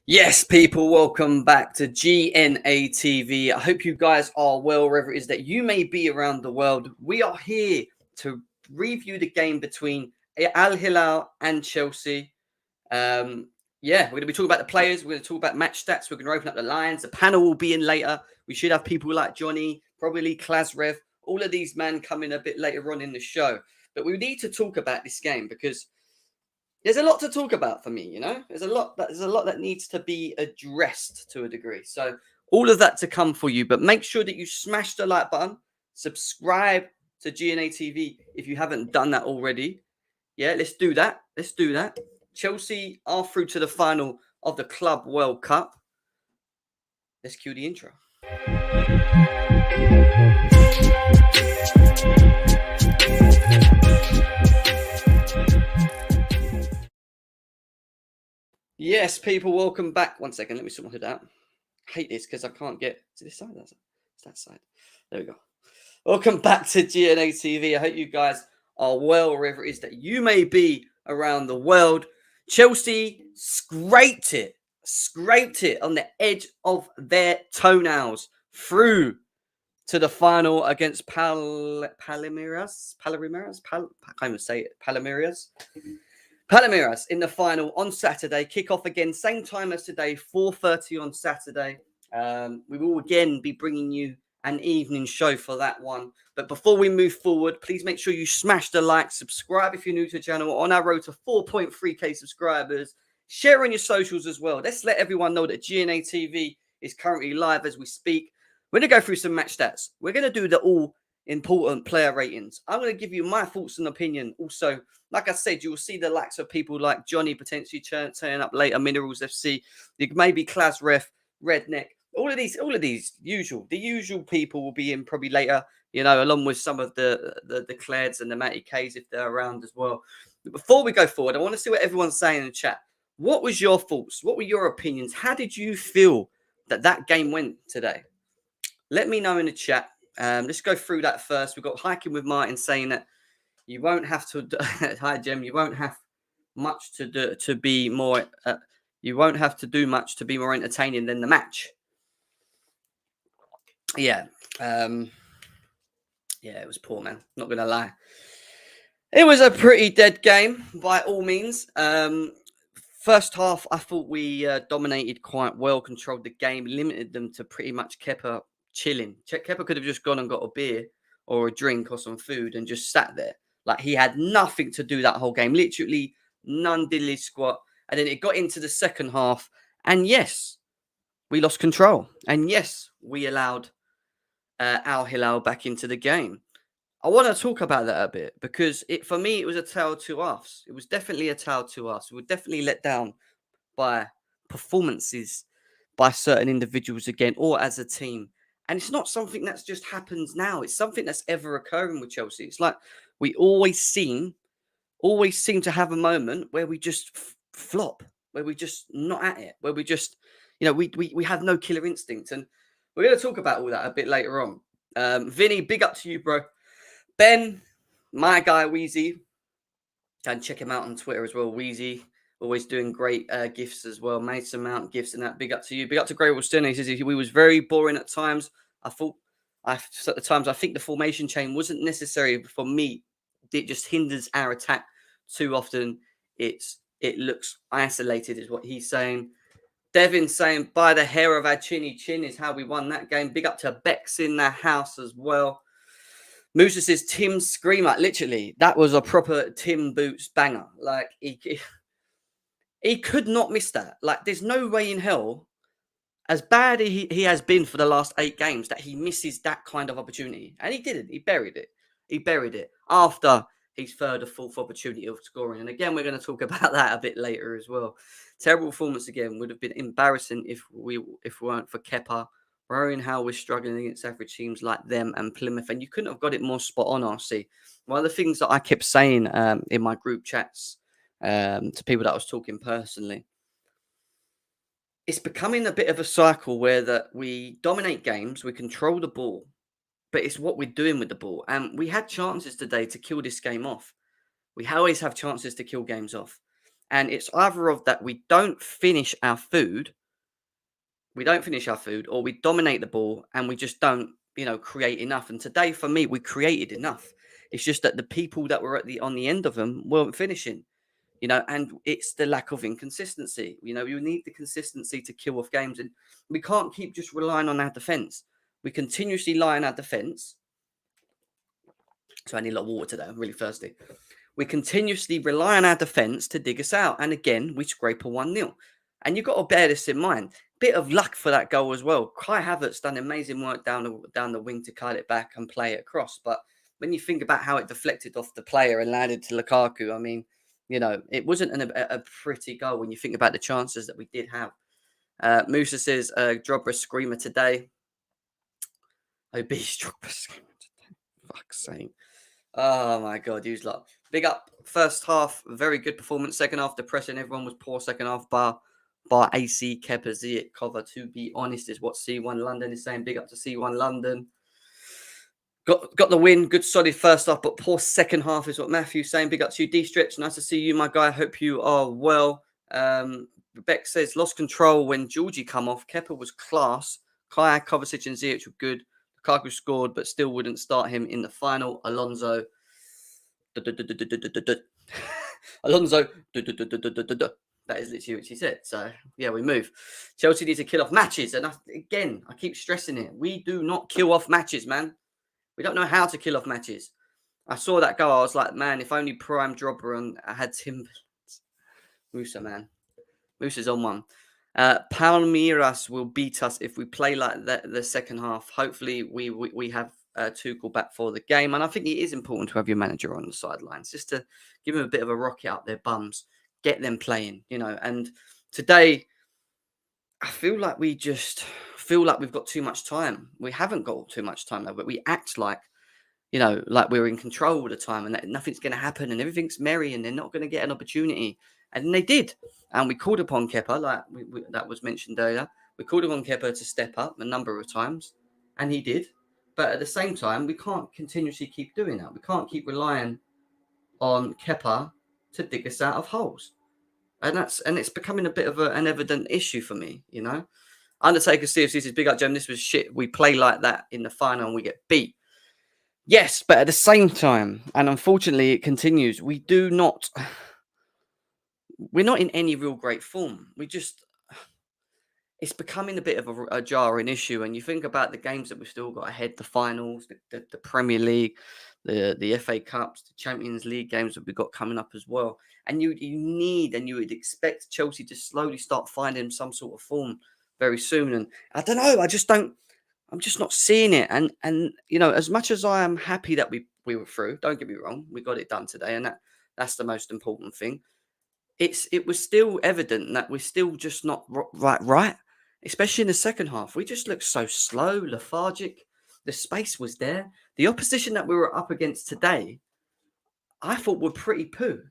Yes, people, welcome back to GNA TV. I hope you guys are well wherever it is that you may be around the world. We are here to review the game between Al-Hilal and Chelsea. Yeah, we're going to be talking about the players. We're going to talk about match stats. We're going to open up the lines. The panel will be in later. We should have people like Johnny, probably Klasrev, all of these men coming a bit later on in the show. But we need to talk about this game because there's a lot to talk about for me, There's a lot that needs to be addressed to a degree. So all of that to come for you, but make sure that you smash the like button, subscribe to GNA TV if you haven't done that already. Yeah, let's do that. Chelsea are through to the final of the Club World Cup. Let's cue the intro. Yes, people, welcome back. 1 second, let me sort my hood out. I hate this because I can't get to this side. It's that side. There we go. Welcome back to GNA TV. I hope you guys are well wherever it is that you may be around the world. Chelsea scraped it on the edge of their toenails through to the final against Palmeiras. Palmeiras in the final on Saturday. Kick-off again, same time as today, 4:30 on Saturday. We will again be bringing you an evening show for that one. But before we move forward, please make sure you smash the like, subscribe if you're new to the channel. On our road to 4.3k subscribers. Share on your socials as well. Let's let everyone know that GNA TV is currently live as we speak. We're going to go through some match stats. We're going to do the all-important player ratings. I'm going to give you my thoughts and opinion. Also, like I said, you will see the likes of people like Johnny potentially turning up later, Minerals FC, maybe Klasrev, Redneck. All of these usual people will be in probably later, along with some of the Clairs and the Matty K's if they're around as well. But before we go forward, I want to see what everyone's saying in the chat. What was your thoughts? What were your opinions? How did you feel that game went today? Let me know in the chat. Let's go through that first. We've got Hiking with Martin saying that you won't have to. Hi, Jem. You won't have much to do to be more. You won't have to do much to be more entertaining than the match. Yeah. Yeah, it was poor, man. Not gonna lie. It was a pretty dead game by all means. First half, I thought we dominated quite well, controlled the game, limited them to pretty much Kepa chilling. Kepa could have just gone and got a beer or a drink or some food and just sat there. Like he had nothing to do that whole game. Literally none diddly squat. And then it got into the second half. And yes, we lost control. And yes, we allowed Al-Hilal back into the game. I want to talk about that a bit because for me, it was a tale to us. It was definitely a tale to us. We were definitely let down by performances by certain individuals again or as a team. And it's not something that's just happens now. It's something that's ever occurring with Chelsea. It's like we always seem to have a moment where we just flop, where we just not at it, where we just, we have no killer instinct. And we're going to talk about all that a bit later on. Vinny, big up to you, bro. Ben, my guy, Wheezy. And check him out on Twitter as well. Wheezy, always doing great gifts as well. Mason Mount gifts and that. Big up to you. Big up to Grey Wilston. He says we was very boring at times. At the times, I think the formation change wasn't necessary for me. It just hinders our attack too often. It looks isolated, is what he's saying. Devin saying, by the hair of our chinny chin is how we won that game. Big up to Bex in the house as well. Musa says, Tim Screamer. Literally, that was a proper Tim Boots banger. Like, he could not miss that. Like, there's no way in hell, as bad as he has been for the last 8 games, that he misses that kind of opportunity. And he didn't. He buried it after his third or fourth opportunity of scoring. And again, we're going to talk about that a bit later as well. Terrible performance again. Would have been embarrassing if we weren't for Kepa. Worrying how we're struggling against average teams like them and Plymouth. And you couldn't have got it more spot on, RC. One of the things that I kept saying in my group chats to people that I was talking personally, it's becoming a bit of a cycle where we dominate games, we control the ball, but it's what we're doing with the ball. And we had chances today to kill this game off. We always have chances to kill games off. And it's either of that we don't finish our food, or we dominate the ball and we just don't, create enough. And today, for me, we created enough. It's just that the people that were on the end of them weren't finishing. And it's the lack of inconsistency. You need the consistency to kill off games, and we can't keep just relying on our defense. We continuously lie on our defense. So I need a lot of water today. I'm really thirsty. We continuously rely on our defense to dig us out. And again, we scrape a 1-0. And you've got to bear this in mind. Bit of luck for that goal as well. Kai Havertz done amazing work down the wing to cut it back and play it across. But when you think about how it deflected off the player and landed to Lukaku, I mean, it wasn't a pretty goal when you think about the chances that we did have. Musa says, Drogba screamer today. Obese Drogba screamer today. Fuck's sake. Oh my God, use lot. Big up. First half, very good performance. Second half, depressing. Everyone was poor second half, bar AC, Kepa, Ziyech, cover. To be honest, is what C1 London is saying. Big up to C1 London. Got the win. Good solid first half, but poor second half is what Matthew's saying. Big up to you, D-Stretch. Nice to see you, my guy. Hope you are well. Beck says, lost control when Georgie come off. Kepa was class. Kai, Kovacich and Ziyech were good. Lukaku scored, but still wouldn't start him in the final. Alonso. Alonso. That is literally what she said. So, yeah, we move. Chelsea needs to kill off matches. And again, I keep stressing it. We do not kill off matches, man. We don't know how to kill off matches. I saw that goal. I was like, man, if only Prime Dropper and I had Timberlands. Musa, man. Musa's on one. Palmeiras will beat us if we play like that the second half. Hopefully, we have Tuchel back for the game. And I think it is important to have your manager on the sidelines just to give them a bit of a rocket up their bums, get them playing, And today, I feel like we've got too much time. We haven't got too much time, though, but we act like, like we're in control all the time and that nothing's going to happen and everything's merry and they're not going to get an opportunity. And they did. And we called upon Kepa, like that was mentioned earlier. We called upon Kepa to step up a number of times, and he did. But at the same time, we can't continuously keep doing that. We can't keep relying on Kepa to dig us out of holes. And it's becoming a bit of an evident issue for me, Undertaker CFC says, big up, Jem, this was shit. We play like that in the final and we get beat. Yes, but at the same time, and unfortunately it continues, we're not in any real great form. It's becoming a bit of a jarring issue. And you think about the games that we've still got ahead, the finals, the Premier League, the FA Cups, the Champions League games that we've got coming up as well. And you would expect Chelsea to slowly start finding some sort of form very soon. And I don't know, I'm just not seeing it. And as much as I am happy that we were through, don't get me wrong, we got it done today. And that's the most important thing. It was still evident that we're still just not right. Especially in the second half. We just looked so slow, lethargic. The space was there. The opposition that we were up against today, I thought were pretty poo.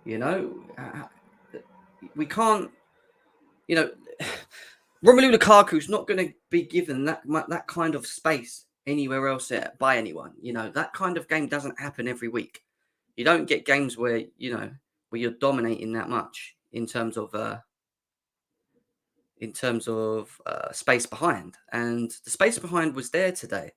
We can't, Romelu Lukaku's not going to be given that kind of space anywhere else by anyone. That kind of game doesn't happen every week. You don't get games where you're dominating that much in terms of space behind, and the space behind was there today.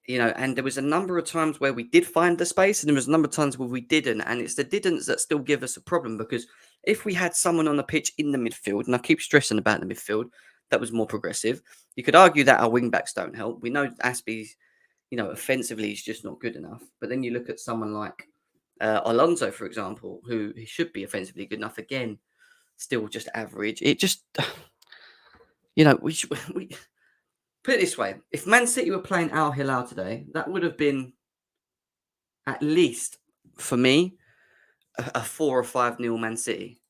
And there was a number of times where we did find the space, and there was a number of times where we didn't. And it's the didn'ts that still give us a problem, because if we had someone on the pitch in the midfield, and I keep stressing about the midfield, that was more progressive, you could argue that our wing backs don't help. We know Aspie's, offensively, he's just not good enough. But then you look at someone like Alonso, for example, who he should be offensively good enough. Again, still just average. It just, we put it this way. If Man City were playing Al-Hilal today, that would have been, at least, for me, a 4 or 5-0 Man City.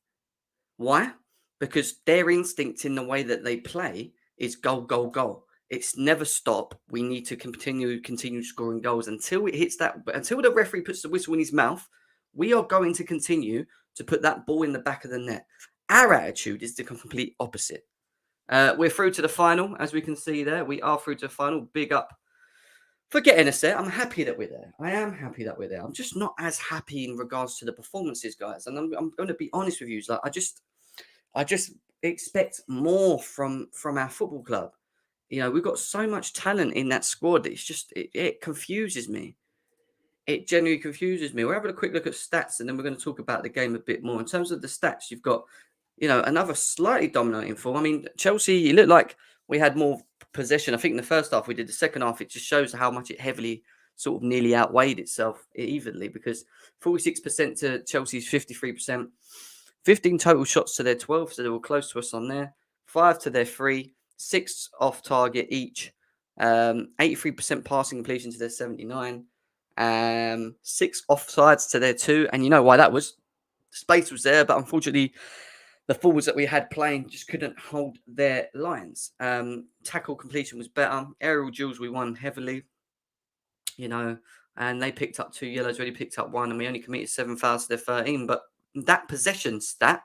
Why? Because their instinct in the way that they play is goal, goal, goal. It's never stop. We need to continue scoring goals until it hits that. Until the referee puts the whistle in his mouth, we are going to continue to put that ball in the back of the net. Our attitude is the complete opposite. We're through to the final, as we can see there. We are through to the final. Big up for getting us there. I'm happy that we're there. I am happy that we're there. I'm just not as happy in regards to the performances, guys. And I'm going to be honest with you. Like I just expect more from our football club. We've got so much talent in that squad. It's just it confuses me. It genuinely confuses me. We're having a quick look at stats, and then we're going to talk about the game a bit more. In terms of the stats, you've got, another slightly dominating form. I mean, Chelsea, it looked like we had more possession. I think in the first half we did. The second half, it just shows how much it heavily sort of nearly outweighed itself evenly, because 46% to Chelsea's 53%, 15 total shots to their 12, so they were close to us on there. 5 to their 3, 6 off target each, 83% passing completion to their 79. 6 offsides to their 2, and you know why that was. Space was there, but unfortunately the forwards that we had playing just couldn't hold their lines. Tackle completion was better. Aerial duels we won heavily, and they picked up 2 yellows, already picked up 1, and we only committed 7 fouls to their 13. But that possession stat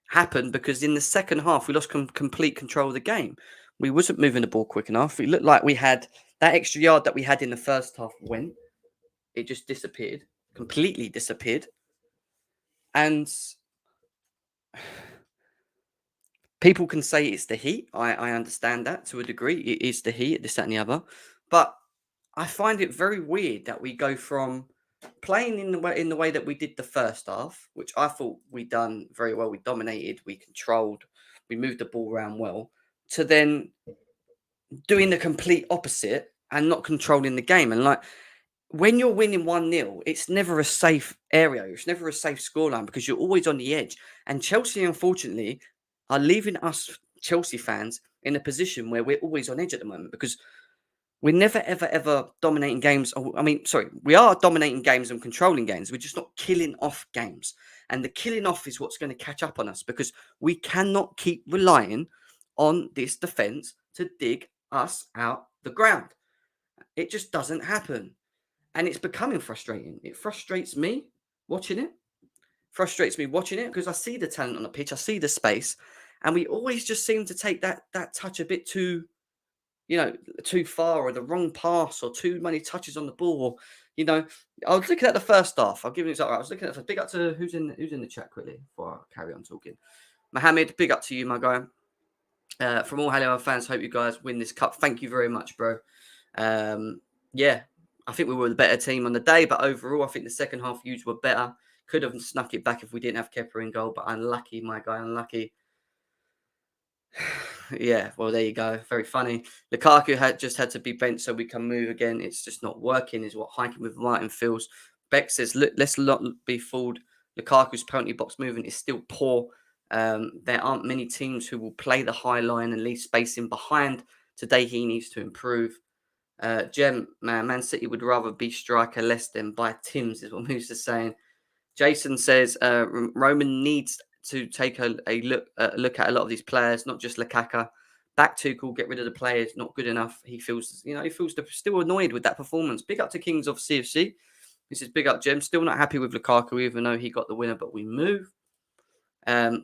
happened because in the second half we lost complete control of the game. We wasn't moving the ball quick enough. It looked like we had that extra yard that we had in the first half went. It just disappeared, completely disappeared. And people can say it's the heat. I understand that to a degree. It is the heat, this, that, and the other. But I find it very weird that we go from playing in the way that we did the first half, which I thought we done very well. We dominated, we controlled, we moved the ball around well, to then doing the complete opposite and not controlling the game. And like, when you're winning 1-0, it's never a safe area. It's never a safe scoreline because you're always on the edge. And Chelsea, unfortunately, are leaving us Chelsea fans in a position where we're always on edge at the moment, because we're never, ever, ever dominating games. We are dominating games and controlling games. We're just not killing off games. And the killing off is what's going to catch up on us, because we cannot keep relying on this defence to dig us out the ground. It just doesn't happen. And it's becoming frustrating. It frustrates me watching it. Because I see the talent on the pitch. I see the space. And we always just seem to take that touch a bit too far, or the wrong pass, or too many touches on the ball. I was looking at the first half. I'll give you an example. I was looking at big up to who's in the chat quickly before I carry on talking. Mohammed, big up to you, my guy. From all Al-Hilal fans, hope you guys win this cup. Thank you very much, bro. Yeah, I think we were the better team on the day, but overall, I think the second half views were better. Could have snuck it back if we didn't have Kepa in goal, but unlucky, my guy, unlucky. Yeah, well, there you go. Very funny. Lukaku had to be bent so we can move again. It's just not working, is what Hiking with Martin feels. Beck says, look, let's not be fooled. Lukaku's penalty box movement is still poor. There aren't many teams who will play the high line and leave space in behind. Today, he needs to improve. Jem, Man City would rather be striker less than buy Tim's, is what Moose is saying. Jason says Roman needs to take a look at a lot of these players, not just Lukaku. Back Tuchel, get rid of the players, not good enough. He feels still annoyed with that performance. Big up to Kings of CFC. This is big up Jem. Still not happy with Lukaku, even though he got the winner, but we move.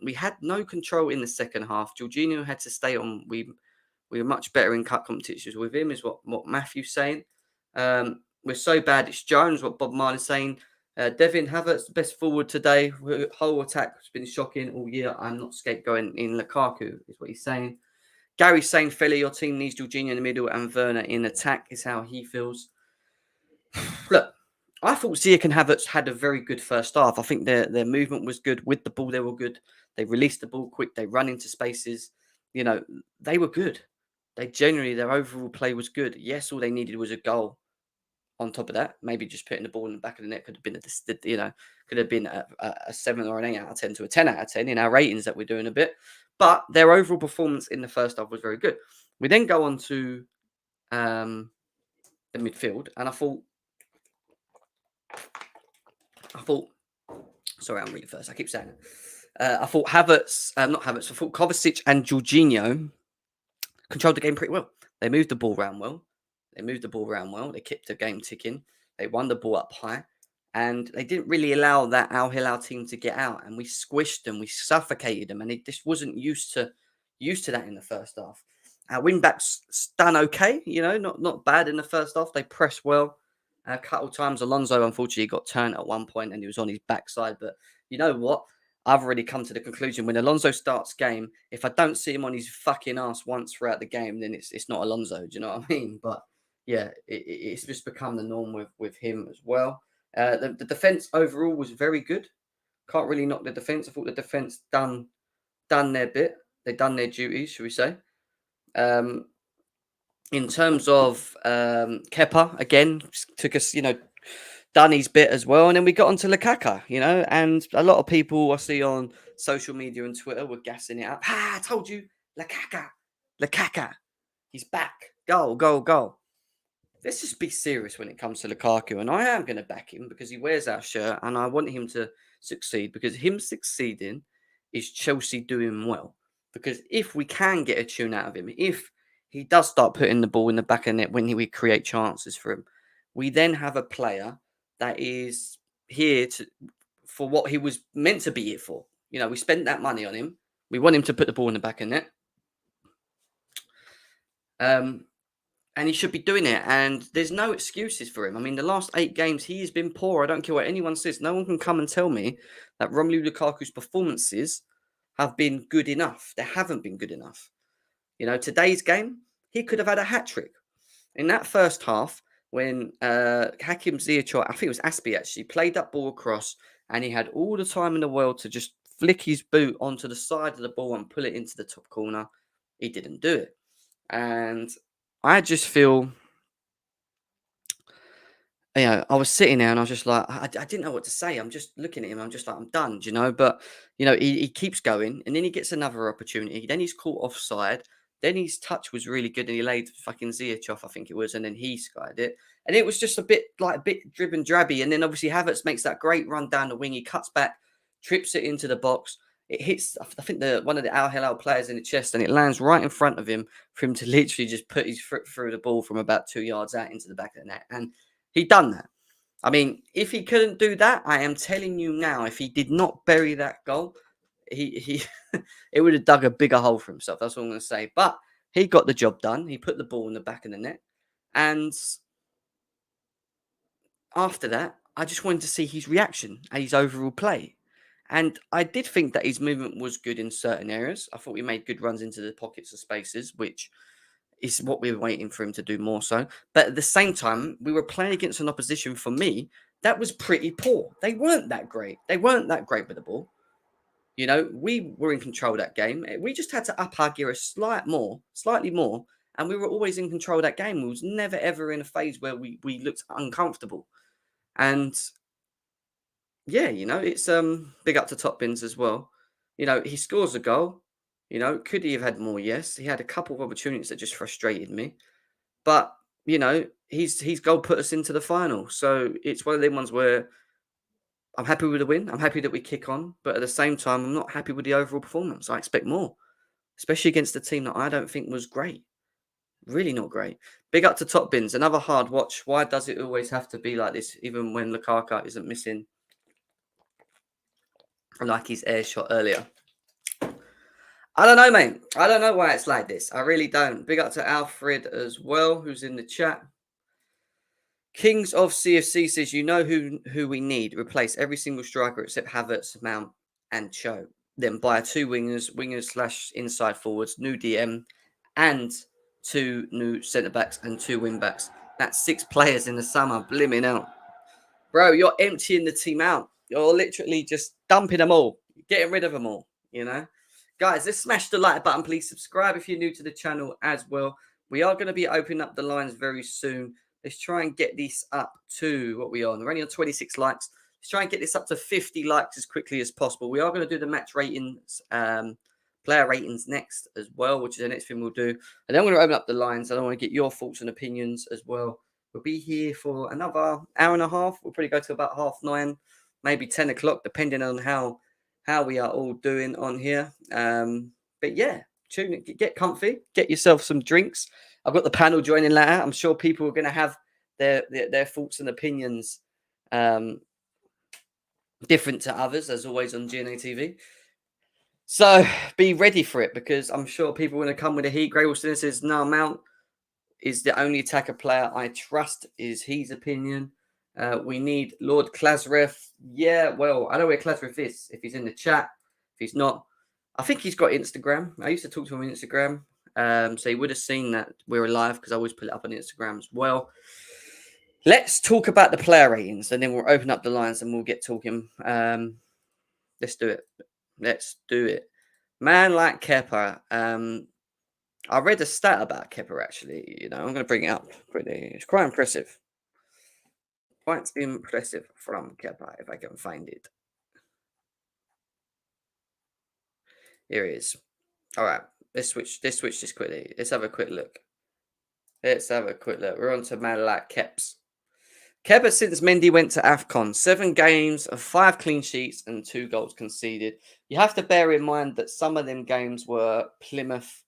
We had no control in the second half. Jorginho had to stay on. We were much better in cup competitions with him, is what Matthew's saying. We're so bad, it's Jones, what Bob Marlin's saying. Devin Havertz, the best forward today. Whole attack has been shocking all year. I'm not scapegoating in Lukaku, is what he's saying. Gary's saying, Philly, your team needs Jorginho in the middle and Werner in attack, is how he feels. Look, I thought Ziyech and Havertz had a very good first half. I think their movement was good. With the ball, they were good. They released the ball quick. They run into spaces. They were good. Their overall play was good. Yes, all they needed was a goal. On top of that, maybe just putting the ball in the back of the net could have been a 7 or an 8 out of 10 to a 10 out of 10 in our ratings that we're doing a bit. But their overall performance in the first half was very good. We then go on to the midfield, and I thought, sorry, I'm really first. I keep saying it. I thought Kovacic and Jorginho controlled the game pretty well. They moved the ball around well. They kept the game ticking. They won the ball up high. And they didn't really allow that Al-Hilal team to get out. And we squished them. We suffocated them. And they just wasn't used to that in the first half. Our wing backs done okay, not bad in the first half. They pressed well. A couple of times, Alonso unfortunately got turned at one point and he was on his backside. But you know what? I've already come to the conclusion when Alonso starts game, if I don't see him on his fucking ass once throughout the game, then it's not Alonso. Do you know what I mean? But yeah, it's just become the norm with him as well. The defense overall was very good. Can't really knock the defense. I thought the defense done their bit. They done their duties, should we say? Um, in terms of Kepa, again, took us, done his bit as well. And then we got onto Lukaku, and a lot of people I see on social media and Twitter were gassing it up. I told you, Lukaku, he's back. Goal, goal, goal. Let's just be serious when it comes to Lukaku. And I am going to back him because he wears our shirt and I want him to succeed because him succeeding is Chelsea doing well. Because if we can get a tune out of him, if he does start putting the ball in the back of the net when we create chances for him, we then have a player that is here for what he was meant to be here for. We spent that money on him. We want him to put the ball in the back of the net. And he should be doing it. And there's no excuses for him. I mean, the last 8 games, he has been poor. I don't care what anyone says. No one can come and tell me that Romelu Lukaku's performances have been good enough. They haven't been good enough. Today's game, he could have had a hat-trick. In that first half, when Hakim Ziyech, I think it was Aspie actually, played that ball across and he had all the time in the world to just flick his boot onto the side of the ball and pull it into the top corner. He didn't do it. And I just feel, I was sitting there and I was just like, I didn't know what to say. I'm just looking at him. I'm just like, I'm done, But, he keeps going and then he gets another opportunity. Then he's caught offside. Then his touch was really good and he laid fucking Ziyech off, I think it was. And then he skied it. And it was just a bit drib and drabby. And then obviously Havertz makes that great run down the wing. He cuts back, trips it into the box. It hits, I think, one of the Al-Hilal players in the chest and it lands right in front of him for him to literally just put his foot through the ball from about 2 yards out into the back of the net. And he done that. I mean, if he couldn't do that, I am telling you now, if he did not bury that goal, he it would have dug a bigger hole for himself. That's what I'm going to say. But he got the job done. He put the ball in the back of the net. And after that, I just wanted to see his reaction and his overall play. And I did think that his movement was good in certain areas. I thought we made good runs into the pockets of spaces, which is what we were waiting for him to do more so. But at the same time, we were playing against an opposition, for me, that was pretty poor. They weren't that great. They weren't that great with the ball. We were in control of that game. We just had to up our gear slightly more, and we were always in control of that game. We was never, ever in a phase where we looked uncomfortable. And yeah, it's big up to Top Bins as well. He scores a goal. Could he have had more? Yes. He had a couple of opportunities that just frustrated me. But, his goal put us into the final. So it's one of them ones where I'm happy with the win. I'm happy that we kick on. But at the same time, I'm not happy with the overall performance. I expect more, especially against a team that I don't think was great. Really not great. Big up to Top Bins. Another hard watch. Why does it always have to be like this, even when Lukaku isn't missing like his air shot earlier? I don't know, mate. I don't know why it's like this. I really don't. Big up to Alfred as well, who's in the chat. Kings of CFC says, who we need. Replace every single striker except Havertz, Mount, and Cho. Then buy 2 wingers / inside forwards, new DM, and 2 new centre-backs and 2 wing-backs. That's 6 players in the summer. Blimmin' out. Bro, you're emptying the team out. You're literally just dumping them all. Getting rid of them all, Guys, let's smash the like button. Please subscribe if you're new to the channel as well. We are going to be opening up the lines very soon. Let's try and get this up to what we are. We're only on 26 likes. Let's try and get this up to 50 likes as quickly as possible. We are going to do the match ratings, player ratings next as well, which is the next thing we'll do. And then I'm going to open up the lines. I want to get your thoughts and opinions as well. We'll be here for another hour and a half. We'll probably go to about 9:30, maybe 10 o'clock, depending on how we are all doing on here. But yeah, tune in, get comfy, get yourself some drinks. I've got the panel joining later. I'm sure people are going to have their thoughts and opinions different to others, as always on GNA TV. So be ready for it because I'm sure people are going to come with a heat. Grey Wilson says, no, Mount is the only attacker player I trust, is his opinion. We need Lord Klasrev. Yeah, well, I know where Klasrev is. If he's in the chat, if he's not, I think he's got Instagram. I used to talk to him on Instagram. So he would have seen that we're alive because I always put it up on Instagram as well. Let's talk about the player ratings and then we'll open up the lines and we'll get talking. Let's do it. Let's do it. Man like Kepa. I read a stat about Kepa actually. You know, I'm going to bring it up. It's quite impressive. Quite impressive from Kepa, if I can find it. Here it is. All right, let's switch this quickly. Let's have a quick look. We're on to man like Keps. Kepa since Mendy went to AFCON, 7 games of 5 clean sheets and 2 goals conceded. You have to bear in mind that some of them games were Plymouth,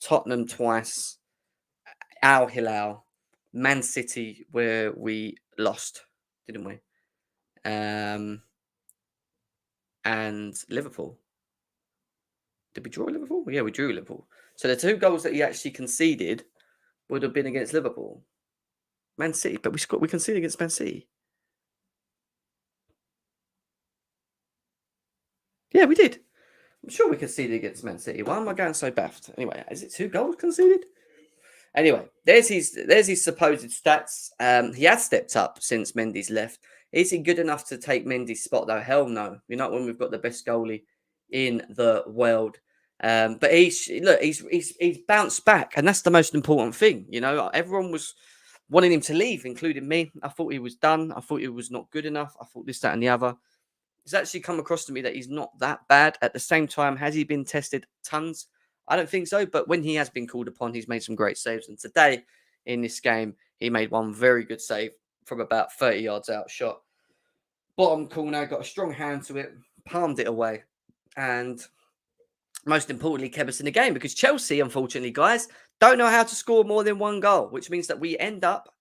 Tottenham twice, Al-Hilal, Man City, where we lost, didn't we? And Liverpool. Did we draw Liverpool? Yeah, we drew Liverpool. So the 2 goals that he actually conceded would have been against Liverpool. Man City, but we conceded against Man City. Yeah, we did. I'm sure we conceded against Man City. Why am I going so baffed? Anyway, is it 2 goals conceded? Anyway, there's his supposed stats. He has stepped up since Mendy's left. Is he good enough to take Mendy's spot though? Hell no. You're not when we've got the best goalie in the world. But he's bounced back, and that's the most important thing. You know, everyone was wanting him to leave, including me. I thought he was done. I thought he was not good enough. I thought this, that, and the other. It's actually come across to me that he's not that bad. At the same time, has he been tested tons? I don't think so. But when he has been called upon, he's made some great saves. And today in this game, he made one very good save from about 30 yards out shot. Bottom corner, got a strong hand to it, palmed it away. And most importantly, kept us in the game because Chelsea, unfortunately, guys, don't know how to score more than 1 goal, which means that we end up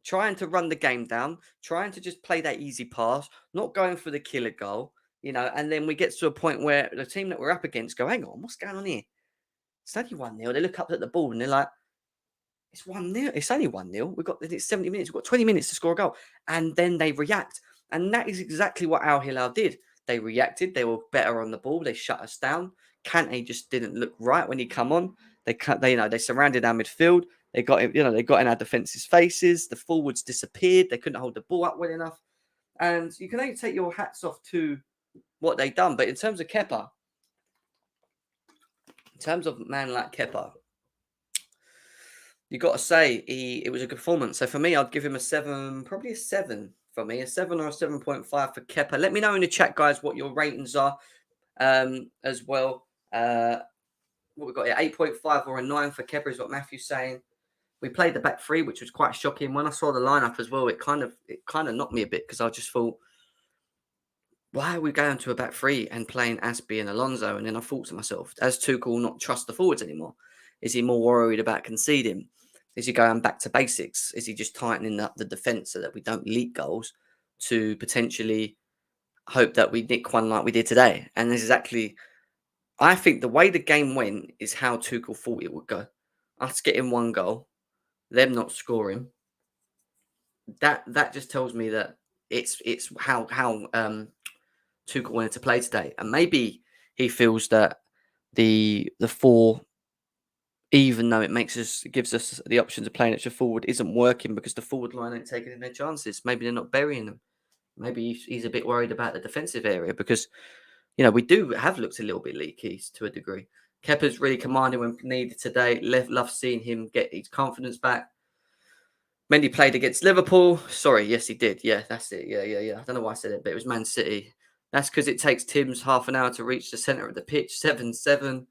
trying to run the game down, trying to just play that easy pass, not going for the killer goal, you know, and then we get to a point where the team that we're up against go, hang on, what's going on here? It's only 1-0. They look up at the ball and they're like, it's 1-0. It's only 1-0. It's 70 minutes. We've got 20 minutes to score a goal. And then they react. And that is exactly what Al-Hilal did. They reacted. They were better on the ball. They shut us down. Kante just didn't look right when he come on. They surrounded our midfield. They got in our defense's faces. The forwards disappeared. They couldn't hold the ball up well enough. And you can only take your hats off to what they done. But in terms of Kepa, in terms of man like Kepa, you got to say it was a good performance. So for me, I'd give him a 7, probably a 7 for me, a 7 or a 7.5 for Kepa. Let me know in the chat, guys, what your ratings are as well. What we got here, 8.5 or a 9 for Kepa is what Matthew's saying. We played the back 3, which was quite shocking. When I saw the lineup as well, it kind of knocked me a bit because I just thought, why are we going to a back 3 and playing Aspie and Alonso? And then I thought to myself, does Tuchel not trust the forwards anymore? Is he more worried about conceding? Is he going back to basics? Is he just tightening up the defence so that we don't leak goals to potentially hope that we nick one like we did today? And this is actually, I think the way the game went is how Tuchel thought it would go. Us getting 1 goal, them not scoring. That just tells me that it's how Tuchel wanted to play today, and maybe he feels that the 4, even though it gives us the option to play an extra forward, isn't working because the forward line ain't taking their chances. Maybe they're not burying them. Maybe he's a bit worried about the defensive area because, you know, we do have looked a little bit leaky to a degree. Kepa's really commanding when needed today. Love seeing him get his confidence back. Mendy played against Liverpool. Sorry, yes, he did. Yeah, that's it. Yeah. I don't know why I said it, but it was Man City. That's because it takes Tim's half an hour to reach the centre of the pitch. 7-7.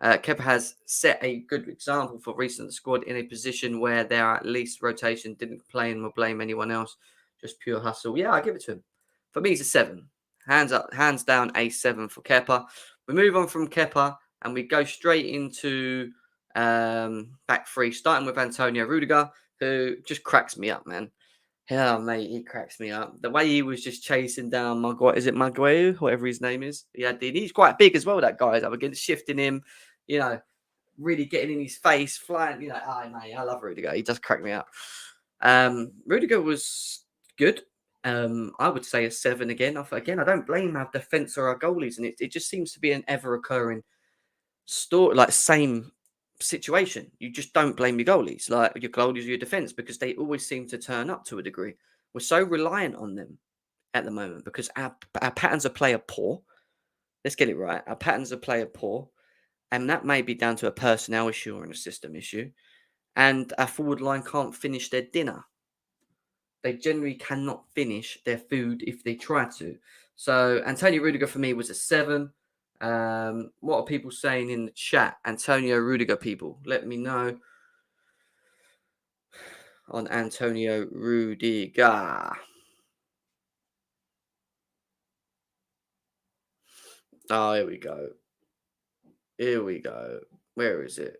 Kepa has set a good example for recent squad in a position where there are at least rotation, didn't play and will blame anyone else. Just pure hustle. Yeah, I give it to him. For me, he's a 7. Hands up, hands down, a 7 for Kepa. We move on from Kepa and we go straight into back 3, starting with Antonio Rudiger, who just cracks me up, man. Yeah, mate, he cracks me up. The way he was just chasing down Maguire, is it Maguire, whatever his name is? He's quite big as well. That guy is up against shifting him, you know, really getting in his face, flying. Mate, I love Rudiger. He does crack me up. Rudiger was good. I would say a 7 again. Again, I don't blame our defense or our goalies, and it just seems to be an ever recurring story, like same situation. You just don't blame your goalies, like your goalies or your defense, because they always seem to turn up to a degree. We're so reliant on them at the moment because our patterns of play are poor. Let's get it right. Our patterns of play are poor, and that may be down to a personnel issue or a system issue. And our forward line can't finish their dinner. They generally cannot finish their food if they try to. So Antonio Rudiger for me was a 7. What are people saying in the chat? Antonio Rudiger people, let me know on Antonio Rudiger. Oh, here we go. Here we go. Where is it?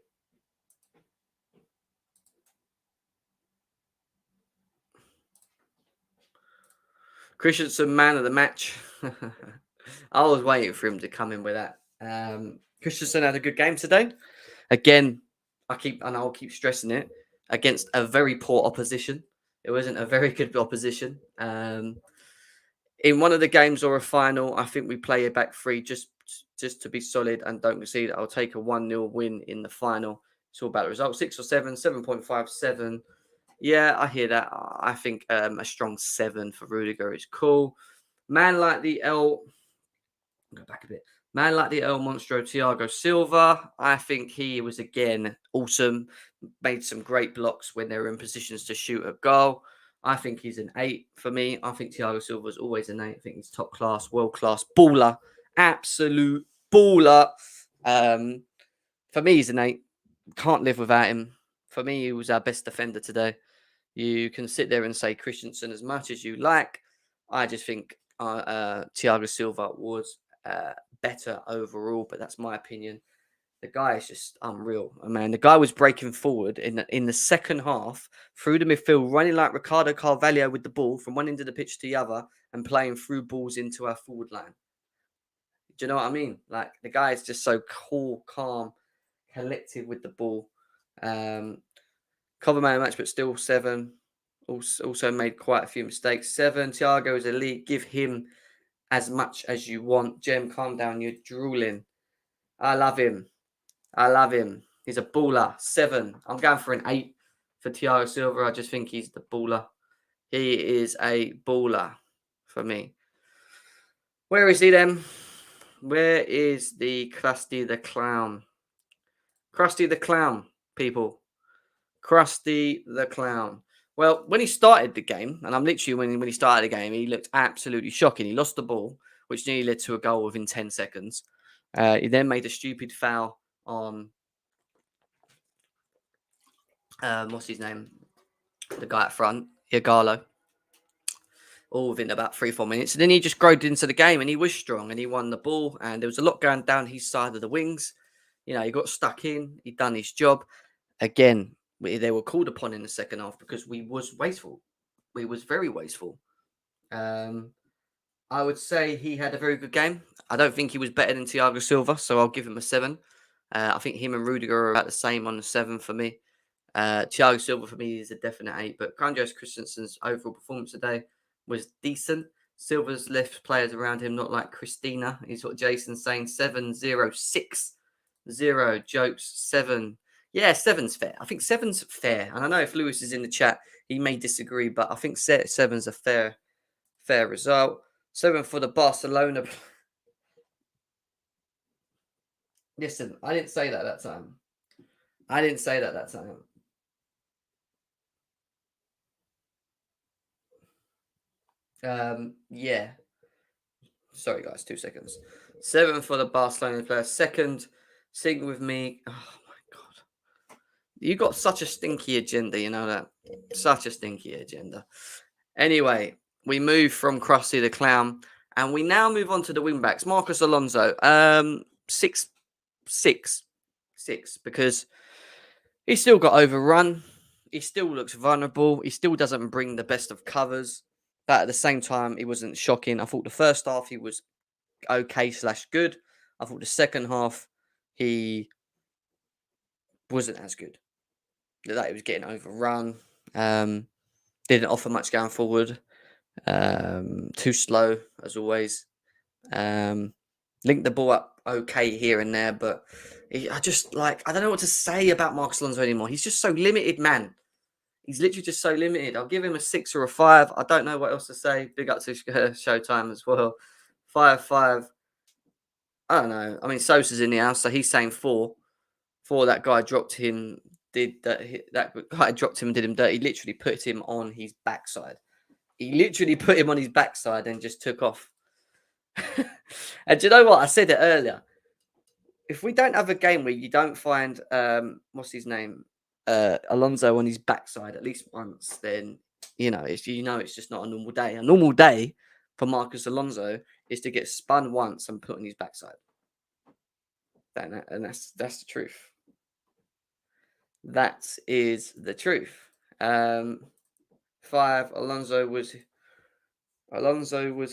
Christensen, man of the match. I was waiting for him to come in with that. Christensen had a good game today. Again, I'll keep stressing it, against a very poor opposition. It wasn't a very good opposition. In one of the games or a final, I think we play a back three just to be solid and don't concede. I'll take a 1-0 win in the final. It's all about the result. 6 or 7, 7.57. Yeah, I hear that. I think a strong 7 for Rudiger is cool. Man like the El... Go back a bit. Man like the El Monstro Thiago Silva, I think he was again awesome. Made some great blocks when they were in positions to shoot a goal. I think he's an 8 for me. I think Thiago Silva was always an 8. I think he's top class, world class baller, absolute baller. For me, he's an 8. Can't live without him. For me, he was our best defender today. You can sit there and say Christensen as much as you like. I just think Thiago Silva was better overall, but that's my opinion. The guy is just unreal, man. The guy was breaking forward in the second half through the midfield, running like Ricardo Carvalho with the ball from one end of the pitch to the other and playing through balls into our forward line. Do you know what I mean? Like, the guy is just so cool, calm, collected with the ball. Cover man match, but still 7. Also made quite a few mistakes. 7. Thiago is elite. Give him as much as you want. Jem, calm down. You're drooling. I love him. He's a baller. 7. I'm going for an 8 for Thiago Silva. I just think he's the baller. He is a baller for me. Where is he then? Where is the Krusty the Clown? Krusty the Clown, people. Krusty the Clown. Well, when he started the game, and I'm literally when he started the game, he looked absolutely shocking. He lost the ball, which nearly led to a goal within 10 seconds. He then made a stupid foul on what's his name? The guy at front, Igalo. All within about 3-4 minutes. And then he just growed into the game and he was strong and he won the ball. And there was a lot going down his side of the wings. You know, he got stuck in. He'd done his job. Again, they were called upon in the second half because we was wasteful. We was very wasteful. I would say he had a very good game. I don't think he was better than Thiago Silva, so I'll give him a 7. I think him and Rudiger are about the same on the 7 for me. Thiago Silva for me is a definite 8, but Grandios Christensen's overall performance today was decent. Silva's left players around him, not like Christina, is what Jason's saying. 7-0-6-0 jokes. 7. Yeah, 7's fair. I think 7's fair. And I know if Lewis is in the chat, he may disagree, but I think 7's a fair result. 7 for the Barcelona. Listen, I didn't say that time. Yeah. Sorry, guys, 2 seconds. 7 for the Barcelona player. Second, sing with me. Oh, my God. You got such a stinky agenda, you know that? Such a stinky agenda. Anyway, we move from Krusty the Clown, and we now move on to the wingbacks. Marcos Alonso, 6, because he still got overrun. he still looks vulnerable. He still doesn't bring the best of covers. But at the same time, he wasn't shocking. I thought the first half he was okay/good. I thought the second half he wasn't as good. That he was getting overrun. Didn't offer much going forward. Too slow as always. Linked the ball up okay here and there, but I don't know what to say about Marcus Alonso anymore. He's just so limited, man. He's literally just so limited. I'll give him a 6 or a 5. I don't know what else to say. Big up to Showtime as well. 5. I don't know. I mean, Sosa's in the house, so he's saying 4. 4. That guy dropped him. That guy dropped him and did him dirty. He literally put him on his backside. And just took off. And do you know what? I said it earlier. If we don't have a game where you don't find what's his name, Alonso on his backside at least once, then it's just not a normal day. A normal day for Marcus Alonso is to get spun once and put on his backside. And that's the truth. That is the truth. 5. Alonso was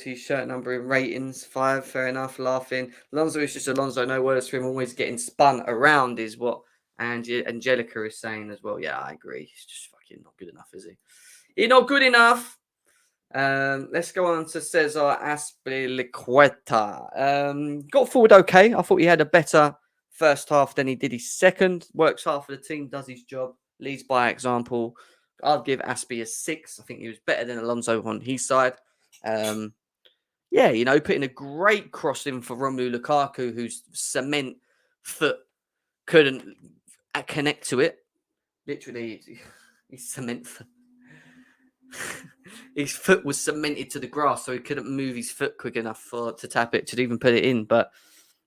his shirt number in ratings. 5, fair enough, laughing. Alonso is just Alonso, no words for him, always getting spun around is what Angelica is saying as well. Yeah, I agree. He's just fucking not good enough, is he? He's not good enough. Let's go on to Cesar Azpilicueta. Got forward okay. I thought he had a better first half than he did his second. Works hard for the team, does his job, leads by example. I'd give Aspi a 6. I think he was better than Alonso on his side. Putting a great cross in for Romelu Lukaku, whose cement foot couldn't connect to it. Literally, his cement foot. His foot was cemented to the grass, so he couldn't move his foot quick enough to tap it to even put it in. But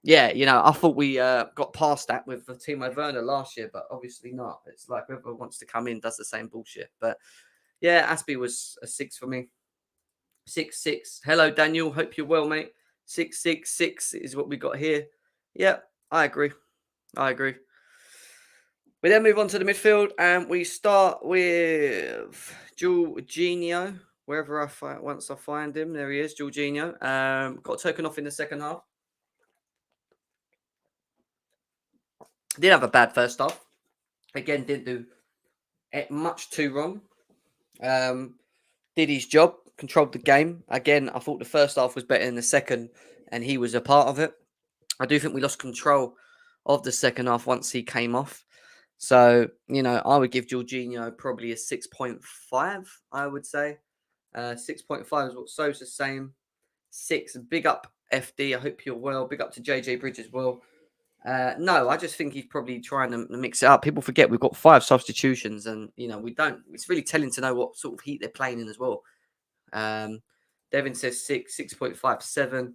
yeah, I thought we got past that with Timo Werner last year, but obviously not. It's like whoever wants to come in does the same bullshit. But yeah, Aspie was a 6 for me. 6. Hello, Daniel. Hope you're well, mate. 6 is what we got here. Yeah, I agree. We then move on to the midfield, and we start with Jorginho. Wherever once I find him, there he is, Jorginho. Got taken off in the second half. Did have a bad first half. Again, didn't do much too wrong. Did his job, controlled the game. Again, I thought the first half was better than the second, and he was a part of it. I do think we lost control of the second half once he came off. So, I would give Jorginho probably a 6.5, I would say. 6.5 is what Sosa's saying. 6, big up FD. I hope you're well. Big up to JJ Bridge as well. No, I just think he's probably trying to mix it up. People forget we've got 5 substitutions, and we don't. It's really telling to know what sort of heat they're playing in as well. Devin says 6, 6.5, 7.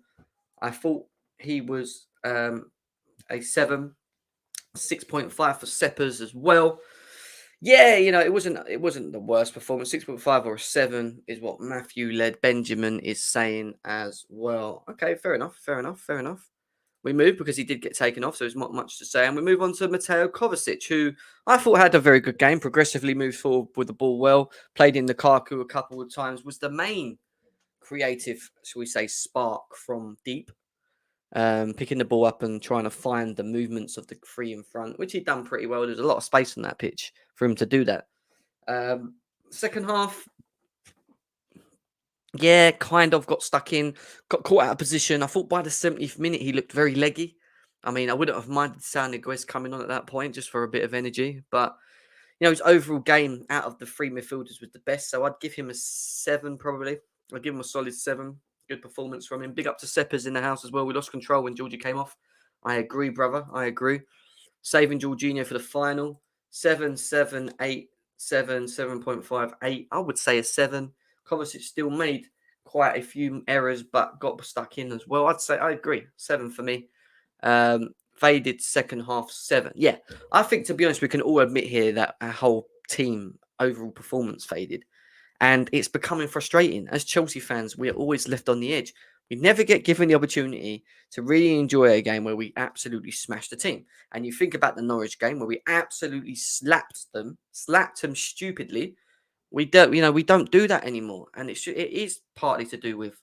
I thought he was a 7, 6.5 for Seppers as well. Yeah, it wasn't the worst performance. 6.5 or a 7 is what Matthew led Benjamin is saying as well. Okay, fair enough. We move because he did get taken off, so there's not much to say. And we move on to Mateo Kovacich, who I thought had a very good game, progressively moved forward with the ball well, played in Lukaku a couple of times, was the main creative, shall we say, spark from deep, picking the ball up and trying to find the movements of the 3 in front, which he'd done pretty well. There's a lot of space on that pitch for him to do that. Second half, yeah, kind of got stuck in, got caught out of position. I thought by the 70th minute, he looked very leggy. I mean, I wouldn't have minded San Niguez coming on at that point just for a bit of energy. But, his overall game out of the 3 midfielders was the best. So I'd give him a 7 probably. I'd give him a solid 7. Good performance from him. Big up to Seppers in the house as well. We lost control when Georgie came off. I agree, brother. I agree. Saving Jorginho for the final. 7, 7, 8, 7, 7.5, 8. I would say a 7. Kovacic still made quite a few errors, but got stuck in as well. I'd say I agree. 7 for me. Faded second half 7. Yeah, I think, to be honest, we can all admit here that our whole team overall performance faded. And it's becoming frustrating. As Chelsea fans, we're always left on the edge. We never get given the opportunity to really enjoy a game where we absolutely smashed the team. And you think about the Norwich game where we absolutely slapped them stupidly. We don't do that anymore, and it is partly to do with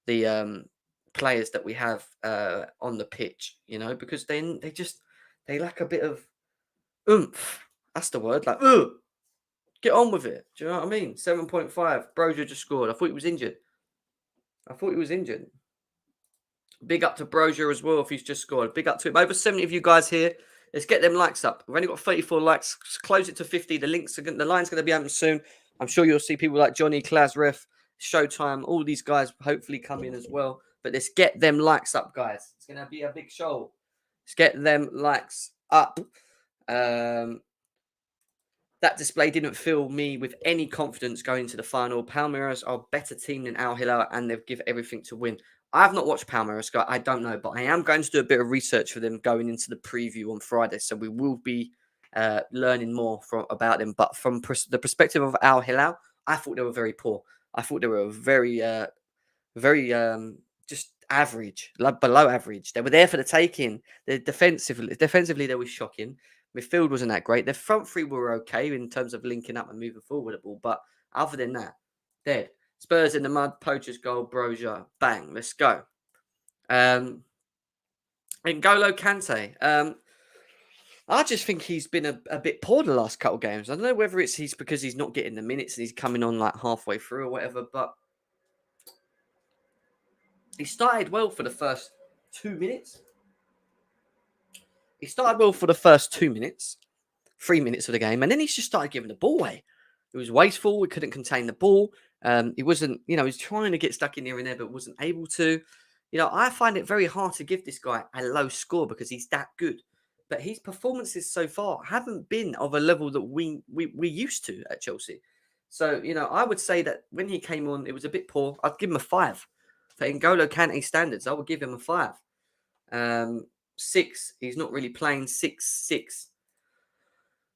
the players that we have on the pitch, because then they lack a bit of oomph. That's the word. Like, ugh, get on with it. Do you know what I mean? 7.5. Brozier just scored. I thought he was injured. Big up to Brozier as well if he's just scored. Big up to him. Over 70 of you guys here. Let's get them likes up. We've only got 34 likes. Close it to 50. The line's going to be open soon. I'm sure you'll see people like Johnny, Klasref, Showtime, all these guys hopefully come in as well. But let's get them likes up, guys. It's going to be a big show. Let's get them likes up. That display didn't fill me with any confidence going to the final. Palmeiras are a better team than Al-Hilal, and they've given everything to win. I have not watched Palmeiras, I don't know, but I am going to do a bit of research for them going into the preview on Friday. So we will be learning more about them. But from the perspective of Al-Hilal, I thought they were very poor. I thought they were very just average, below average. They were there for the taking. Defensively, they were shocking. Midfield wasn't that great. The front three were okay in terms of linking up and moving forward the ball. But other than that, dead. Spurs in the mud, Poacher's goal, Brozier. Bang, let's go. N'Golo Kante. I just think he's been a bit poor the last couple of games. I don't know whether he's because he's not getting the minutes and he's coming on like halfway through or whatever, but he started well for the first 2 minutes. 3 minutes of the game, and then he's just started giving the ball away. It was wasteful. We couldn't contain the ball. He wasn't, he was trying to get stuck in here and there, but wasn't able to. I find it very hard to give this guy a low score because he's that good. But his performances so far haven't been of a level that we used to at Chelsea. So, I would say that when he came on, it was a bit poor. I'd give him a 5. For N'Golo Kante standards, I would give him a 5. 6, he's not really playing 6.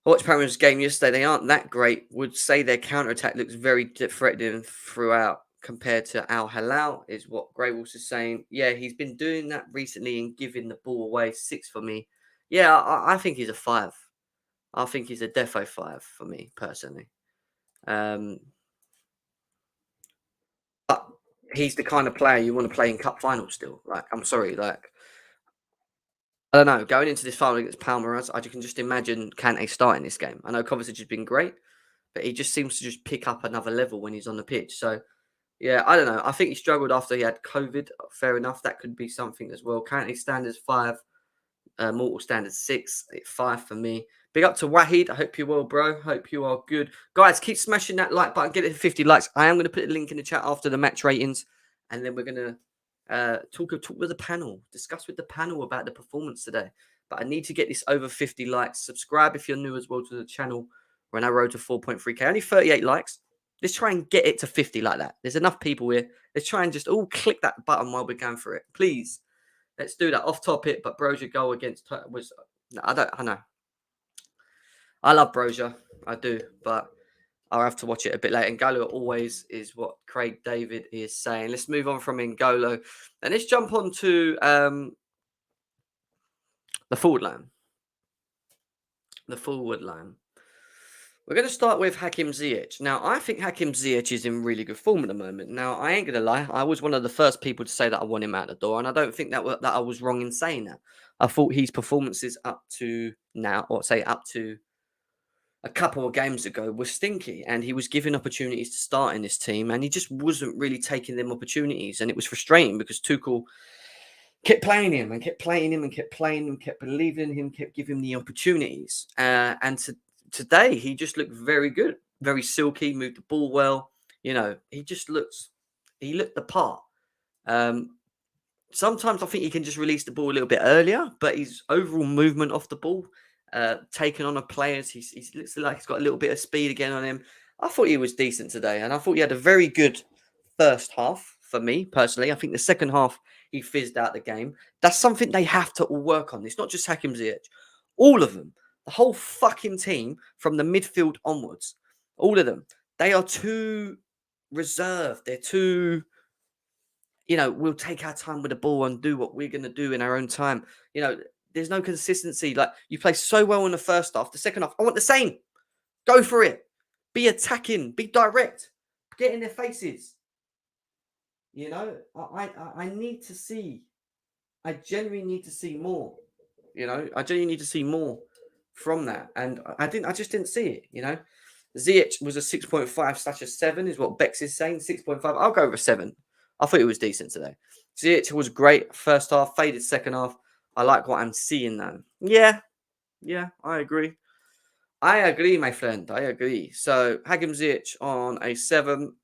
I watched Palmeiras' game yesterday. They aren't that great. Would say their counter-attack looks very threatening throughout compared to Al-Hilal, is what Grey Wolves is saying. Yeah, he's been doing that recently and giving the ball away. 6 for me. Yeah, I think he's a 5. I think he's a defo 5 for me, personally. But he's the kind of player you want to play in cup finals still. Like, I'm sorry, I don't know. Going into this final against Palmeiras, I can just imagine Kante starting this game. I know Kovacich has been great, but he just seems to just pick up another level when he's on the pitch. So, yeah, I don't know. I think he struggled after he had COVID. Fair enough. That could be something as well. Kante standards 5. Mortal standards 6. 5 for me. Big up to Wahid. I hope you're well, bro. Hope you are good. Guys, keep smashing that like button. Get it to 50 likes. I am going to put a link in the chat after the match ratings. And then we're going to talk with the panel, discuss with the panel about the performance today. But I need to get this over 50 likes. Subscribe if you're new as well to the channel. We're on our road to 4.3k. Only 38 likes. Let's try and get it to 50 like that. There's enough people here. Let's try and just all click that button while we're going for it. Please. Let's do that. Off topic, but Brozier goal against was I know. I love Brozier. I do, but I'll have to watch it a bit later. N'Golo always is what Craig David is saying. Let's move on from N'Golo. And let's jump on to the forward line. We're going to start with Hakim Ziyech. Now, I think Hakim Ziyech is in really good form at the moment. Now, I ain't going to lie. I was one of the first people to say that I want him out the door. And I don't think that I was wrong in saying that. I thought his performances up to now, or say up to a couple of games ago, was stinky, and he was given opportunities to start in this team, and he just wasn't really taking them opportunities, and it was frustrating because Tuchel kept playing him and kept playing him and kept playing him, kept believing in him, kept giving him the opportunities. Today, he just looked very good, very silky, moved the ball well. He looked the part. Sometimes I think he can just release the ball a little bit earlier, but his overall movement off the ball, taking on players, he looks like he's got a little bit of speed again on him. I thought he was decent today, and I thought he had a very good first half for me, personally. I think the second half, he fizzed out the game. That's something they have to all work on. It's not just Hakim Ziyech. All of them. The whole fucking team, from the midfield onwards, all of them, they are too reserved. They're too we'll take our time with the ball and do what we're going to do in our own time. There's no consistency. Like, you play so well in the first half. The second half, I want the same. Go for it. Be attacking. Be direct. Get in their faces. I need to see. I genuinely need to see more. I genuinely need to see more from that. And I just didn't see it. Ziyech was a 6.5/7 is what Bex is saying. 6.5. I'll go with a 7. I thought it was decent today. Ziyech was great first half, faded second half. I like what I'm seeing now. Yeah, I agree. I agree, my friend. I agree. So Hakim Ziyech on a 7.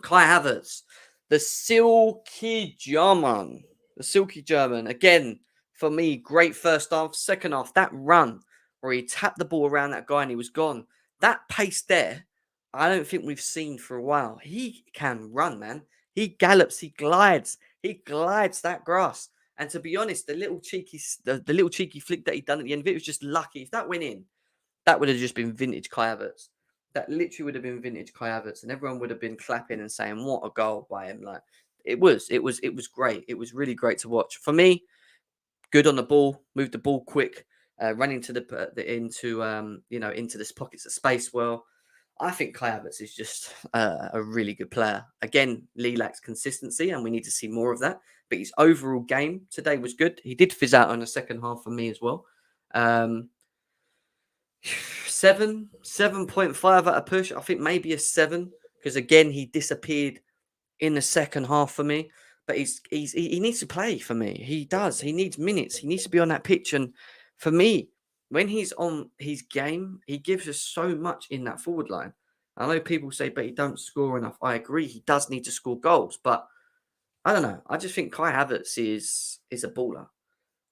Kai Havertz, the silky German. The silky German. Again, for me, great first half. Second half, that run where he tapped the ball around that guy and he was gone. That pace there, I don't think we've seen for a while. He can run, man. He gallops, he glides that grass. And to be honest, the little cheeky flick that he done at the end of it was just lucky. If that went in, that would have just been vintage Kai Havertz. That literally would have been vintage Kai Havertz, and everyone would have been clapping and saying, "What a goal by him!" Like, it was great. It was really great to watch. For me, good on the ball, moved the ball quick, running to into this pockets of space well. I think Kai Havertz is just a really good player. Again, Lee lacks consistency, and we need to see more of that. But his overall game today was good. He did fizz out on the second half for me as well. 7.5 at a push. I think maybe a 7 because again he disappeared in the second half for me. But he needs to play for me. He does. He needs minutes. He needs to be on that pitch. And for me, when he's on his game, he gives us so much in that forward line. I know people say, but he don't score enough. I agree. He does need to score goals, but I don't know. I just think Kai Havertz is a baller.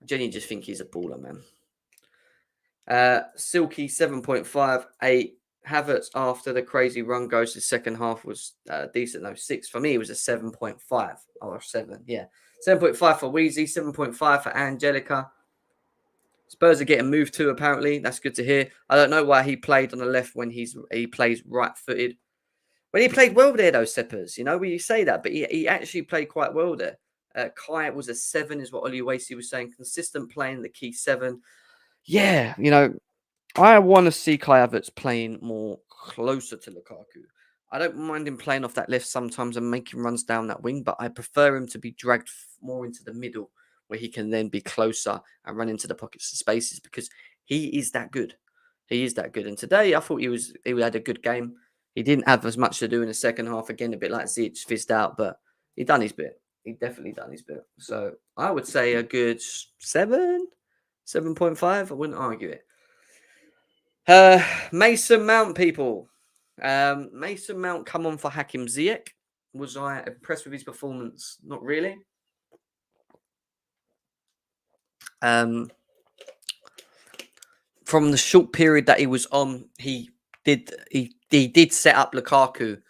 I genuinely just think he's a baller, man. Silky 7.5, 8. Havertz after the crazy run goes to second half was decent though. 6 for me. It was a 7.5 or 7. Yeah, 7.5 for Wheezy, 7.5 for Angelica. Spurs are getting moved to apparently. That's good to hear. I don't know why he played on the left when he plays right-footed. When he played well there though, Seppers. You say that, but he actually played quite well there. Kai was a 7 is what Oli Wasey was saying. Consistent playing, the key 7. Yeah, I want to see Kai Havertz playing more closer to Lukaku. I don't mind him playing off that left sometimes and making runs down that wing, but I prefer him to be dragged more into the middle where he can then be closer and run into the pockets of spaces because he is that good. He is that good. And today I thought he had a good game. He didn't have as much to do in the second half. Again, a bit like Ziyech fizzed out, but he done his bit. He definitely done his bit. So I would say a good 7, 7.5. I wouldn't argue it. Mason Mount, people. Mason Mount come on for Hakim Ziyech. Was I impressed with his performance? Not really. From the short period that he was on, he did set up Lukaku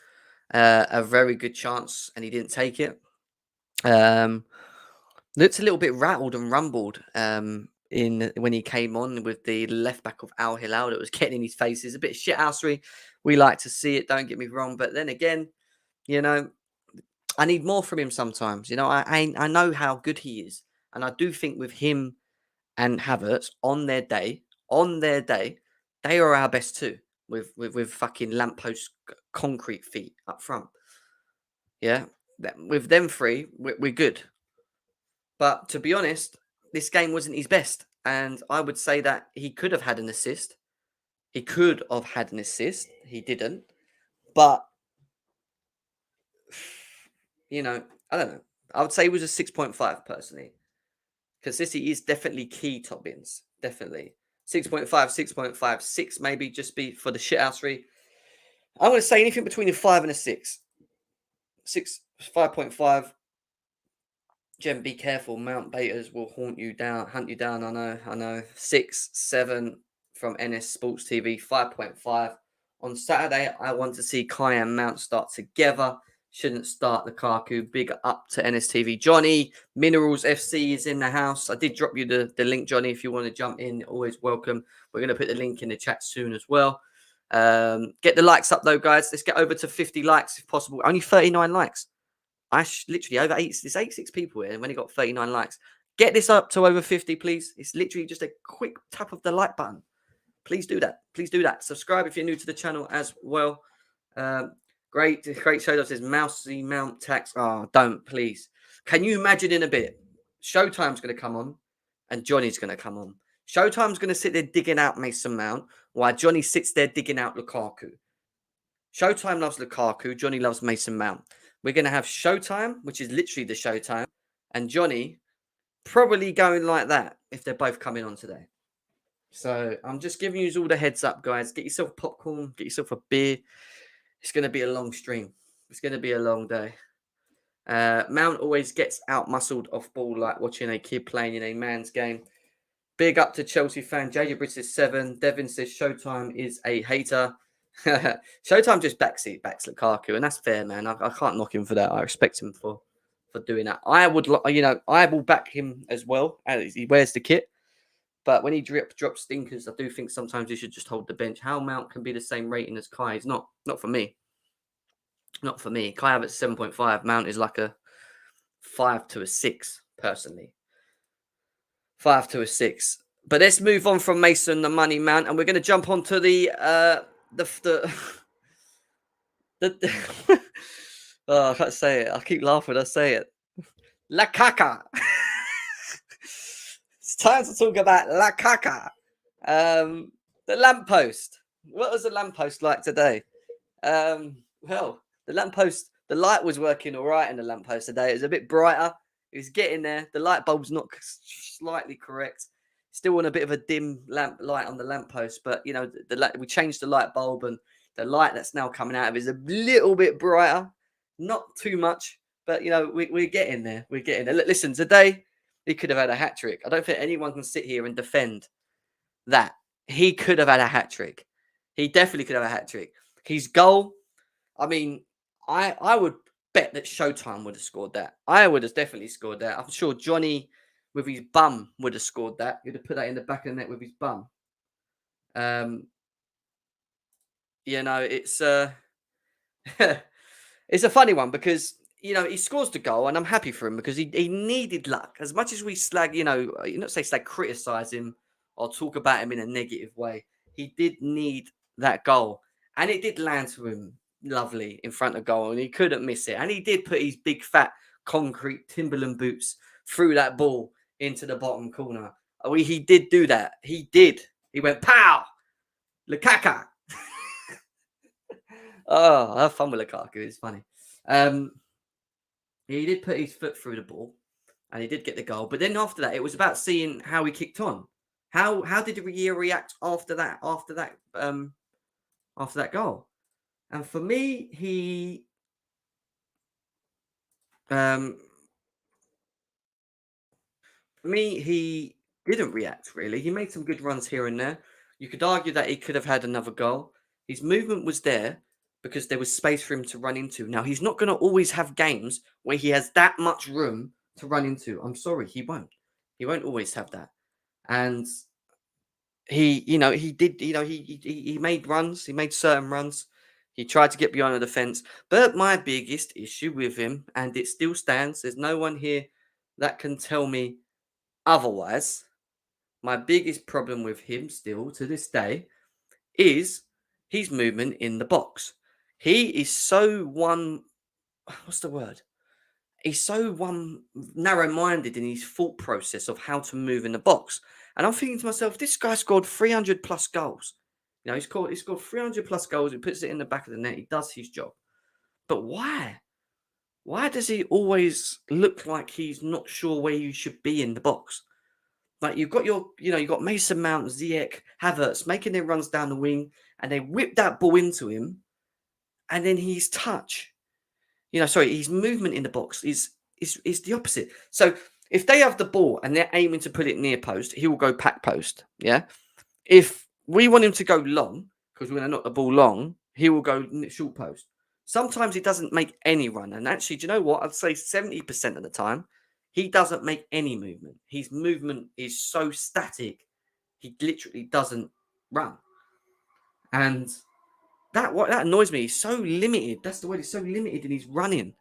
a very good chance, and he didn't take it. Looked a little bit rattled and rumbled when he came on with the left back of Al-Hilal that was getting in his face. It's a bit shithousery. We like to see it, don't get me wrong. But then again, I need more from him sometimes. I know how good he is. And I do think with him and Havertz on their day, they are our best two with fucking lamppost concrete feet up front. Yeah. With them three, we're good. But to be honest, this game wasn't his best. And I would say that he could have had an assist. He didn't. But, I don't know. I would say he was a 6.5 personally. Consistency is definitely key, top bins. Definitely. 6.5, 6.5, 6 maybe just be for the shithousery. I'm going to say anything between a 5 and a 6. 5.5. Jem, be careful. Mount betas will hunt you down. I know. 6, 7 from NS Sports TV. 5.5. On Saturday, I want to see Kai and Mount start together. Shouldn't start Lukaku. Big up to NSTV. Johnny, Minerals FC is in the house. I did drop you the link, Johnny, if you want to jump in. Always welcome. We're going to put the link in the chat soon as well. Get the likes up, though, guys. Let's get over to 50 likes if possible. Only 39 likes. literally over there's 86 people here, and when it got 39 likes. Get this up to over 50, please. It's literally just a quick tap of the like button. Please do that. Please do that. Subscribe if you're new to the channel as well. Great show. Says Mousy Mount Tax. Oh, don't, please. Can you imagine in a bit? Showtime's going to come on and Johnny's going to come on. Showtime's going to sit there digging out Mason Mount while Johnny sits there digging out Lukaku. Showtime loves Lukaku. Johnny loves Mason Mount. We're going to have Showtime, which is literally the Showtime, and Johnny probably going like that if they're both coming on today. So I'm just giving you all the heads up, guys. Get yourself popcorn, get yourself a beer. It's going to be a long stream. It's going to be a long day. Mount always gets out-muscled off ball like watching a kid playing in a man's game. Big up to Chelsea fan. JJ Britt says 7. Devin says Showtime is a hater. Showtime just backs Lukaku, and that's fair, man. I can't knock him for that. I respect him for doing that. I will back him as well. He wears the kit. But when he drops stinkers, I do think sometimes he should just hold the bench. How Mount can be the same rating as Kai is not for me. Not for me. Kai have at 7.5. Mount is like a 5 to a 6, personally. 5 to a 6. But let's move on from Mason the Money Man, and we're going to jump onto the oh, I can't say it. I keep laughing. I say it. La Caca. It's time to talk about La Caca. The lamppost. What was the lamppost like today? Well, the lamppost, the light was working all right in the lamppost today. It was a bit brighter. It was getting there. The light bulb's not slightly correct. Still on a bit of a dim light on the lamppost, but you know, we changed the light bulb, and the light that's now coming out of it is a little bit brighter. Not too much, but you know, we're getting there. We're getting there. Listen, today he could have had a hat trick. I don't think anyone can sit here and defend that. He could have had a hat trick. He definitely could have a hat trick. His goal, I mean, I would bet that Showtime would have scored that. I would have definitely scored that. I'm sure Johnny with his bum would have scored that. He'd have put that in the back of the net with his bum. You know, it's it's a funny one because, you know, he scores the goal and I'm happy for him because he needed luck. As much as we slag, you know, not say slag, criticize him or talk about him in a negative way, he did need that goal. And it did land to him lovely in front of goal and he couldn't miss it. And he did put his big fat concrete Timberland boots through that ball into the bottom corner. He did do that. He did. He went, pow! Lukaku. Oh, I have fun with Lukaku. It's funny. He did put his foot through the ball and he did get the goal. But then after that, it was about seeing how he kicked on. How did he react after that goal? And for me, he didn't react really. He made some good runs here and there. You could argue that he could have had another goal. His movement was there because there was space for him to run into. Now, he's not going to always have games where he has that much room to run into. I'm sorry, he won't. He won't always have that. And he made runs. He made certain runs. He tried to get beyond the defense. But my biggest issue with him, and it still stands, there's no one here that can tell me otherwise. My biggest problem with him still to this day is his movement in the box. He is so He's so narrow-minded in his thought process of how to move in the box. And I'm thinking to myself, this guy scored 300 plus goals. You know, he scored 300 plus goals. He puts it in the back of the net. He does his job. But why? Why does he always look like he's not sure where you should be in the box? Like you've got Mason Mount, Ziyech, Havertz making their runs down the wing, and they whip that ball into him, and then his touch, his movement in the box is the opposite. So if they have the ball and they're aiming to put it near post, he will go pack post. Yeah. If we want him to go long, because we're going to knock the ball long, he will go short post. Sometimes he doesn't make any run. And actually, do you know what? I'd say 70% of the time, he doesn't make any movement. His movement is so static, he literally doesn't run. And that annoys me. He's so limited. That's the word. He's so limited in his running.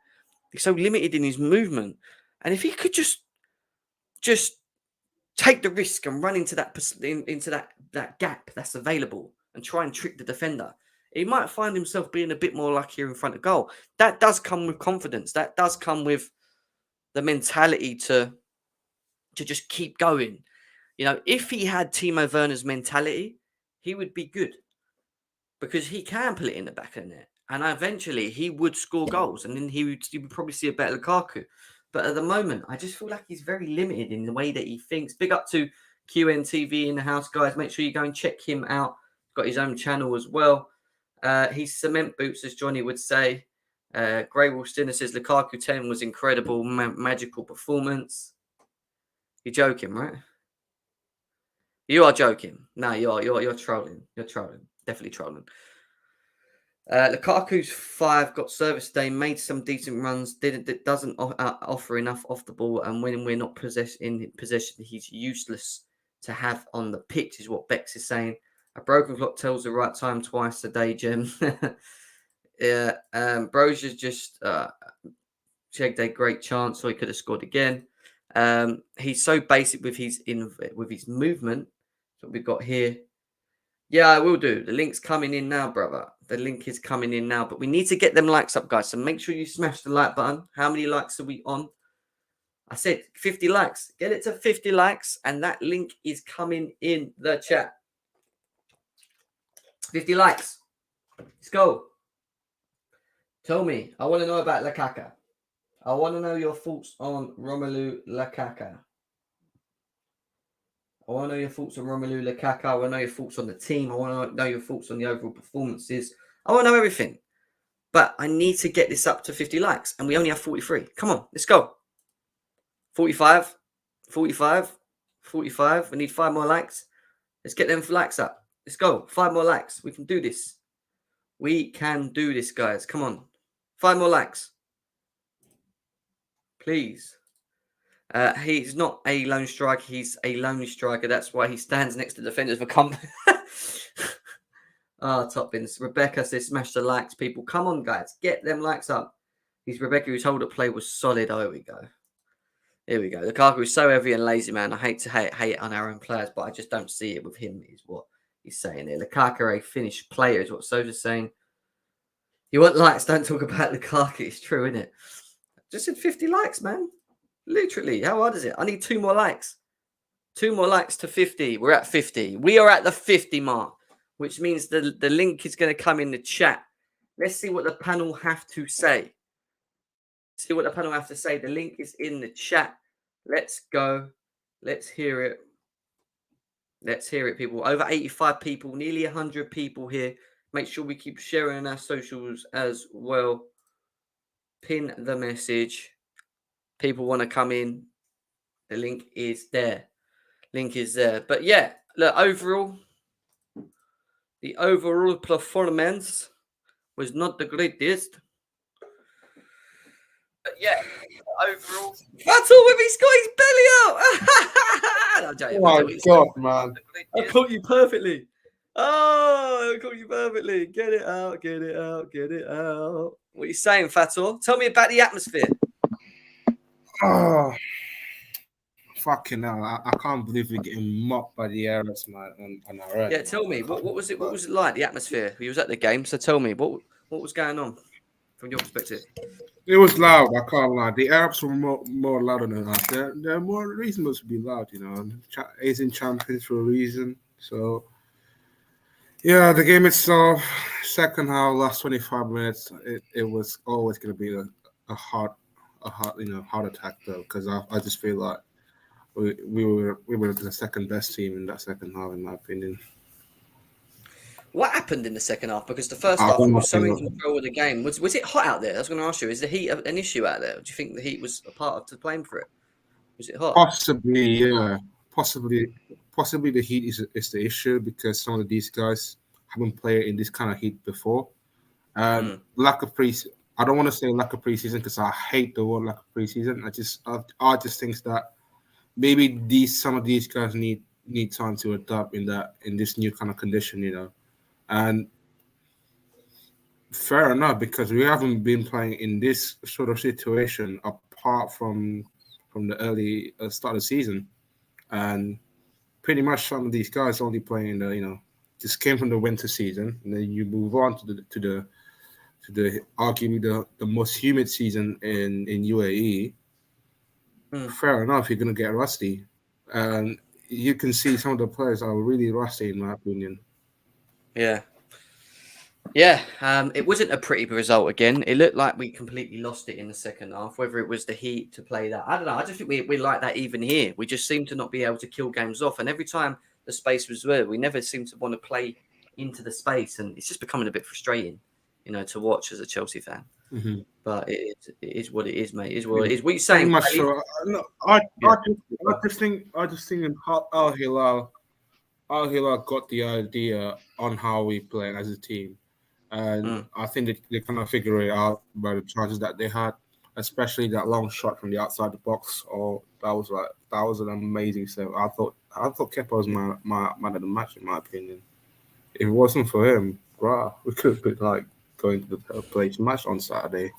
He's so limited in his movement. And if he could just take the risk and run into that gap that's available and try and trick the defender, he might find himself being a bit more luckier in front of goal. That does come with confidence. That does come with the mentality to just keep going. If he had Timo Werner's mentality, he would be good because he can put it in the back of the net. And eventually he would score goals and then you would probably see a better Lukaku. But at the moment, I just feel like he's very limited in the way that he thinks. Big up to QNTV in the house, guys. Make sure you go and check him out. Got his own channel as well. He's cement boots, as Johnny would say. Grey Wolf Stinner says Lukaku 10 was incredible, magical performance. You're joking, right? You are joking. No, you're trolling. You're trolling. Definitely trolling. Lukaku's 5 got service today, made some decent runs, doesn't offer enough off the ball, and when we're not in possession, he's useless to have on the pitch, is what Bex is saying. A broken clock tells the right time twice a day, Jim. Yeah, Brozier's just checked a great chance, so he could have scored again. He's so basic with his movement. That's what we've got here. Yeah, I will do. The link's coming in now, brother. The link is coming in now, but we need to get them likes up, guys. So make sure you smash the like button. How many likes are we on? I said 50 likes. Get it to 50 likes, and that link is coming in the chat. 50 likes. Let's go. Tell me. I want to know about Lukaku. I want to know your thoughts on Romelu Lukaku. I want to know your thoughts on Romelu Lukaku. I want to know your thoughts on the team. I want to know your thoughts on the overall performances. I want to know everything. But I need to get this up to 50 likes. And we only have 43. Come on, let's go. 45, 45, 45. We need 5 more likes. Let's get them likes up. Let's go. 5 more likes. We can do this. We can do this, guys. Come on. 5 more likes. Please. He's not a lone striker. He's a lonely striker. That's why he stands next to defenders for comfort. Top bins. Rebecca says, smash the likes, people. Come on, guys. Get them likes up. He's Rebecca, whose hold up play was solid. Oh, here we go. Here we go. Lukaku is so heavy and lazy, man. I hate to hate on our own players, but I just don't see it with him, is what he's saying here. Lukaku, a finished player, is what Soja's saying. You want likes, don't talk about Lukaku. It's true, isn't it? Just said 50 likes, man. Literally, how hard is it? I need 2 more likes. 2 more likes to 50. We're at 50. We are at the 50 mark, which means the link is going to come in the chat. Let's see what the panel have to say. See what the panel have to say. The link is in the chat. Let's go. Let's hear it. Let's hear it, people. Over 85 people, nearly 100 people here. Make sure we keep sharing on our socials as well. Pin the message. People want to come in. The link is there. Link is there. But yeah, look, the overall performance was not the greatest. But yeah, overall. That's all with he's got his belly out. Oh my God, man. I caught you perfectly. Oh, I caught you perfectly. Get it out, get it out, get it out. What are you saying, Fator? Tell me about the atmosphere. Oh, fucking hell. I can't believe we're getting mocked by the Arabs, man, on our end. Yeah, tell me. What was it? What was it like, the atmosphere? You was at the game, so tell me, what was going on from your perspective? It was loud, I can't lie. The Arabs were more louder than us. They're more reasonable to be loud, you know. Asian champions for a reason. So, yeah, the game itself, second half, last 25 minutes, it was always going to be a heart attack, though, because I just feel like we were the second best team in that second half, in my opinion. What happened in the second half? Because the first half we were so in control of the game. Was it hot out there? I was going to ask you, is the heat an issue out there? Do you think the heat was a part of the blame for it? Was it hot? Possibly, yeah. Possibly the heat is the issue because some of these guys haven't played in this kind of heat before. Lack of I don't want to say lack of preseason because I hate the word lack of preseason. I just think that maybe some of these guys need time to adapt in this new kind of condition, you know. And fair enough, because we haven't been playing in this sort of situation apart from the early start of the season, and pretty much some of these guys only playing just came from the winter season, and then you move on to the arguably the most humid season in UAE. Mm. Fair enough, you're gonna get rusty, and you can see some of the players are really rusty in my opinion. Yeah. Yeah, it wasn't a pretty result again. It looked like we completely lost it in the second half, whether it was the heat to play that. I don't know. I just think we like that even here. We just seem to not be able to kill games off. And every time the space was there, we never seem to want to play into the space. And it's just becoming a bit frustrating, to watch as a Chelsea fan. Mm-hmm. But it is what it is, mate. It is what it is. What are you Pretty saying, much Kelly? so. No, I just think in Al Hilal. Al Hilal got the idea on how we play as a team, and Mm, I think they kind of figure it out by the chances that they had, especially that long shot from the outside the box. Oh, that was an amazing save. I thought Kepa was my man of the match in my opinion. If it wasn't for him, bruh, we could have been like going to the third place match on Saturday.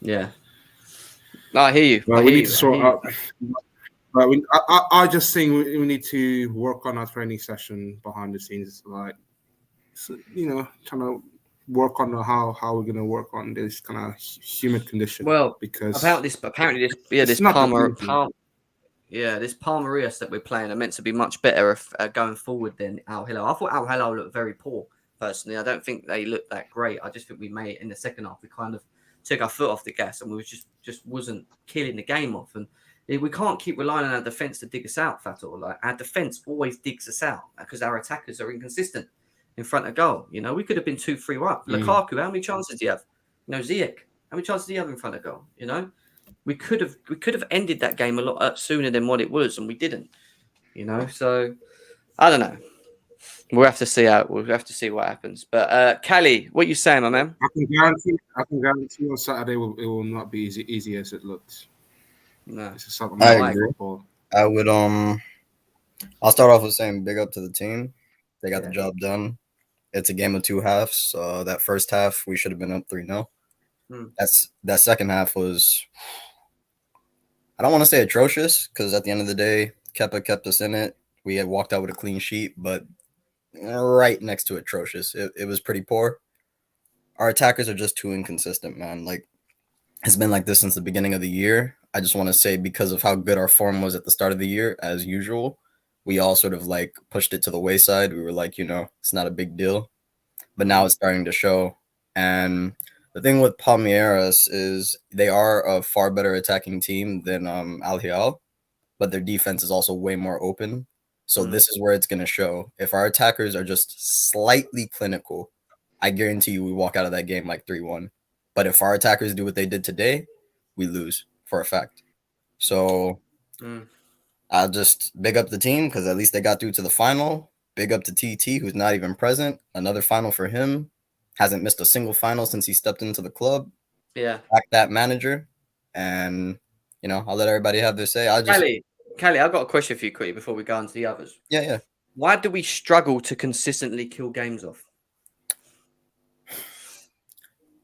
yeah. No, I hear you. I But we hear need to you. I sort hear you. out. But I just think we need to work on our training session behind the scenes, like trying to work on how we're gonna work on this kind of humid condition, Well, because apparently it's this not the easy. Yeah, this Palmeiras that we're playing are meant to be much better going forward than Al-Hilal. I thought Al-Hilal looked very poor, personally. I don't think they looked that great. I just think we made in the second half, we kind of took our foot off the gas and we just wasn't killing the game off. And we can't keep relying on our defence to dig us out, Fatal. Like, our defence always digs us out because our attackers are inconsistent in front of goal. We could have been 2-3 up. Mm. Lukaku, how many chances do you have? Ziyech, how many chances do you have in front of goal? We could have ended that game a lot sooner than what it was, and we didn't. So I don't know. We'll have to see what happens. But Callie, what you saying, my man? I can guarantee on Saturday it will not be easy as it looks. No, It's something I like agree. football. I would I'll start off with saying big up to the team. They got the Yeah. job done. It's a game of two halves. So that first half we should have been up 3-0. Hmm. That second half was, I don't want to say atrocious, because at the end of the day, Kepa kept us in it. We had walked out with a clean sheet, but right next to atrocious. It was pretty poor. Our attackers are just too inconsistent, man. Like, it's been like this since the beginning of the year. I just want to say, because of how good our form was at the start of the year, as usual, we all sort of like pushed it to the wayside. We were like, it's not a big deal. But now it's starting to show. And the thing with Palmeiras is they are a far better attacking team than Al-Hilal, but their defense is also way more open. So this is where it's going to show. If our attackers are just slightly clinical, I guarantee you we walk out of that game like 3-1. But if our attackers do what they did today, we lose for a fact. So I'll just big up the team because at least they got through to the final. Big up to TT, who's not even present. Another final for him. Hasn't missed a single final since he stepped into the club. Yeah. Back that manager. And, I'll let everybody have their say. Callie, I've got a question for you quickly before we go on to the others. Yeah. Why do we struggle to consistently kill games off?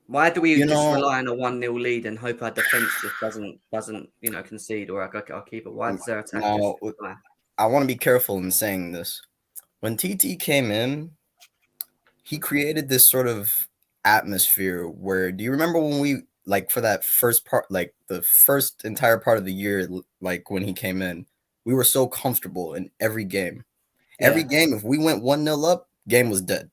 Why do we just rely on a 1-0 lead and hope our defence just doesn't concede, or our keeper? Why does their attack just fly? I want to be careful in saying this. When TT came in, he created this sort of atmosphere where, do you remember when we, like, for that first part, like the first entire part of the year, like when he came in, we were so comfortable in every game. Yeah. Every game, if we went 1-0 up, game was dead.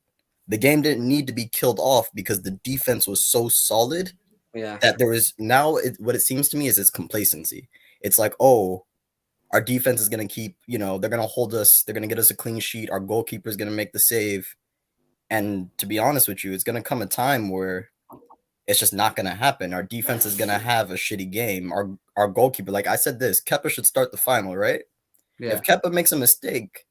The game didn't need to be killed off because the defense was so solid that there was what it seems to me is it's complacency. It's like, oh, our defense is going to keep, they're going to hold us. They're going to get us a clean sheet. Our goalkeeper is going to make the save. And to be honest with you, it's going to come a time where it's just not going to happen. Our defense is going to have a shitty game. Our goalkeeper, like I said this, Kepa should start the final, right? Yeah. If Kepa makes a mistake,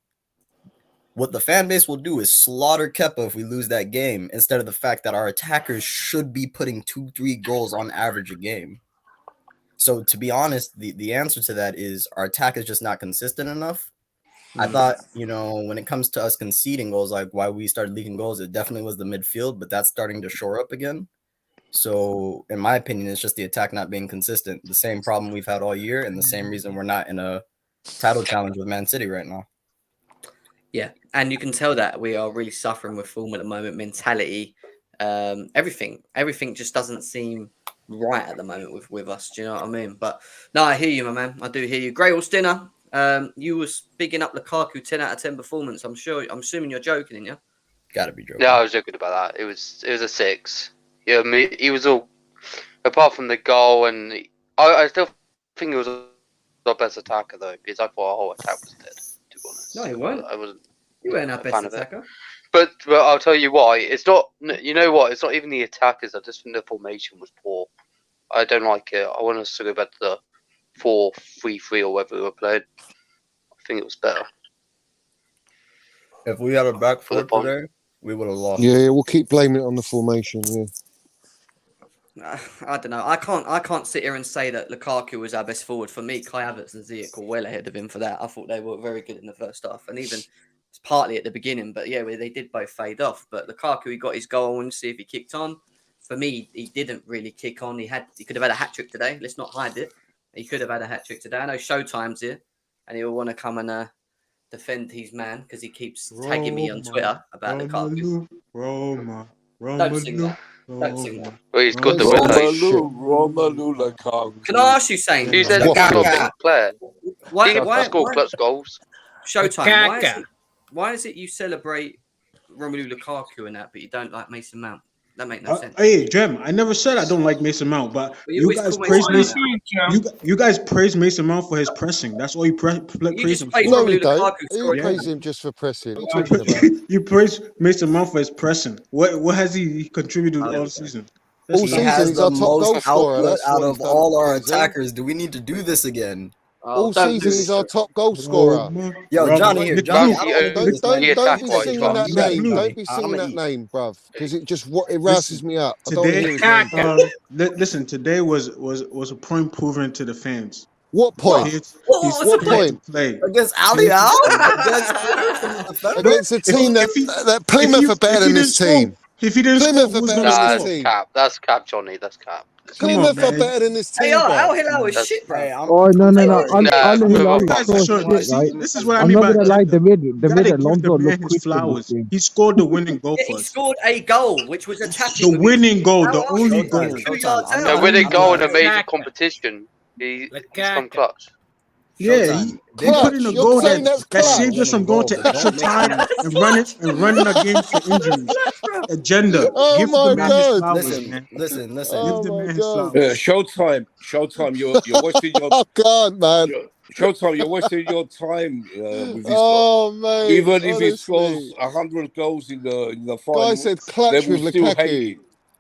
what the fan base will do is slaughter Kepa if we lose that game, instead of the fact that our attackers should be putting 2-3 goals on average a game. So to be honest, the answer to that is our attack is just not consistent enough. I thought, when it comes to us conceding goals, like why we started leaking goals, it definitely was the midfield, but that's starting to shore up again. So, in my opinion, it's just the attack not being consistent. The same problem we've had all year, and the same reason we're not in a title challenge with Man City right now. Yeah, and you can tell that we are really suffering with form at the moment, mentality, everything just doesn't seem right at the moment with us. Do you know what I mean? But no, I hear you, my man. I do hear you. Grey Horse Dinner. You was bigging up Lukaku 10 out of 10 performance. I'm assuming you're joking, yeah? Gotta be joking. No, I was joking about that. It was a 6. Yeah, he was all apart from the goal, and I still think it was our best attacker though, because I thought our whole attack was dead. To be honest, No, you weren't. I wasn't. You weren't our best attacker. But I'll tell you why. It's not. You know what? It's not even the attackers. I just think the formation was poor. I don't like it. I want us to go back to the 4-3-3 or whatever we were playing. I think it was better. If we had a back four today, we would have lost. Yeah, we'll keep blaming it on the formation. Yeah. I don't know. I can't sit here and say that Lukaku was our best forward. For me, Kai Havertz and Ziyech were well ahead of him for that. I thought they were very good in the first half, and even it's partly at the beginning. But yeah, they did both fade off. But Lukaku, he got his goal. I want to see if he kicked on. For me, he didn't really kick on. He could have had a hat trick today. Let's not hide it. He could have had a hat trick today. I know Showtime's here, and he'll want to come and defend his man because he keeps tagging me on Twitter about Lukaku. Don't sing that. Don't sing that. Well, he's got the Romelu Lukaku. Can I ask you something? He said he's not a big player. Why score clutch goals? Showtime. Why is it you celebrate Romelu Lukaku and that, but you don't like Mason Mount? That makes no sense. Hey, Jem, I never said I don't like Mason Mount, but you guys praise Mason. You guys praise Mason Mount for his pressing. That's all you praise him for. No, you don't. You praise him just for pressing. What are you talking about? You praise Mason Mount for his pressing. What has he contributed all season? All season, he's our top goal scorer. Out of all our attackers, do we need to do this again? All season, he's our top goal scorer. Yo, Johnny here. Johnny, don't be singing that name. Don't be singing that name, bruv, because it rouses me up. Listen, today was a point proven to the fans. What point? What point? Against Al-Hilal? Against a team that Plymouth are better than this team. If he didn't Plymouth score, are better than this team. That's cap, Johnny. That's cap. Plymouth are better than this team. Hey, Al-Hilal is shit, bro. No. Al-Hilal is so shit, right? This is what I mean. I'm not gonna lie. The mid Alonso looked his flowers. He scored the winning goal for us. He scored a goal, which was attacking. The winning goal, the only goal. The winning goal in a major competition. He's come clutch. Yeah, he put in a goal that saved us from going to extra time and running a game for injuries. Agenda. Oh Give my the man his flowers, Listen. man. Oh Give the my man his God. flowers. Showtime. You're wasting your. I can't, man. Showtime. You're wasting your time with this. Oh man. Even if he scores 100 goals in the final, Guy said clutch they will with still Lukaku. hate it.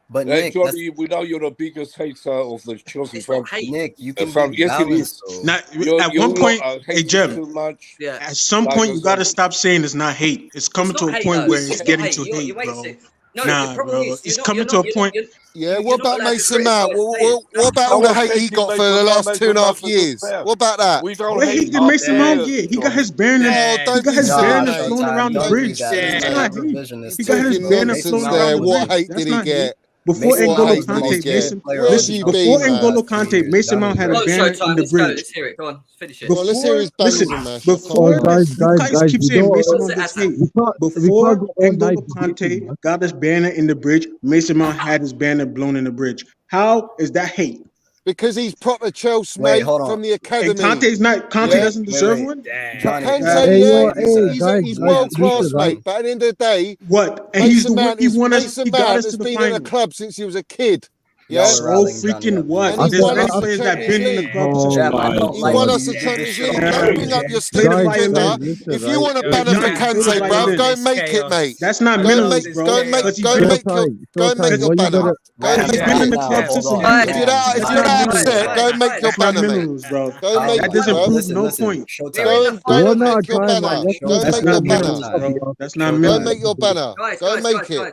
But Nick, Johnny, we know you're the biggest hater of the Chelsea It's not fans. hate. Nick, you can Yes, be it balanced. is. So. Now, You're at one point, not, hey hating Jem, too much. Yeah. at some point you gotta stop saying it's not hate. It's coming It's to not a hate, point though. where It's it's not getting hate. to You hate, wait a bro. sec. No, Nah, the problem bro. is It's coming to a point. Yeah, You're what not about allowed to Mason Mount? criticize What about all the hate he got for the last 2.5 years? What about that? We don't What hate he did Mason Mount get? He got his banners. Oh, He don't got be his silly, banners mate. flown around the Don't bridge. be silly, That's mate. not hate. Revisionist He got his Talking banner nonsense flown there. around the What bridge. hate That's did he not hate. get? Before Mason What N'Golo hate did he Kante, get? Mason. Where have Listen, you before been, N'Golo man? Kante, Mason Mount had a Oh, banner in Showtime. the Let's go. bridge. Let's hear it. Go on. Finish it. Well, let's hear his banners Listen, and mash. before guys, you guys keep you saying don't- Mason What's Mount it, gets Hassan? hate. We can't Before go all night N'Golo debating, man. Kante got his banner in the bridge, Mason Mount had his banner blown in the bridge. How is that hate? Because he's proper Chelsea, Wait, mate, hold on. from the And academy. Kante's not. Kante Yeah. doesn't deserve Wait. one. Johnny, Kante, Hey, yeah, guys, he's guys, world class, listen, right? mate. But at the end of the day, What? And he's the Mason one. Mount He won us. Mason He got Mount us has to the been in a final. club since he was a kid. Y'all Yeah, are So rallying Johnny freaking up. what? And he's There's won many us the players that Champions been in the League. club Oh, since. Jam, I my don't He like won when us you the do this Champions shit League. on Don't bring up your Play the stupid violin. agenda. Listen, If you right? want a Yo, banner for Johnny, play the Kante, bruv, violin. go and make it, mate. That's not Go and minerals, make, bro. go and make, Because he go and been- make your, go and make your When you banner. gotta, Go and Right, make He's been in the now, club hold since on. he's Hey, been If you're that, That's if you're not that minerals. upset, go and make your That's not banner, mate. minerals, bro. Go and make That it, doesn't bruv. prove no point. Showtime. Go and one at a make your time, banner. man. Let's Go and That's make not your minerals, banner. bro. That's not Go and minerals. make your banner. Guys, Go and make it.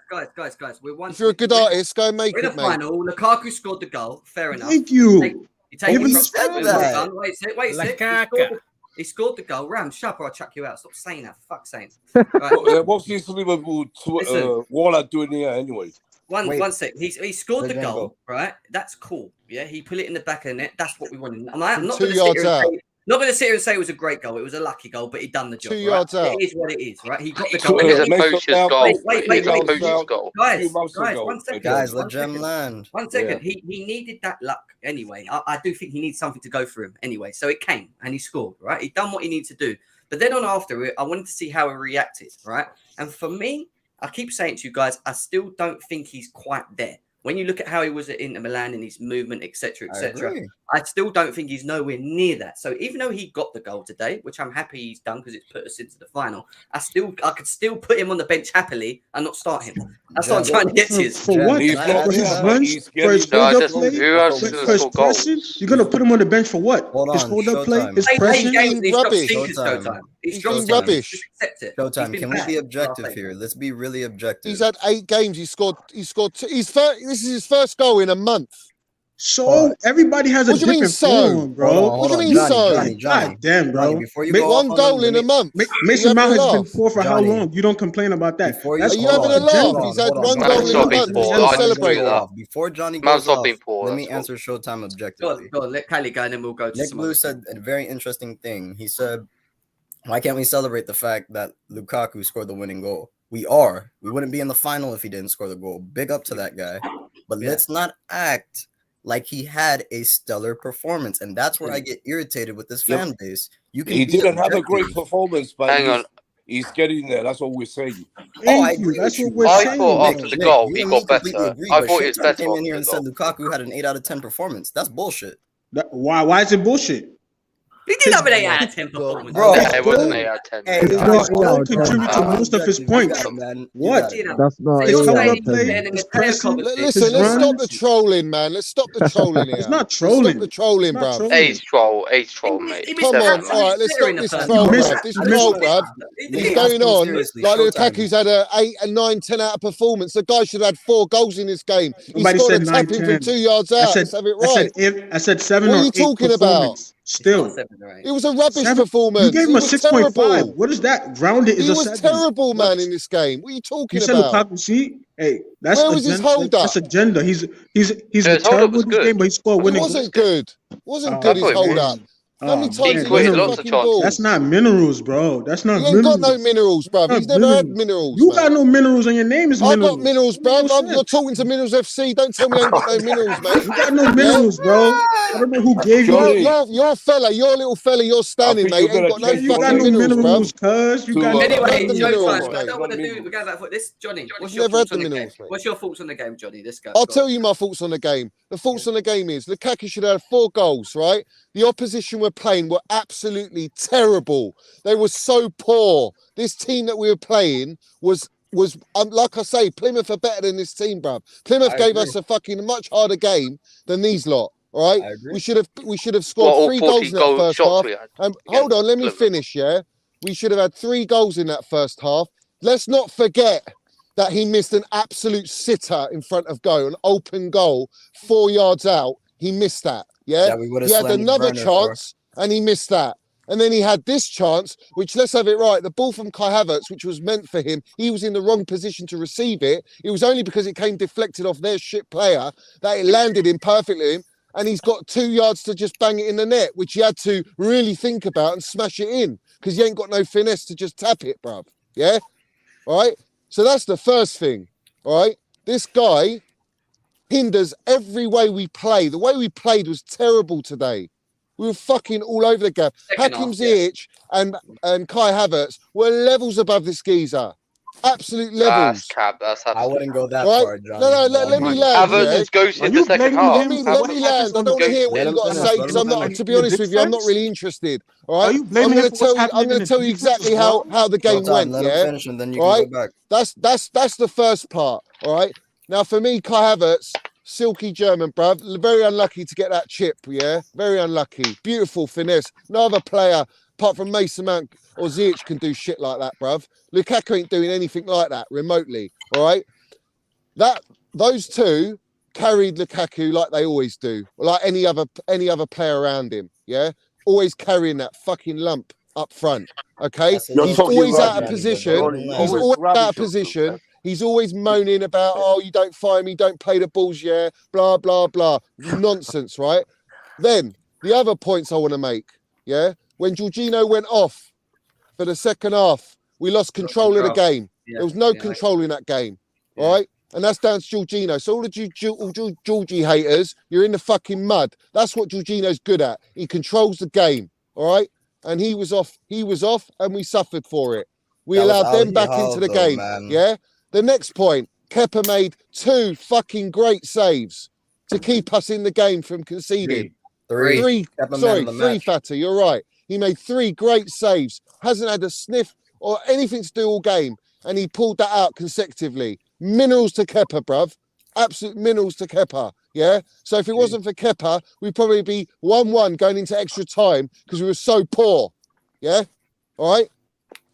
guys. We're one. If you're a good artist, go and make We're in it, the mate. final. Lukaku scored the goal. Fair enough. Thank you. You take Even it the from stats. Wait a sec. He scored the goal. Ram, shut up or I'll chuck you out. Stop saying that. For fuck's sake. Right. What's this Liverpool Waller doing here anyway? One sec. He scored the goal, right? That's cool. Yeah, he put it in the back of the net. That's what we wanted. I'm not going to sit here and say, not going to sit here and say it was a great goal. It was a lucky goal, but he done the job. 2 yards out. It is what it is, right? He got the goal. Wait. One second. Guys, let Gem land. 1 second. Yeah. He needed that luck anyway. I do think he needs something to go for him anyway. So it came and he scored, right? He done what he needed to do. But then on after it, I wanted to see how he reacted, right? And for me, I keep saying to you guys, I still don't think he's quite there. When you look at how he was at Inter Milan and his movement, etc., I still don't think he's nowhere near that. So even though he got the goal today, which I'm happy he's done because it's put us into the final, I could still put him on the bench happily and not start him. That's what I'm trying to get to. For what? For his runs? For his hold-up play? For his pressing? You're going to put him on the bench for what? His hold-up play? His pressing? He's dropped rubbish. Showtime. Can we be objective here? Let's be really objective. He's had 8 games. He scored 2. This is his first goal in a month. So everybody has a different form, bro. What do you mean Johnny, God damn, bro. Before you go 1 goal in a month. Mason Mount has been poor for how long? You don't complain about that. Are you having a laugh? He's had 1 goal in a month. He's going to celebrate that. Before Johnny goes off, let me answer Showtime objectively. Go on, let Kylie go and then we'll go to Nick Blue said a very interesting thing. He said, why can't we celebrate the fact that Lukaku scored the winning goal? We wouldn't be in the final if he didn't score the goal. Big up to that guy. But let's not act like he had a stellar performance. And that's where I get irritated with this fan base. He didn't have a great performance, but he's getting there. That's what we're saying. I agree. That's what we're saying. I thought after the goal, he got better. I thought he was better. Came in here and said Lukaku had an 8 out of 10 performance. That's bullshit. Why is it bullshit? He did have an 8 out of 10 performance. Bro, it wasn't 8 out of 10. It's not contribute to most of his points. What? That's not. Listen, let's stop the trolling, man. Let's stop the trolling here. It's not trolling. Stop the trolling, bro. Age troll, mate. Come on, all right, let's stop this troll, bruv. This troll, bruv. He's going on like Lukaku's had a 8 and 9, 10 out of performance. The guy should have had 4 goals in this game. He scored a tap in from 2 yards out. Let's have it right. I said 7 or 8. What are you talking about? Still, it was a rubbish performance. You gave him a 6.5. What is that? Rounded is a 7. He was terrible, man, in this game. What are you talking about? See, hey, that's where was his hold up? That's agenda. He's terrible in this game, but he scored winning. It wasn't good. Wasn't good his hold up. How many times he lost the ball? That's not minerals, bro. That's not minerals. He ain't got no minerals, bro. He's never had minerals. You got no minerals and your name is minerals. I got minerals, bro. You're talking to Minerals FC. Don't tell me I ain't got no minerals, mate. You got no minerals, bro. I don't know who gave you. You're a fella. You're a little fella. You're standing, mate. Ain't got no fucking minerals, cuz. Anyway, I don't want to do. We go back for this, Johnny. What's your thoughts on the game? What's your thoughts on the game, Johnny? This guy. I'll tell you my thoughts on the game. The thoughts on the game is Lukaku should have 4 goals, right? The opposition we're playing were absolutely terrible. They were so poor. This team that we were playing was like I say, Plymouth are better than this team, bruv. Plymouth gave us a fucking much harder game than these lot. All right, we should have scored 3 goals in that first half. Hold on, let me finish. Yeah, we should have had 3 goals in that first half. Let's not forget that he missed an absolute sitter in front of goal, an open goal 4 yards out. He missed that. Yeah, he had another chance and he missed that. And then he had this chance, which, let's have it right, the ball from Kai Havertz, which was meant for him, he was in the wrong position to receive it. It was only because it came deflected off their shit player that it landed him perfectly. And he's got 2 yards to just bang it in the net, which he had to really think about and smash it in because he ain't got no finesse to just tap it, bruv. Yeah? All right? So that's the first thing. All right? This guy hinders every way we play. The way we played was terrible today. We were fucking all over the gap. Hakim Ziyech and Kai Havertz were levels above this geezer. Absolute levels. I wouldn't go that far, John. No, let me land. Havertz is ghosted the second half. Let me land. I don't want to hear what you got to say because I'm not. To be honest with you, I'm not really interested. All right. I'm going to tell you exactly how the game went. Yeah. Finish and then you can go back. That's the first part. All right. Now for me, Kai Havertz. Silky German, bruv. Very unlucky to get that chip, yeah? Very unlucky. Beautiful finesse. No other player, apart from Mason Mount or Ziyech, can do shit like that, bruv. Lukaku ain't doing anything like that remotely, all right? Those two carried Lukaku like they always do, like any other player around him, yeah? always carrying that fucking lump up front. Okay, You're he's talking always out rubbish. of position. He's He's always out of position. He's always moaning about, oh, you don't fire me, don't play the balls, yeah, blah blah blah, nonsense, right? Then the other points I want to make, yeah, when Jorginho went off for the second half, we lost control of the game. There was no control in that game, all right? And that's down to Jorginho. So all the Georgie haters, you're in the fucking mud. That's what Jorginho's good at. He controls the game, all right? And he was off, and we suffered for it. We allowed them back into the game, yeah? The next point, Kepa made 2 fucking great saves to keep us in the game from conceding. Three, Fatter, you're right. He made 3 great saves, hasn't had a sniff or anything to do all game, and he pulled that out consecutively. Minerals to Kepa, bruv. Absolute minerals to Kepa, yeah? So if it wasn't for Kepa, we'd probably be 1-1 going into extra time because we were so poor, yeah? All right?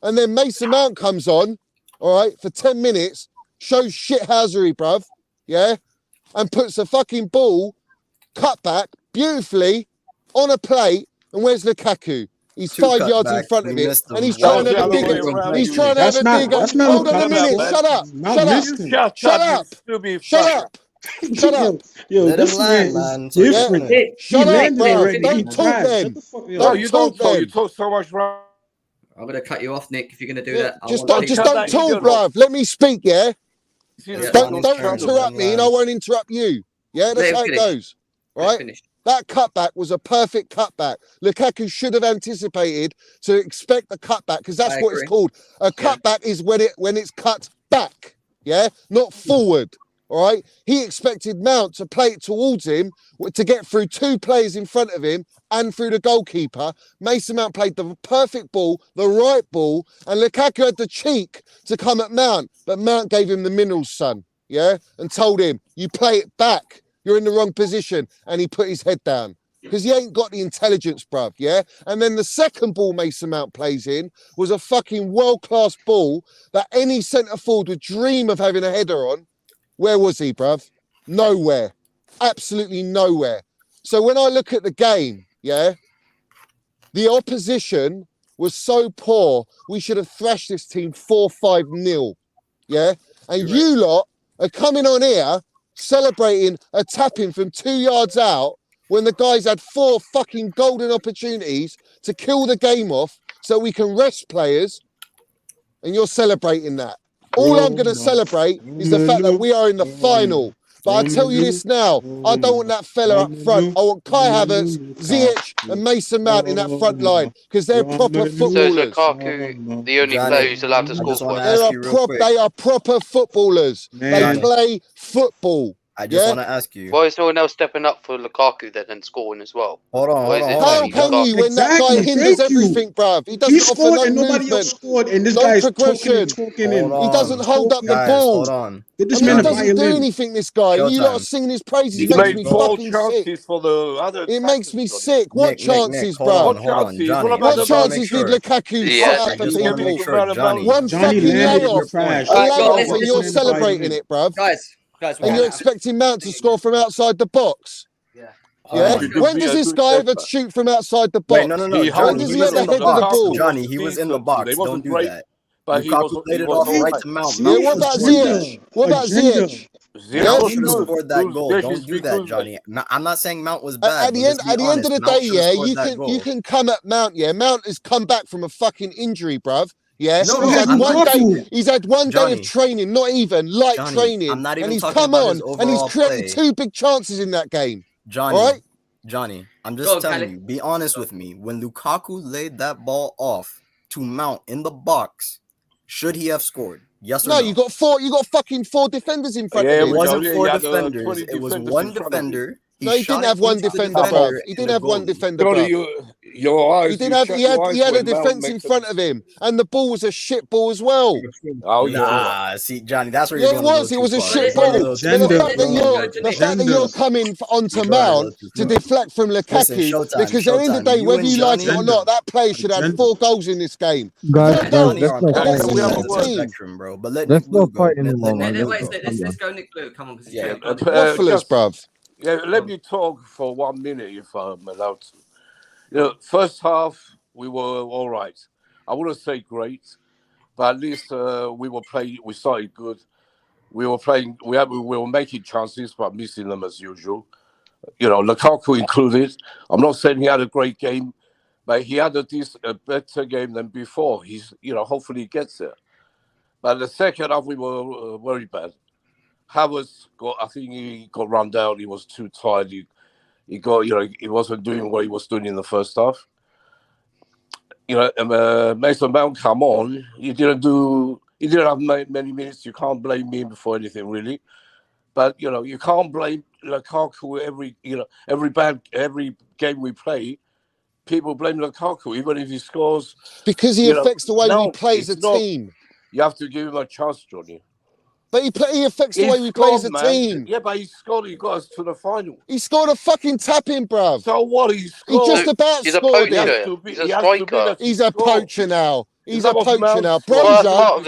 And then Mason Mount comes on, all right, for 10 minutes, shows shithousery, bruv, yeah? And puts a fucking ball, cut back, beautifully, on a plate, and where's Lukaku? He's 5 yards in front of him, and he's trying to have a dig at. He's trying to have a dig at. Hold on a minute. Shut up. Shut up. Shut up. Shut up. Yo, Let this him man land, is man. different. Shut He up, landed bro. already. Don't He talk tried. then. Shut the fuck up. No, you don't talk. You talk so much wrong. I'm going to cut you off, Nick, if you're going to do that. Just don't talk, bruv. Let me speak, yeah? Don't interrupt me, and I won't interrupt you. Yeah, that's how it goes. Right? That cutback was a perfect cutback. Lukaku should have anticipated to expect the cutback because that's what it's called. A cutback is when it's cut back, yeah, not forward. All right. He expected Mount to play it towards him to get through 2 players in front of him and through the goalkeeper. Mason Mount played the perfect ball, the right ball, and Lukaku had the cheek to come at Mount, but Mount gave him the minerals, son, yeah, and told him, you play it back. You're in the wrong position. And he put his head down because he ain't got the intelligence, bruv, yeah? And then the second ball Mason Mount plays in was a fucking world-class ball that any centre-forward would dream of having a header on. Where was he, bruv? Nowhere. Absolutely nowhere. So when I look at the game, yeah, the opposition was so poor, we should have thrashed this team 4-5-0, yeah? And you lot are coming on here celebrating a tapping from 2 yards out when the guys had 4 fucking golden opportunities to kill the game off so we can rest players, and you're celebrating that. All I'm going to celebrate is the fact that we are in the final. But I tell you this now, I don't want that fella up front. I want Kai Havertz, Ziyech and Mason Mount in that front line because they're proper footballers. So is Lukaku the only player who's allowed to score for us? They are proper footballers. They play football. I just want to ask you. Why is no one else stepping up for Lukaku then and scoring as well? Hold on. How can you when that guy hinders everything, bruv? He doesn't offer no movement. Else scored, and this guy's progression. talking He doesn't hold up the ball. Hold on. He doesn't do anything, this guy. You lot are singing his praises. He makes me fucking sick. It makes me sick. What chances, bruv? What chances did Lukaku set up for people? One fucking layoff. And you're celebrating it, bruv. Guys, and you're expecting Mount to score from outside the box. Yeah. When does this guy ever shoot from outside the box? Wait, no. When does he ever head to the ball? Johnny, he was in the box. Don't do that. But he played it off right to Mount. Yeah, what about Ziyech? What about Ziyech? Mount should have scored that goal. Don't do that, Johnny. I'm not saying Mount was bad. At the end of the day, yeah, you can come at Mount. Yeah, Mount has come back from a fucking injury, bruv. Yeah, no, he's had one day of training, not even light training, and he's come on and he's created 2 big chances in that game. Johnny, all right? Johnny, I'm just telling you, be honest with me. When Lukaku laid that ball off to Mount in the box, should he have scored? Yes or no? No, you got fucking 4 defenders in front of him. It wasn't 4 defenders. It was 1 defender. No, he didn't have 1 defender, bro. He didn't have 1 defender, bro. He had a defense in front of him, and the ball was a shit ball as well. Nah, see, Johnny, that's where you're going. It was a shit ball. The fact that you're coming onto Mount to deflect from Lukaku, because at the end of the day, whether you like it or not, that player should have 4 goals in this game. Guys, let's not fight anymore, man. Let's go, Nick Blue. Come on, because wafflers, bruv. Yeah, let me talk for 1 minute if I'm allowed to. First half we were all right. I wouldn't say great, but at least we started good. We were playing. We were making chances, but missing them as usual. Lukaku included. I'm not saying he had a great game, but he had a better game than before. Hopefully he gets there. But the second half we were very bad. Havertz I think he got run down. He was too tired. He wasn't doing what he was doing in the first half. Mason Mount come on. He didn't have many minutes. You can't blame him for anything really. But you can't blame Lukaku every game we play. People blame Lukaku even if he scores because he affects the way we play as a team. You have to give him a chance, Johnny. But he affects the way we play as a team. Yeah, but he scored. He got us to the final. He scored a fucking tap-in, bruv. So what? He just about scored it. He's a striker. He's a poacher now. He's a That was poacher now.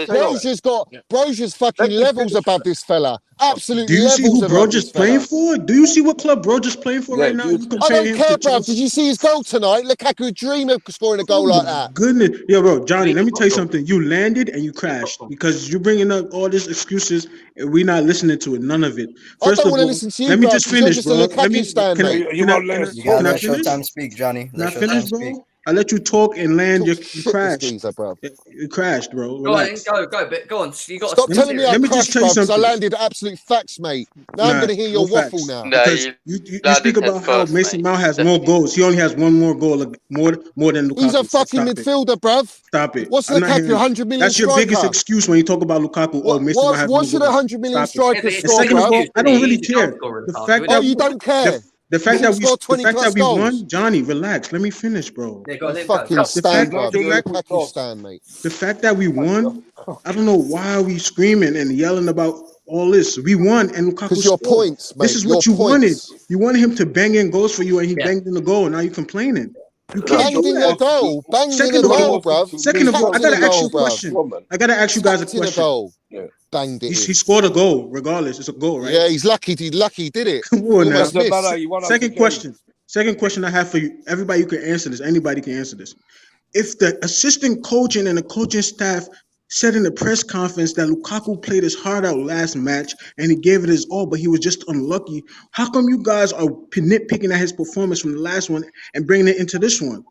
Mount's Broja's fucking levels above this fella. Absolutely. Do you see who levels Broja's playing for? Do you see what club Broja's playing for right now? I don't care, bruv. Did you see his goal tonight? Lukaku dream of scoring a goal like that. Goodness. Yo, bro, Johnny, let me tell you something. You landed and you crashed because you're bringing up all these excuses and we're not listening to it. None of it. First of all, listen to you, let me just finish, bro. Let me stand, You gotta let Showtime speak, Johnny. Let finish, bro. I let you talk and land. You crashed. You crashed, bro. Relax. Go on, go on. You got Stop telling me I crashed, bro, because I landed absolute facts, mate. Now I'm going to hear your waffle now. Because you speak about how Mason Mount has more goals. He only has one more goal, more than Lukaku. He's a fucking midfielder, bruv. Stop it. What's Lukaku, 100 million That's your striker? biggest excuse when you talk about Lukaku. Mason Mount has what should a 100 million striker score, bruv? I don't really care. The fact that you don't care. The fact that we won, Johnny, relax. Let me finish, bro. Fucking stand, bro. Mate. The fact that we won, I don't know why we screaming and yelling about all this. We won, and Lukaku scored. Your points, mate. This is what you wanted. You wanted him to bang in goals for you, and he banged in the goal. And now you're complaining. You can't banged in the goal. Banged in the goal, bruv. Second of all, I gotta ask you a question. I gotta ask you guys a question. Banged it. He scored a goal, regardless. It's a goal, right? Yeah, he's lucky. He did it. Come on now. Second question I have for you. Everybody, you can answer this. Anybody can answer this. If the assistant coaching and the coaching staff said in the press conference that Lukaku played his heart out last match and he gave it his all, but he was just unlucky, how come you guys are nitpicking at his performance from the last one and bringing it into this one?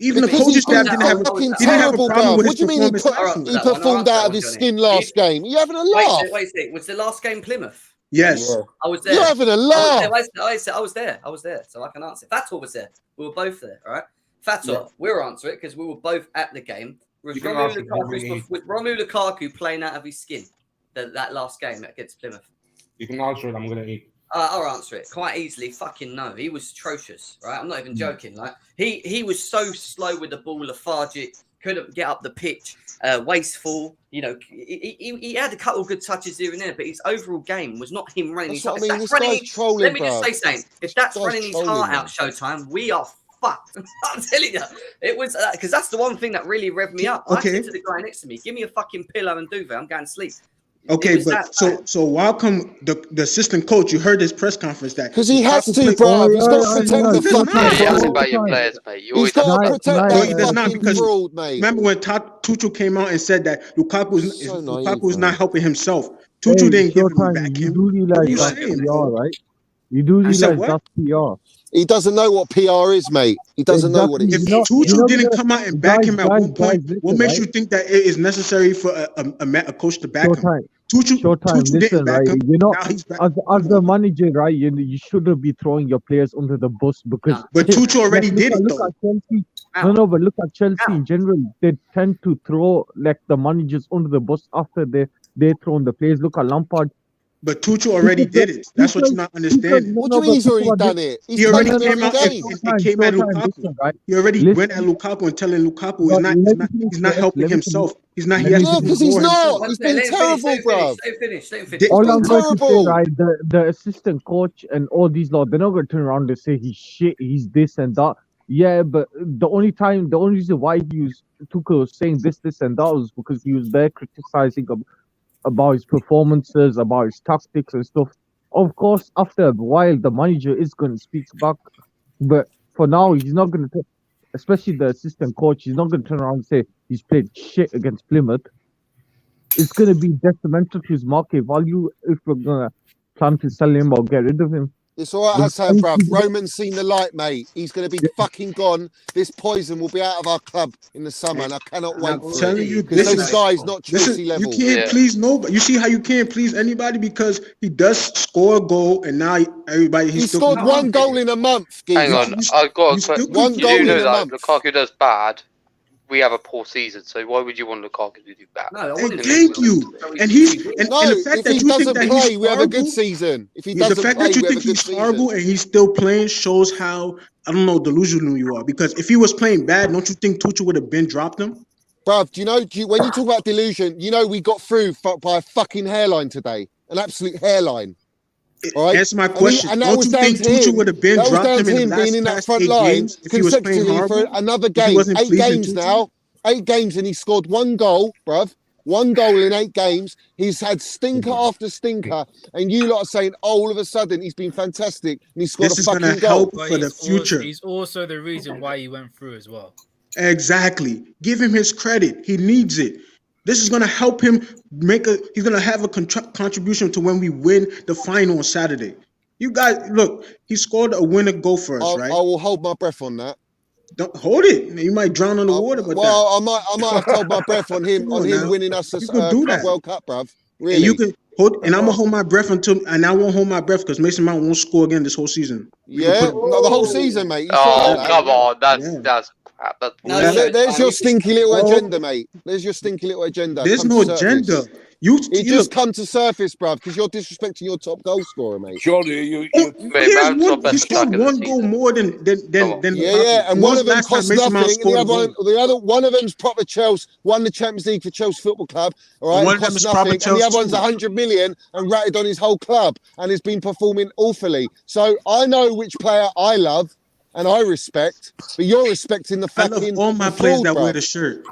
Even because the coaching staff didn't have a problem with his performance. What do you mean he performed out of his skin last game? You having a laugh? Wait a second. Was the last game Plymouth? Yes. Yeah. I was there. You're having a laugh. I was there. So I can answer. Fatal was there. We were both there, all right? Fatal, we'll answer it because we were both at the game. Was Romelu Lukaku playing out of his skin that last game against Plymouth? You can answer it. I'm going to eat. I'll answer it quite easily. Fucking no. He was atrocious, right? I'm not even joking. Like he was so slow with the ball, lethargic, couldn't get up the pitch, wasteful. He had a couple of good touches here and there, but his overall game was not him running his heart. This guy's trolling, let me just say something. If that's running his heart out, Showtime, we are fucked. I'm telling you, it was because that's the one thing that really revved me up. I said to the guy next to me, "Give me a fucking pillow and duvet. I'm going to sleep." Okay, but so why come the assistant coach? You heard this press conference that because he has to, bro. He's got to protect the fucking fraud. About your players, mate. He's got to protect that fucking fraud, mate. Remember when Tuchel came out and said that Lukaku is not helping himself. Tuchel didn't give him back. You do realize that's PR, right? You do realize that's PR. He doesn't know what PR is, mate. He doesn't know what it is. If Tuchel didn't come out and back him at one point, what makes you think that it is necessary for a coach to back him? Showtime, listen, right? As the manager, right? You shouldn't be throwing your players under the bus because. But Tuchel already did it. Look at Chelsea. No, but look at Chelsea in general. They tend to throw the managers under the bus after they thrown the players. Look at Lampard. But Tuchel already did it. That's what you're not understanding. What do you mean he's already done it? He already came out and came at Lukaku. He already went at Lukaku and telling Lukaku he's not helping himself. He's not. Because he's not. He's been terrible, bro. All I'm going to say, right? The assistant coach and all these they're not going to turn around and say he's shit. He's this and that. Yeah, but the only reason why Tuchel was saying this and that was because he was there criticizing about his performances, about his tactics and stuff. Of course, after a while, the manager is going to speak back. But for now, he's not going to, especially the assistant coach, he's not going to turn around and say he's played shit against Plymouth. It's going to be detrimental to his market value if we're going to plan to sell him or get rid of him. It's all right, Hassan, bruv. Roman's seen the light, mate. He's going to be fucking gone. This poison will be out of our club in the summer, and I cannot wait I'm for telling it. you, Because this those is guys not Chelsea you level. can't please nobody. You see how you can't please anybody because he does score a goal, and now everybody He still scored one goal in a month. Hang on, I've got you still one you goal do in know a that month. Lukaku does bad. We have a poor season, so why would you want Lukaku to do bad? No, I Hey, wouldn't. thank you. And he's and No, the fact if that he you think doesn't that play, he's we have a good horrible. season. If he Yeah, the doesn't fact play, that you we have a think good he's season. horrible and he's still playing shows how I don't know delusional you are. Because if he was playing bad, don't you think Tuchel would have been dropped him? Bruv, when you talk about delusion, we got through by a fucking hairline today. An absolute hairline. All right? Answer my question. And that Don't was you down think to Tuchel him. would have been That was dropped down him to in the him being last in that past front 8 line games if he was playing consecutively for horrible? another If he game. wasn't 8 pleasing games Tuchel? now. 8 games and he scored 1 goal, bruv. 1 goal in 8 games. He's had stinker after stinker. And you lot are saying, all of a sudden, he's been fantastic and he scored This a is gonna fucking goal. help But for the future. he's also the reason why he went through as well. Exactly. Give him his credit. He needs it. This is going to help him he's going to have a contribution to when we win the final on Saturday. You guys, look, he scored a winner goal for us, right? I will hold my breath on that. Don't hold it. You might drown on the water, but I might have to hold my breath on him Come on now. winning us You could do that. World Cup, bruv. and Really. you can hold, and I'm gonna hold my breath and I won't hold my breath because Mason Mount won't score again this whole season. Yeah, not the whole season, mate. You Oh, saw that. come on. That's crap. That's No, bullshit. There's your stinky little Oh. agenda, mate. There's your stinky little agenda. There's Come no to surface. agenda. It just come to surface, bruv, because you're disrespecting your top goal scorer, mate. Johnny, He Mount's not best he scored attacker one this goal season. more than Yeah, and When one was of the them last time cost Mason Mount nothing, and scored a goal? one of them's proper Chelsea, won the Champions League for Chelsea Football Club, all right, And one and of them cost is proper nothing, and the other Chelsea one's too. 100 million and ratted on his whole club, and has been performing awfully. So I know which player I love and I respect, but you're respecting the I love fucking all my the players fraud, that wear bruv. the shirt.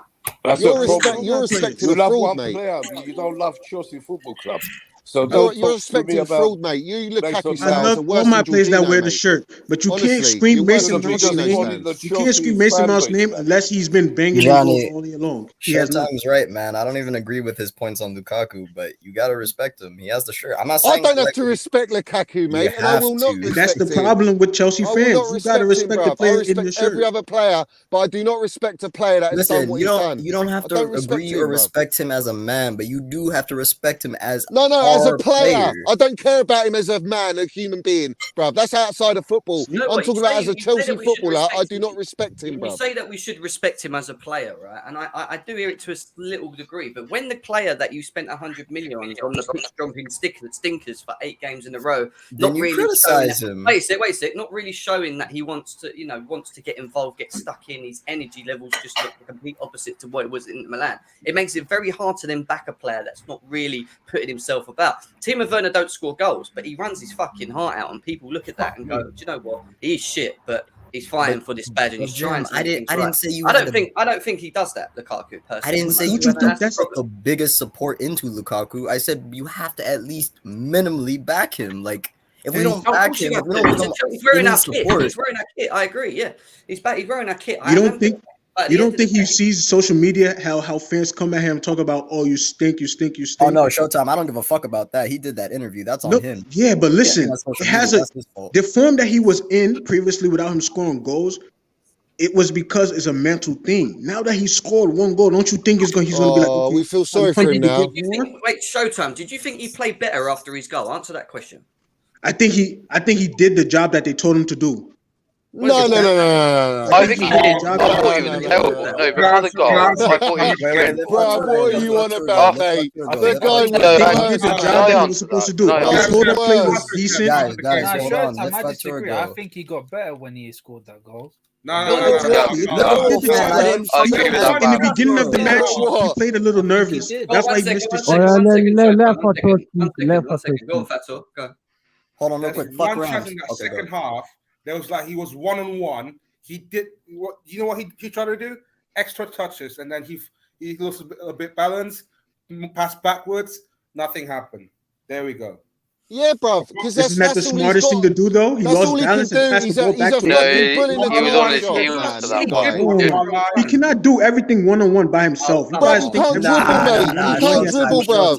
That's You're a problem. you're respecting You the love fraud, one mate. player, but you don't love Chelsea Football Club. So You're don't talk to me respecting about fraud, mate. You place Lukaku on I stars love are all worse my than players that Jorginho, wear the mate. shirt, but you can't Honestly, scream you're worse Mason than Mount's Jorginho name. stands. You can't scream Mason Mount's name unless he's been banging in goals Johnny, all year long. He has not. Showtime's right, man. I don't even agree with his points on Lukaku, but you got to respect him. He has the shirt. I'm not I saying don't have like, to respect Lukaku, mate, and I have will not to. And that's respect the him. problem with Chelsea I will not fans. You got to respect him, respect the bruv. I player in your respect every shirt. other player, but I do not respect a player that has done Listen, what you he's don't done. you don't have I to don't respect agree him, or bruv. respect him as a man, but you do have to respect him as No, as a our player. I don't care about him as a man, a human being, bruv. That's outside of football. You know I'm what, talking about as a Chelsea footballer. I do not respect him, You bruv. say that we should respect him as a player, right? And I do hear it to a little degree. But when the player that you spent 100 million on is on the pitch jumping stinkers for 8 games in a row, then not you really criticize showing him. Wait a sec. Not really showing that he wants to get involved, get stuck in. His energy levels just look the complete opposite to what it was in Milan. It makes it very hard to then back a player that's not really putting himself about. Timo Werner don't score goals, but he runs his fucking heart out, and people look at that and go, "Do you know what? He's shit, but he's fighting for this badge and he's trying to." I didn't say you. I don't think he does that, Lukaku. Personally, I didn't say Don't you you think have that's the biggest support into Lukaku. I said you have to at least minimally back him. Like if we don't back him, if we don't give him he's wearing any our kit. support. He's wearing our kit. I agree. Yeah, he's wearing our kit. You don't think he sees social media how fans come at him and talk about, oh, you stink. Oh no, Showtime. I don't give a fuck about that. He did that interview. That's on him. Yeah, but listen, that's social it has media. That's his fault. the form that he was in previously without him scoring goals. It was because it's a mental thing. Now that he scored 1 goal, don't you think he's gonna be like, okay, we feel sorry for him now. Wait, Showtime. Did you think he played better after his goal? Answer that question. I think he did the job that they told him to do. No. I think he did. I thought he was terrible. No, before the goal, I thought he was good. Bro, what are you on about, mate? The guy He did the job that he was supposed to do. His scored play was decent. Guys, hold on. I Let's disagree. go. I think he got better when he scored that goal. In the beginning of the match, he played a little nervous. That's why he missed the shot. Go, Fato. Go. Hold on, real quick. Fuck One around. chance in that second half, there was like he was 1-on-1. He did what? You know what he tried to do? Extra touches, and then he lost a bit balance, passed backwards. Nothing happened. There we go. Yeah, bruv, because Isn't that the all he's smartest thing to got. do, though? He That's lost all he can balance and do. passed He's the a ball he's back a to No, his fucking team. bull in he a was on his china shop, heels man. for This that one. guy. He did One wrong. line. He cannot do everything one-on-one by himself. You Bruv, guys he think can't everything dribble, mate. one-on-one. He can't dribble, bruv.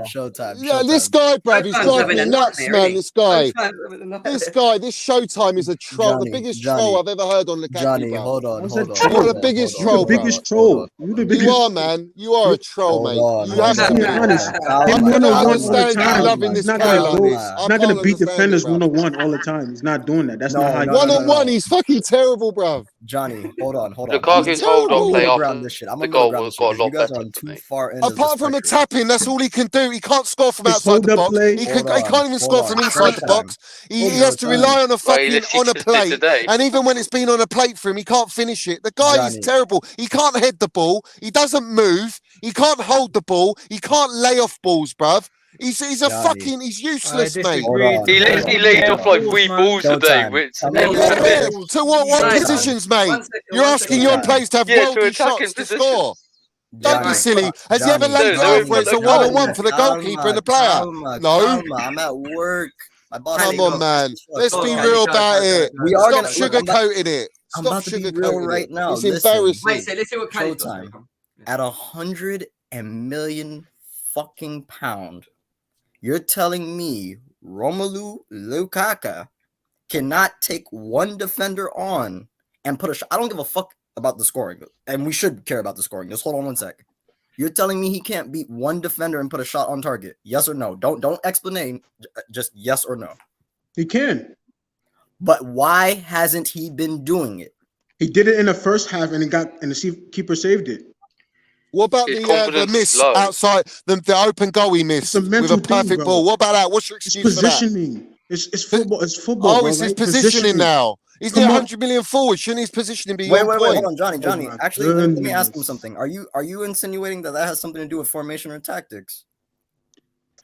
Showtime. Yeah, this guy, bruv, he's Showtime's driving having me a nuts, nightmare, man. isn't he? This guy. Showtime's having a nightmare. This Showtime is a troll. The biggest troll I've ever heard on Lukaku, Johnny, bruv. hold on. How's that You're troll? the biggest You the troll, bruv. biggest troll. You the biggest. You are, man. You are a troll, Hold mate. on, You hold have Let's to be be. honest. I Him can one-on-one all the understand you time. loving He's this not guy gonna like go. this. I He's not gonna can't beat understand it, defenders bruv. one-on-one all the time. He's not doing that. That's not how. One on one, he's fucking terrible, bruv. Johnny, hold on. Lukaku's hold on play after the goal got a lot You guys better are on for too me. far end of the Apart from the spectrum. tapping, that's all he can do. He can't score from His outside the hold-up box. play. He can't even score from inside the box. He has to rely on a Well, he fucking literally on a just did plate. today. And even when it's been on a plate for him, he can't finish it. The guy is Johnny. terrible. He can't head the ball. He doesn't move. He can't hold the ball. He can't lay off balls, bruv. He's a Johnny. fucking. He's useless, mate. Hold on. He literally laid off like 3 balls today, Showtime. which Tell me never what Yeah, you to what Showtime. positions, mate? One second, You're one asking second. your players to have Yeah, to worldly attacking shots to positions. score. Don't be Johnny. silly. Has he ever laid it No, off where it's a one-on-one for the goalkeeper and the player? No. I'm at work. My boss Come ain't on, gonna man. catch Let's this be fuck. real about it. We are Stop gonna look, I'm about- sugarcoating it. I'm Stop about to be real sugarcoating right it. now. It's Listen. embarrassing. Wait, so let's see what Khalid's got. Showtime. At 100 million fucking pound, you're telling me Romelu Lukaku cannot take one defender on and put a shot? I don't give a fuck about the scoring, and we should care about the scoring. Just hold on one sec. You're telling me he can't beat one defender and put a shot on target? Yes or no? Don't explain. Just yes or no. He can. But why hasn't he been doing it? He did it in the first half, and the keeper saved it. What about His the confidence miss is low. outside the open goal he missed It's a with mental a thing, perfect bro. ball? What about that? What's your It's excuse for that? positioning. It's football. It's football. Oh, bro, it's his right? positioning now. He's Come near on. 100 million forward. Shouldn't his positioning be Wait, on hold point? on, Johnny. Oh my Actually, let me ask him goodness. something. Are you insinuating that has something to do with formation or tactics?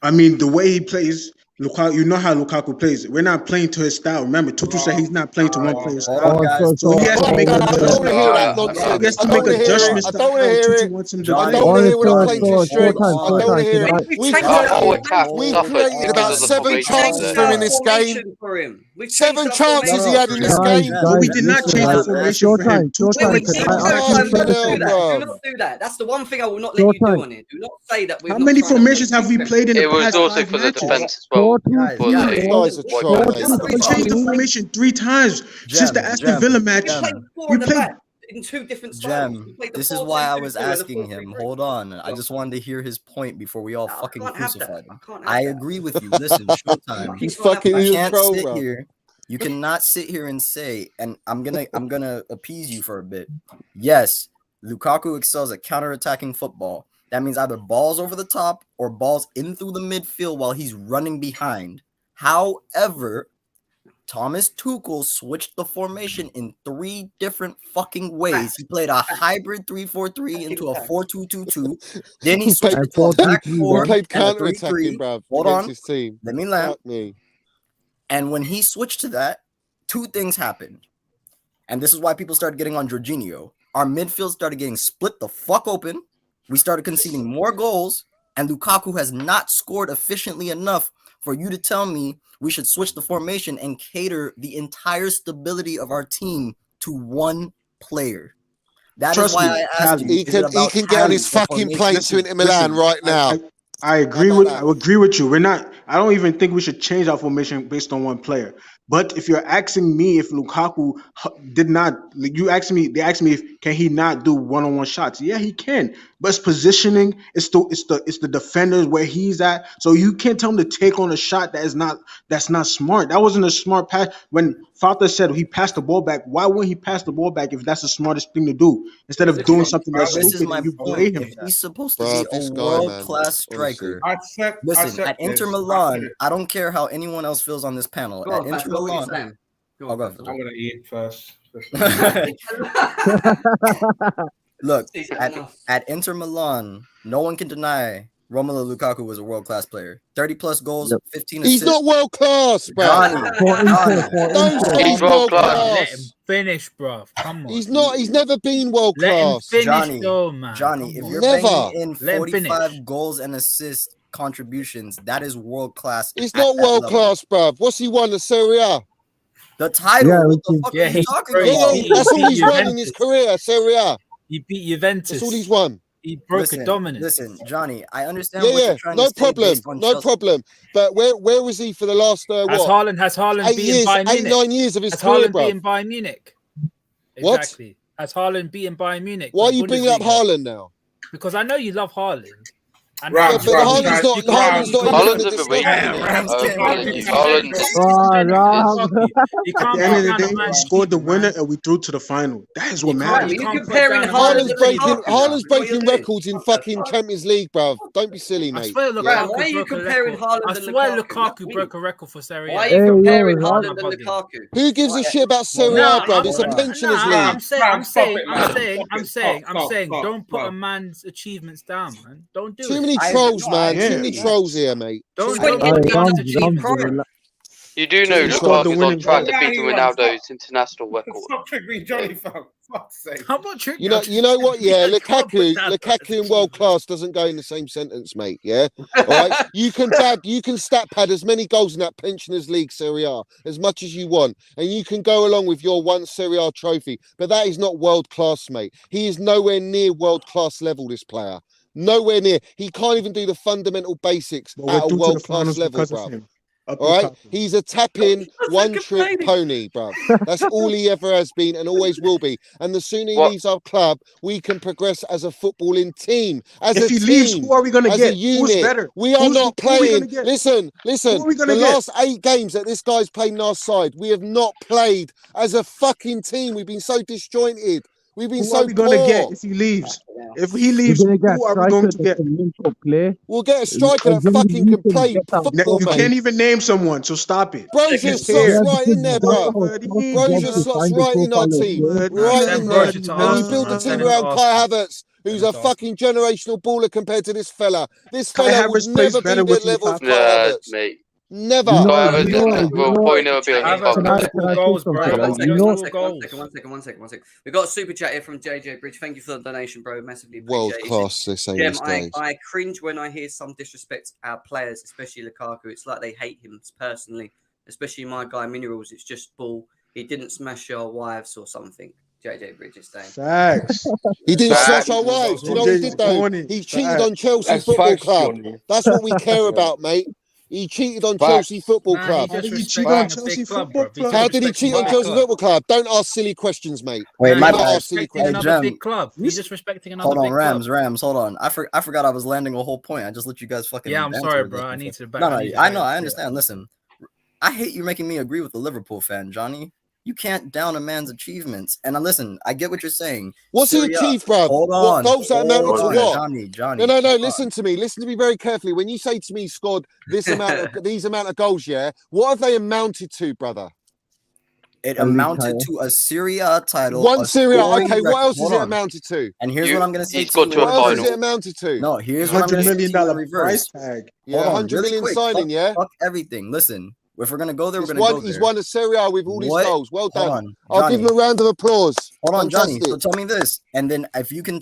I mean, the way he plays, Lukaku. You know how Lukaku plays. We're not playing to his style. Remember, Tutu said he's not playing to one player's Hold style. on, guys. So he has to make I don't want to adjustments. hear that I nonsense. He has I to don't make want to hear it. adjustments I to don't want to how hear Tutu it. wants him I to don't play. want to hear what I'm Johnny, playing to strengths. I don't want to hear it. We've Our whole changed attack We suffered created because about of the 7 formation chances today. for him in this game. Formation for him. We've 7 changed our chances he formation had for in him. this Guys, game. But we guys, did not listen, change the man. formation for him. Showtime, Tutu Wait, went do to not Oh, attack do him fucking not first. hell, do that. bro. Do not do that. That's the one thing I will not let you do Showtime. on it. Do not say that we've How not many tried to formations play have we defense. played in the It was past also 5 for the matches? defense as well. Guys, For guys, This the guy's a white troll, guys. mate. We changed the formation 3 times since the Aston Villa match. We played 4 We in the played. back in 2 different styles. We Gem, played the this is why I 4-2-2-2 was and the asking him. 4-3-3. Hold on. I just wanted to hear his point before we all No, I fucking can't have that. crucified I him. can't have I that. agree with you. Listen, Showtime. He's Can't have fucking that. You he's a can't troll, sit bro. here. You cannot sit here and say, and I'm gonna appease you for a bit. Yes, Lukaku excels at counterattacking football. That means either balls over the top or balls in through the midfield while he's running behind. However, Thomas Tuchel switched the formation in 3 different fucking ways. He played a hybrid 3-4-3 into a 4-2-2-2. Then he switched And it to a back 4-3-3, We 4 played and a counter-attacking, 3-3. bruv, Hold against on. his team. Let me land. Fuck me. And when he switched to that, 2 things happened. And this is why people started getting on Jorginho. Our midfield started getting split the fuck open. We started conceding more goals. And Lukaku has not scored efficiently enough for you to tell me we should switch the formation and cater the entire stability of our team to one player. That Trust is why me, I asked you. He is it can about get on his talent or fucking formation? plane to Inter Milan right now. I agree How with about I agree with you. We're not. I don't even think we should change our formation based on one player. But if you're asking me if Lukaku did not, like you asked me, they asked me if can he not do one-on-one shots? Yeah, he can. But it's positioning. It's the defenders where he's at. So you can't tell him to take on a shot that's not smart. That wasn't a smart pass. When Fata said he passed the ball back, why wouldn't he pass the ball back if that's the smartest thing to do instead of doing something that's This is stupid my and you blame point. him? If he's supposed to Bruh, be this a guy, world-class man, honestly. striker, listen, at Inter Milan, I don't care how anyone else feels on this panel. Go At on, Inter Fats, what were you Milan, saying? Go I'll on, go Fats. I'm gonna eat first. Look, Decent at, enough. at Inter Milan, no one can deny Romelu Lukaku was a world-class player. 30-plus goals, Yep. 15 He's assists. not world class, bro. Johnny, For Inter, Johnny. for Don't Inter. say he's He's world world class. Let him class. finish, bruv. Come on. He's not. He's never been world Let him class. finish, Johnny, though, man. Johnny, Come if on. you're Never. banging in Let him finish. 45 goals and assists contributions, that is world class. It's not world class, bruv. What's he won? The Serie A. The title. Yeah, What the which fuck is- are you Yeah, talking he- about? Yeah, that's all he's won in his Juventus. career. Serie A. He beat Juventus. That's all he's won. He broke a dominance. Listen, Johnny, I understand Yeah, what yeah. you're trying No to say problem. based on No Chelsea. problem. But where was he for the last Has what? Haaland 8 beaten years, Bayern 8, Munich? 9 years of his Has career, Haaland bro. beaten Bayern Munich? What? Exactly. Has Haaland beaten Bayern Munich? Why are for you bringing up Bundesliga? Haaland now? Because I know you love Haaland. And Right, Yeah, but Haaland's not. Haaland's not even Haaland's in a the bit weak. discussion. Haaland's You At can't the end of put the down day, a we man's scored the achievement, winner man. and we threw to the final. That is what You matters. can't You're put comparing down a Haaland man's Haaland's to breaking. Lukaku, achievement. Haaland's What are you breaking doing? records in fucking Champions League, bruv. Don't be silly, I mate. swear Bro, Lukaku why are you broke a comparing record. Haaland I and swear Lukaku? Lukaku broke a record for Serie A. Why are you Hey, comparing yo, Haaland and Haaland. Lukaku? Who gives a shit about Serie A, Nah, bruv? It's a I'm- pensioners nah, league. I'm saying, Stop, don't stop. put a man's achievements down, man. Don't do Too it. many I- trolls, no, man. I- Too many yeah. trolls here, mate. Don't Hey, put Hey, down his Ramsey, achievements. relax. You do know He scored the Lukaku's on winning track goal. to beating Ronaldo's international record. Stop triggering Johnny, for fuck's sake. How about trick? You know what? Yeah, You can't put down Lukaku and world class doesn't go in the same sentence, mate. Yeah, all right. You can stat pad as many goals in that pensioners league Serie A as much as you want, and you can go along with your one Serie A trophy. But that is not world class, mate. He is nowhere near world class level. This player, nowhere near. He can't even do the fundamental basics But we're at a through to the world class finals level, because of bruv. him. Up All right, Lukaku. he's a tap-in, That's one-trick complaining. pony, bruv. That's all he ever has been and always will be. And the sooner he What? leaves our club, we can progress as a footballing team, as If a he team, leaves, who are we going to as get? a unit. Who's better? We are not who are we gonna playing. get? Listen. Who are we The gonna get? last 8 games that this guy's played on our side, we have not played as a fucking team. We've been so disjointed. We've been Who so are we going to poor. get if he leaves? If he You're leaves, gonna who get are we striker going to that get? can link up play. We'll get a striker that As long as fucking you can play get that football, You ball, mate. can't even name someone, so stop it. Brozier Second slots tier. right in there, because bro. that's our Brozier job to slots find the right in our profile of team. player. Right Send in there. Brozier to And you Arsenal, build the man. team Send him to around Kai Arsenal. Havertz, who's Send a him to fucking generational baller compared to this fella. This Kai fella would Havertz plays never be better the with level of Lukaku. Kai Nah, Havertz. mate. Never. You know, Kai you Havertz know, will you probably know, never be on his Havertz Can level. I- got can I say goals, something? bro. Like, Got you seven know- One goals. second. We got a super chat here from JJ Bridge. Thank you for the donation, bro. Massively World appreciate it. class, they say Gem, these I, days. I cringe when I hear some disrespect our players, especially Lukaku. It's like they hate him personally, especially my guy Minerals. It's just bull. He didn't smash your wives or something. JJ Bridge is saying. Facts. He didn't Facts. smash our wives. Do you know what he did though? Morning. He cheated Facts. on Chelsea That's Football facts, Club. Johnny. That's what we care about, mate. He cheated on Facts. Chelsea Football Nah, Club. How did he just cheat respecting on a Chelsea big club, Football bro. Club? How did he cheat on Chelsea Club. Football Club? Don't ask silly questions, mate. Wait, Nah, my he's Don't bad. ask silly disrespecting questions. another Jem. big club. He's disrespecting another Hold on, big Rams, club. hold on. I forgot I was landing a whole point. I just let you guys fucking. Yeah, I'm banter sorry, with bro. this I need before. to back. No, no, I need to I back know, up, I yeah. understand. Listen, I hate you making me agree with the Liverpool fan, Johnny. You can't down a man's achievements. And listen, I get what you're saying. What's he Serie A- achieved, bruv? Hold What on. goals that amounted hold to on, what? Johnny. No. hold on. Listen to me. Listen to me very carefully. When you say to me, he scored this these amount of goals, yeah. What have they amounted to, brother? It A league amounted title. to a Serie A title. One a Serie A. scoring Okay, what record. else has Hold it on. amounted to? And here's what I'm going to say He's to got you to in a What else has final. it amounted to? No, here's what I'm $100 going to say to million you in reverse. price tag. Yeah, Hold on, 100 really million quick. signing, yeah. Fuck everything. Listen, if we're going to go there, we're He's going to go won, there. he's won a Serie A with all his What? goals. Well Hold done. on, I'll give Johnny. him a round of applause. Hold on, Johnny. Fantastic. So tell me this, and then if you can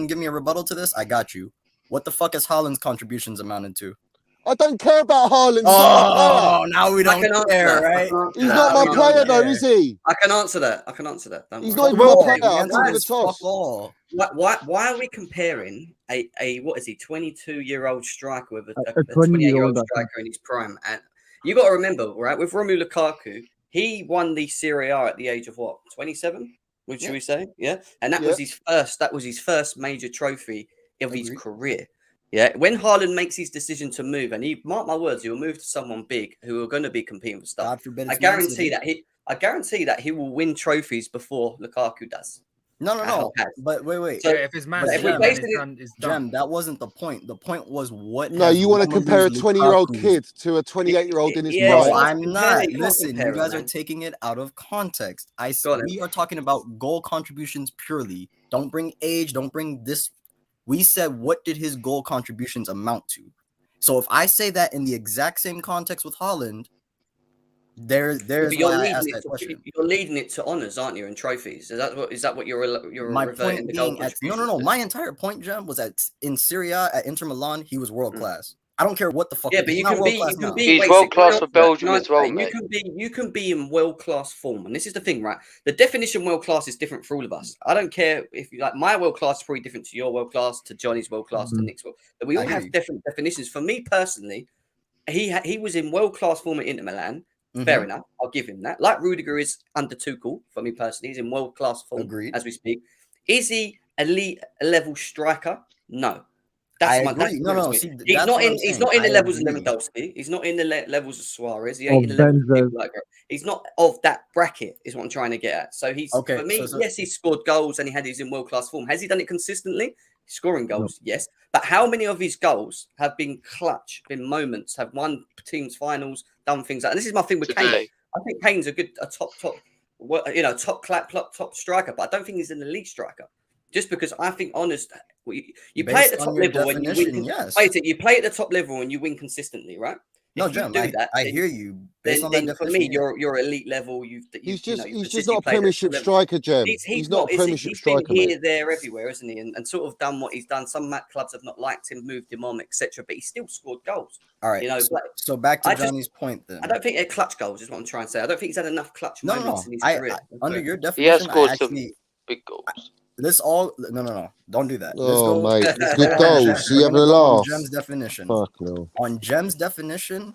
give me a rebuttal to this, I got you. What the fuck has Haaland's contributions amounted to? I don't care about Haaland. He's not my player. Oh, now we I don't can answer care, that. right? He's not my we player, don't though, care. is he? I can answer that. Don't He's worry. not even my player. The I'll answer give him a is toss. fuck all. Why are we comparing a what is he, 22-year-old striker with a A 28-year-old 20-year-old, I think. striker in his prime? And you got to remember, right, with Romelu Lukaku, he won the Serie A at the age of what, 27? What should we say? Yeah, and that was his first. That was his first major trophy of his career. Yeah, when Haaland makes his decision to move, and he, mark my words, he will move to someone big who are going to be competing for stuff. God forbid. I guarantee that he will win trophies before Lukaku does. No. But wait. So, Yeah, if his man's if we done, based it's it- done, it's done. Jem, that wasn't the point. The point was what. No, has you want to Romelu compare a 20-year-old Lukaku- kid to a 28-year-old in his Yeah, No, prime. I- I'm compare not. it, you can't Listen, compare you it, guys are man. taking it out of context. Go on, We are talking about goal contributions purely. Don't bring age. Don't bring this. We said, what did his goal contributions amount to? So if I say that in the exact same context with Haaland, there's But why I asked that question. you're leading it to honors, aren't you? And trophies. Is that what you're My reverting point the goal being, no. My entire point, Jem, was that in Serie A at Inter Milan, he was world class. I don't care what the fuck. Yeah, but he's you not can be, world-class you can now. be. He's wait, world so- class for Belgium no, as well, you mate. you can be in world class form, and this is the thing, right? The definition world class is different for all of us. I don't care if you like my world class is probably different to your world class, to Johnny's world class, to Nick's world. But we I all hear have you. different definitions. For me personally, he was in world class form at Inter Milan. Fair enough, I'll give him that. Like Rudiger is under Tuchel for me personally. He's in world class form Agreed. as we speak. Is he elite level striker? No. I That's agree. No. See, he's that's not what I'm in. He's saying. not in the I levels of agree. Lewandowski. He's not in the levels of Suarez. He Of ain't in the levels of Benzema. people like that. He's not of that bracket. Is what I'm trying to get at. So he's Okay, for me. so- Yes, he scored goals and he's in world class form. Has he done it consistently? Scoring No. goals, yes. But how many of his goals have been clutch, been moments, have won teams finals, done things like? And this is my thing with Kane. Today. I think Kane's a top, top striker, but I don't think he's an elite striker. Just because I think, you play at the Based on top your level and you definition, win. yes. Wait, you play at the top level and you win consistently, right? No, If you Jem, do that, I then- hear you. Based Then, on that then for definition, me, you're elite level. He's just not a played at Premiership top level. striker, Jem. He's not a is he? Premiership He's striker, been here, mate. there, everywhere, isn't he? And sort of done what he's done. Some clubs have not liked him, moved him on, etc. But he still scored goals. all right. You know, so back to I just- Johnny's point then. I don't think they're clutch goals. Is what I'm trying to say. I don't think he's had enough clutch No. moments in his I career. under your He has definition, scored I some actually big goals. let's all no. Don't do that. Oh, mate. let's Good go on goals. Jem. You We're having a gonna go on laugh? Jem's definition. Fuck no. On Jem's definition,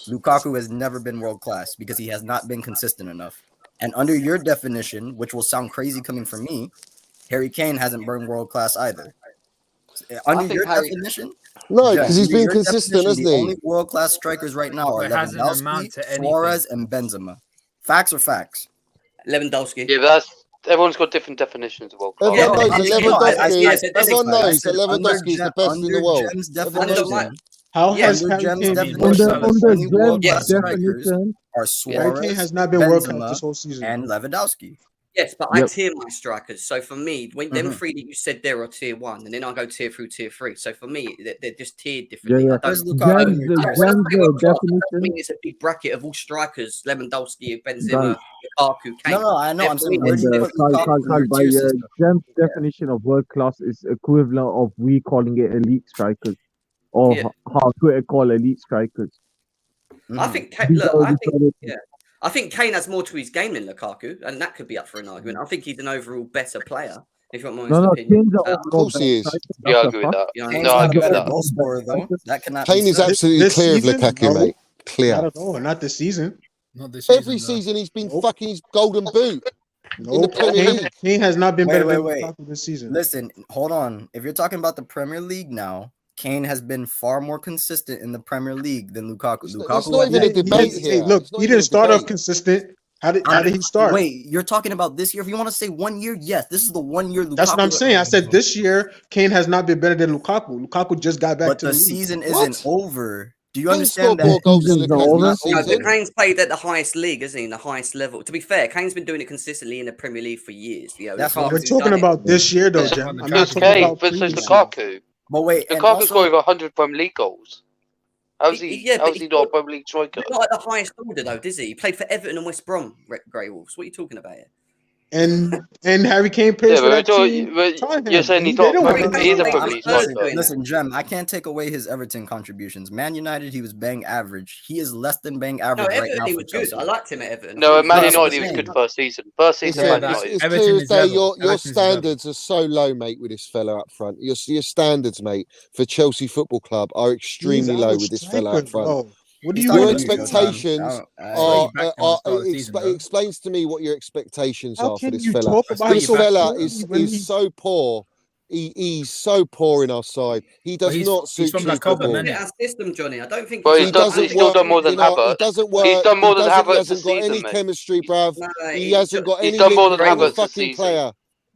Lukaku has never been world class because he has not been consistent enough. And under your definition, which will sound crazy coming from me, Harry Kane hasn't been world class either. Under think your Harry- definition, No, Jem, because he's under been your consistent, definition, hasn't the he? only world class strikers right now are It hasn't amounted Lewandowski, to anything. Suarez, and Benzema. Facts are facts. Lewandowski. Yeah, but everyone's got different definitions of world class. Everyone Yeah, knows that but- Lewandowski. Everyone I knows that Lewandowski is the best in the world. Jem's Everyone knows definition, that. How Yeah, has under Harry Jem's Kane been definition, world the class? Under only world Jem's class strikers definition, are Harry Kane Suarez, has not been world class Benzema, this whole season. and Lewandowski. Yes, but I Yep. tier my strikers. So for me, when them Mhm. three that you said there are tier one, and then I go tier through tier three. So for me, they're just tiered differently. Yeah. I Where's don't. Lukaku in Jem's your the tier? When I Jem's say world class, I definition. mean it's a big bracket of all strikers: Lewandowski, Benzema, Lukaku, Kane. No, I know. I'm saying, where And, do you And put Lukaku in your by tier system? Jem's definition of world class is equivalent of we calling it elite strikers, or Yeah. how Twitter call elite strikers. I Mhm. think Kane, These look, are I the think sort of- yeah, I think Kane has more to his game than Lukaku, and that could be up for an argument. I think he's an overall better player. If you want my honest No, opinion. Kane's an Uh, Of overall course he better is. striker. Yeah, I That's a agree with fact. that. you know, Kane's No, I not a agree with better that. goal scorer though. That cannot Kane be is said. absolutely This clear of season? Lukaku, No. mate. Not Clear. at all. Not this season. Not this season. Every though. season he's been Nope. fucking his golden boot in the Nope. Premier League. Kane has not been Wait, better wait, than wait. Lukaku this season. Listen, hold on. If you're talking about the Premier League now, Kane has been far more consistent in the Premier League than Lukaku. It's Lukaku not has even a been- debate Hey, here. look, It's not he even a didn't start off debate. consistent. How did he start? Wait, you're talking about this year? If you want to say 1 year, yes, this is the 1 year Lukaku. That's what I'm saying. I said this year Kane has not been better than Lukaku. Lukaku just got back But to the the league. season What? isn't over. Do you Kane understand scored that? more goals than Season's Lukaku over. this No, but season. Kane's played at the highest league, isn't he? In the highest level. To be fair, Kane's been doing it consistently in the Premier League for years. You know, That's Lukaku's what We're talking done it. about this year, though, Yeah. Jem. I'm not It's talking Kane about versus previous Lukaku. But wait, and Lukaku's also, got over 100 Premier League goals. How's he? Yeah, but How's he not a Premier League striker? Not at the highest order, though, does he? He played for Everton and West Brom, Grey Wolves. What are you talking about here? And Harry Kane plays Yeah, for but that we're team. talking- Tottenham. you're saying And he's they not don't Premier win League. He is a the Premier league. League Listen, striker. doing listen, Jem, I can't take away his Everton contributions. Man United, he was bang average. He is less than bang No, average right Everton, now he for was good. Chelsea. I liked him at Everton. No, at Man That's what United, he was I'm good saying. first season. First season, Listen, Man that's- United. it's Everton clear as is day. level. Your Everton's level. standards are so low, mate, with this fella up front. Your standards, mate, for Chelsea Football Club are He's extremely our low with this fella up striker, front. bro. What do He's you talking Your to mean? you, Joe, expectations Tom. are, back from the start of the season, though. explains to me what your expectations How are for can this you fella. talk about This him fella like is when he's so poor. He's so poor in our side. He does he's- not he's suit from true that cover, football. man. Look at our system, Johnny. I don't think Well, he's he's He done- doesn't he's still work. done more than you know, Havertz. He doesn't work. done more than He Havertz hasn't this got any season, mate. chemistry, bruv. No, He hasn't got He's any done more link than with the Havertz this fucking season. player.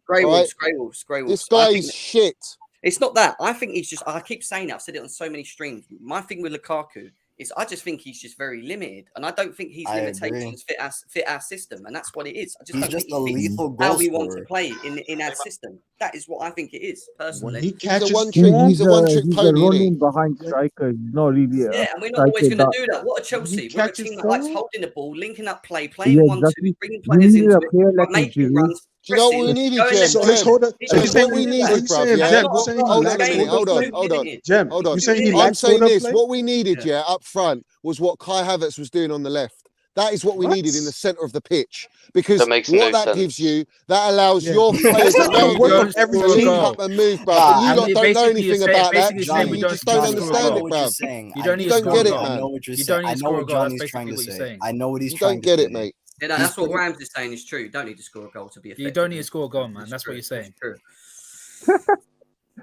Grey Right. Wolves, Grey Wolves, Grey Wolves. This I guy think is shit. it's not that. I think he's just. I keep saying it. I've said it on so many streams. My thing with Lukaku is I just think he's just very limited, and I don't think his I limitations fit our system, and that's what it is. I just He's don't just think a he fits lethal how goal we want to scorer. play in our system. That is what I think it is when personally. he catches one He's, trick- form, he's a one-trick he's pony, a isn't he? running behind striker. He's not really a Yeah, and we're not always striker going to that. do that. What are Chelsea? he We're a catches team that likes form. holding the ball, linking up play, playing Yeah, 1-2, exactly. bringing We players need into a it, player like making Giroud. runs. Do you know what we needed, Jem? So he's holding. So Jem, he's saying what we needed, so he's bruv, saying, yeah? Jem, What- you're saying he Hold on a lacks minute. hold Hold up on. play? Jem, Hold on. you're saying he I'm lacks saying hold up this. play? What we needed, yeah, up front was what Kai Havertz was doing on the left. That is what we needed in the centre of the pitch. Because That makes what no that sense. gives you, that allows Yeah. your players That's not gonna around work you on every to team. link up and move, bruv. But Nah, you I lot mean, don't know anything about that. Johnny, You just don't Johnny, understand I know it, what you're bruv. saying. You don't need You to don't score get a it, goal. I know man. what you're You saying. don't need I to know score a what goal. That's Johnny's basically trying to what you're say. saying. I know what he's You trying don't get to it, say. mate. Yeah, that's what Rams is saying is true. Don't need to score a goal to be effective. You don't need to score a goal, man. That's what you're saying. True.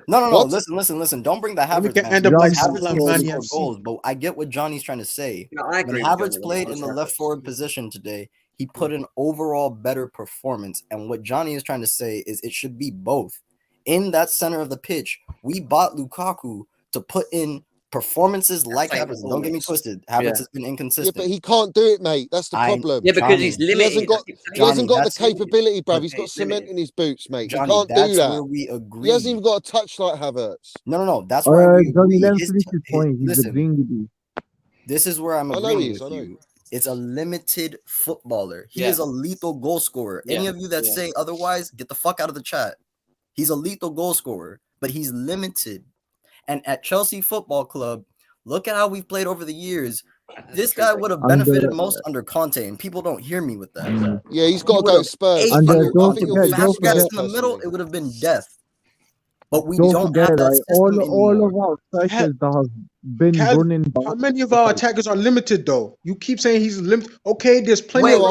No. What? Listen. Don't bring the Then we Havertz can man. end up like Havertz Salah needs to Man score FC. goals, but I get what Johnny's trying to say. No, I When agree. Havertz played in the left forward position today, he put an overall better performance. And what Johnny is trying to say is it should be both. In that center of the pitch, we bought Lukaku to put in performances like Havertz. Don't get me twisted. Havertz has been Yeah, inconsistent. but he can't do it, mate. That's the problem. Yeah, because he's Johnny, He hasn't limited. got. He hasn't got the that's it. capability, bruv. He's Okay, got he's cement limited. in his boots, mate. Johnny, He can't do that's that. where we He hasn't agree. even got a touch like Havertz. No. That's why we Johnny, agree. let him finish his point. He's Listen, agreeing with you. this is where I'm I know agreeing he is. with I know. you. It's a limited footballer. He Yeah. is a lethal goal scorer. Any Yeah. of you that Yeah. say otherwise, get the fuck out of the chat. He's a lethal goal scorer, but he's limited. And at Chelsea Football Club, look at how we've played over the years. This guy would have benefited most under Conte, and people don't hear me with that. Yeah, he's got to go to Spurs. And I don't think he'll be forget- at don't Fabregas Spurs in the middle, personally. it would have been death. But we Don't don't forget, have that right? system All anymore. of our strikers that have been Cal- running How back. many of our attackers are limited though? You keep saying he's limited. Okay, there's plenty Wait, of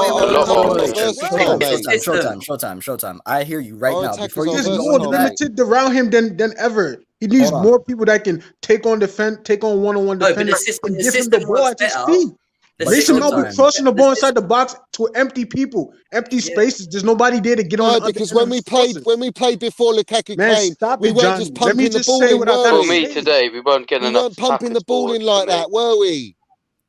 Showtime. I hear you right Our now. attackers Before you are There's even go more into that, limited around him than ever. He needs Hold on. more people that can take on one-on-one No, but the defenders system, and the give him the system ball works at his better. feet. The Mason system Mount be works- crossing the ball the inside the box to empty people, empty spaces. There's nobody there to get on. No, the because other when we end of his played before Lukaku Man, came, stop we it, weren't Johnny. just Let pumping me the just ball say in, what I were gotta For we? me say. today, we weren't getting We enough weren't pumping the tackles ball forward in like for me. that, were we?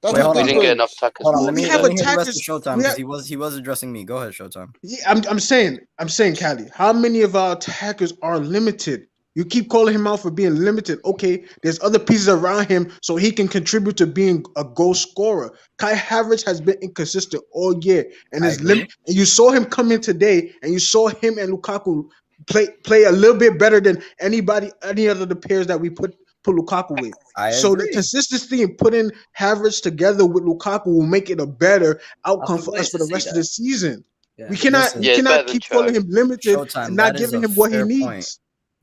That's Wait, the hold We on. didn't get difference. enough tackles Hold on, forward let me We today. have hear the rest of attackers- Showtime we because he was addressing me. Go ahead, Showtime. Yeah, I'm saying, Callie, how many of our attackers are limited? You keep calling him out for being limited. Okay, there's other pieces around him so he can contribute to being a goal scorer. Kai Havertz has been inconsistent all year, and I is agree. and you saw him come in today, and you saw him and Lukaku play a little bit better than any other the pairs that we put Lukaku with. I So the agree. consistency in putting Havertz together with Lukaku will make it a better outcome for wanted us for to the see rest of that. the season. Yeah. We cannot Listen. we Yeah, it's better cannot than keep calling Cho. him limited Showtime, and not that is giving a him what he fair needs. point.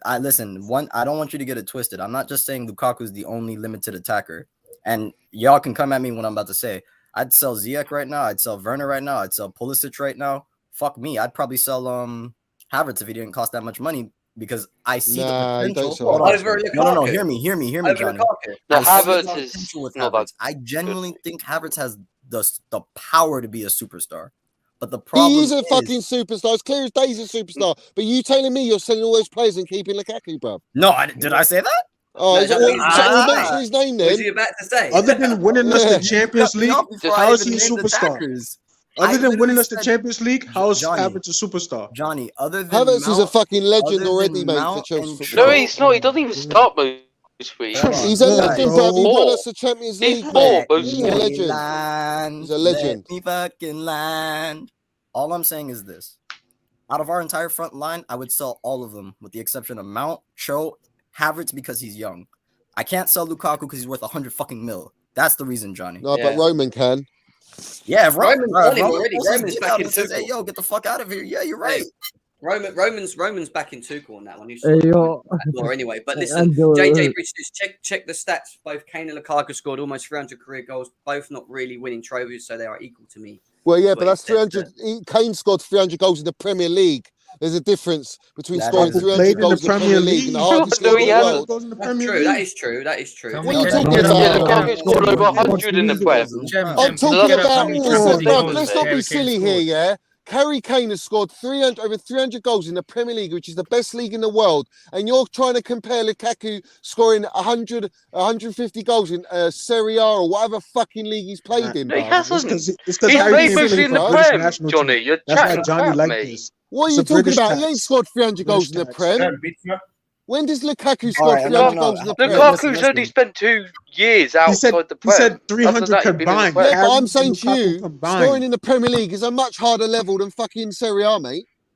I don't want you to get it twisted. I'm not just saying Lukaku's the only limited attacker. And y'all can come at me when I'm about to say. I'd sell Ziyech right now. I'd sell Werner right now. I'd sell Pulisic right now. Fuck me. I'd probably sell Havertz if he didn't cost that much money because I see Nah, the you don't potential. sell Hold on. Over Lukaku. No. Hear me, Over Johnny. Lukaku. No, I see Havertz the is potential with not that Havertz. I genuinely think Havertz has the power to be a superstar. But the problem He is a fucking superstar. It's clear as day he's a superstar. But you telling me you're selling all those players and keeping Lukaku, bruv? No, did I say that? Oh, No, is that no, what, no, is that no, what no. mention his name What was then? you about to say? Other than winning us Yeah. the Champions League, how is he a superstar? Other than winning us the Champions League, how is Havertz a superstar? Johnny, other than Havertz is a fucking legend other already, than mate, for Mount Chelsea and football. No, Shaw- he's not. He doesn't even start most weeks. Hold on, He's a Yeah, legend, bro. bruv. He won Poor. us the Champions He's League, poor mate. most He's a legend. Land, He's a legend. Let me fucking land. All I'm saying is this. Out of our entire front line, I would sell all of them, with the exception of Mount, Cho, Havertz because he's young. I can't sell Lukaku because he's worth 100 fucking mil. That's the reason, Johnny. No, Yeah. but Roman can. Yeah, if Roman's on him already. pulls his Roman's dick back out in and says, "Hey, Tuchel. yo, get the fuck out of here." Yeah, you're right. Roman's back in Tuchel on that one. You Hey, saw yo. more anyway. But And, listen, JJ Bridges, check the stats. Both Kane and Lukaku scored almost 300 career goals. Both not really winning trophies, so they are equal to me. Well, yeah, That's but what that's he said 300. Kane scored 300 goals in the Premier League. There's a difference between That scoring is- 300 Played in goals the in the Premier League and the hardest No, league he in the hasn't. world. Goes in the That's Premier true. League. That is true. That is true. Can What we are you get- talking Yeah, about? Yeah, Lukaku scored over 100 in the Prem. I'm talking about, bruv, let's not be Harry Kane silly scored. here, yeah? Harry Kane has scored over 300 goals in the Premier League, which is the best league in the world, and you're trying to compare Lukaku scoring 150 goals in Serie A or whatever fucking league he's played in, No, he bruv. hasn't. It's He's because Harry played Kane mostly played in for the the British Prem, national Johnny. team. You're That's why chatting Johnny crap, like mate. this. What are It's you a talking British about? He tax. ain't scored 300 goals in the British Prem. When does Lukaku All score right, 300 no. goals in the Prem? Lukaku's only spent 2 years He outside said the he said Prem. Other 300 than that, he's been in the combined. Prem. Yeah, but Harry I'm and saying to Lukaku you, combined. scoring in the Premier League is a much harder level than fucking Serie A, mate.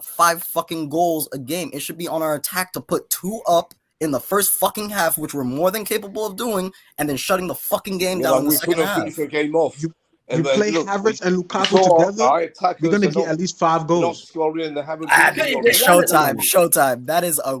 out 5 fucking goals a game. It should be on our attack to put 2 up in the first fucking half, which we're more than capable of doing, and then shutting the fucking game down in the second half. Finish the game off. You play Havertz and Lukaku together, you're going to get at least 5 goals. Showtime. That is a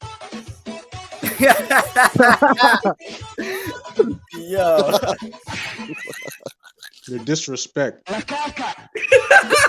Yo. The disrespect.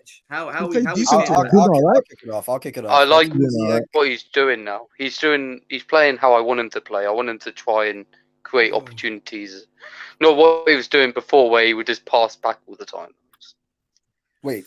Kovacich? How He we played how we decent feel today. about Doing all right. I'll kick it off. I like Doing what he's doing now. He's playing how I want him to play. I want him to try and create opportunities. Not what he was doing before, where he would just pass back all the time. Wait,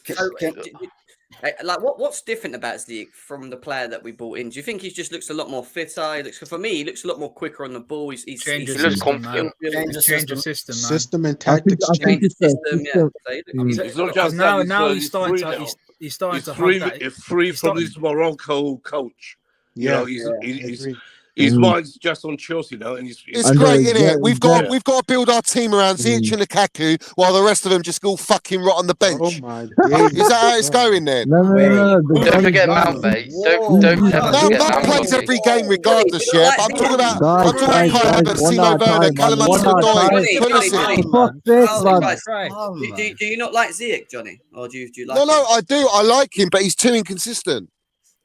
like what's different about Ziyech from the player that we bought in? Do you think he just looks a lot more fitter? For me, he looks a lot more quicker on the ball. He looks confident. Change the system, man. System and tactics. I think it's the system. system. It's not just now, that. now He's he's starting free to now. he's starting He's to free. hunt that. He's free he's from starting- this Morocco coach. You Yeah, know, I agree. His mind's just on Chelsea now, and it's great, isn't it? We've got to build our team around Ziyech and Lukaku, while the rest of them just all fucking rot on the bench. Oh my days. Is that how it's going then? No. Don't forget Mount, mate. Don't ever forget Mount plays every game regardless, yeah. But I'm talking about Kai Havertz, Timo Werner, Callum Hudson-Odoi. Do you not like Ziyech, Johnny, or do you like? No, I do. I like him, but he's too inconsistent.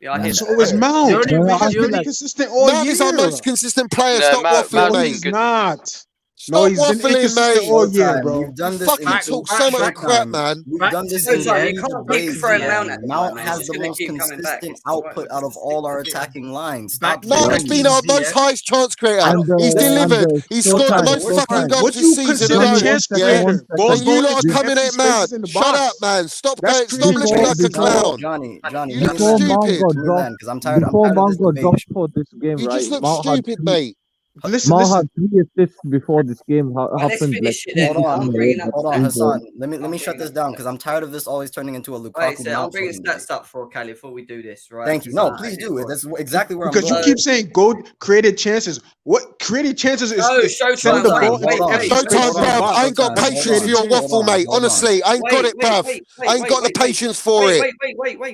Yeah, I hear So that. it was Mount. He's been like, consistent all Mount year. is our most consistent player. No, Stop waffling, No, mate. he's not. Stop He's been waffling, inconsistent mate. all year, bro. We've done this. Fucking talk so much crap, man. We've done this So, in Johnny, you many can't keep ways, throwing man. Mount at the Mount man. has It's the gonna most keep coming back. consistent output out of all our attacking lines. Back Stop Mount has doing been this. our most highest chance creator. He's delivered. He's slow scored the time, most slow fucking time. goals What do this you season consider alone. chance Yeah. creator? Balls And you going lot are into coming empty at man. spaces in the Shut box. up, man. Stop That's living creating like a chances, bro. clown. Johnny, You let look me land. stupid. Let me land, because I'm tired. I'm Before tired of Mount this got debate. dropped for this game, You right? just look Mount had stupid, mate. Listen, Mount listen. had 3 assists before this game Let's happened. finish Like, it then. Hold I'm on, bringing up. hold on, Hassan. Let me shut this down, because I'm tired of this always turning into a Wait, Lukaku so I'm Mount bringing fight. stats up for Cali before we do this, right? Thank you. No, please do it. That's exactly where Because I'm you going. keep saying goal created chances. What created chances is Showtime, sending the ball wait, into wait, empty wait, Showtime, spaces in the bruv. box. I ain't got That's patience created for your chances. waffle, mate. Honestly, I ain't got it, bruv. I ain't got the patience for it.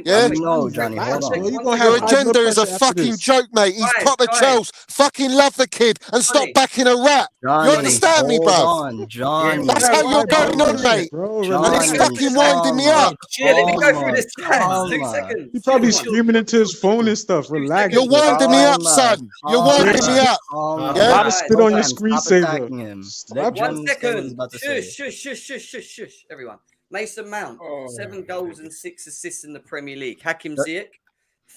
Yeah? No, Johnny, hold Relax, bro. on. You're gonna Your have high blood agenda is a pressure after fucking this. joke, mate. He's Guys, proper guys. Chelsea. Fucking love the kid and stop Johnny. backing a rat. You Johnny, understand me, hold bruv? on, Johnny. That's how you're going on, mate. Bro, And relax. it's fucking winding me up. Chill, let me go through this stats. 2 Calma. seconds. He's probably Come on. screaming into his phone and stuff. Relax. You're bro. winding me up, son. You're winding me up. A Yeah? lot of spit on your Stop screensaver. attacking him. Stop. Let 1 John say what he's second. about to say. Shush, everyone. Mason Mount, 7 goals and 6 assists in the Premier League. Hakim That- Ziyech,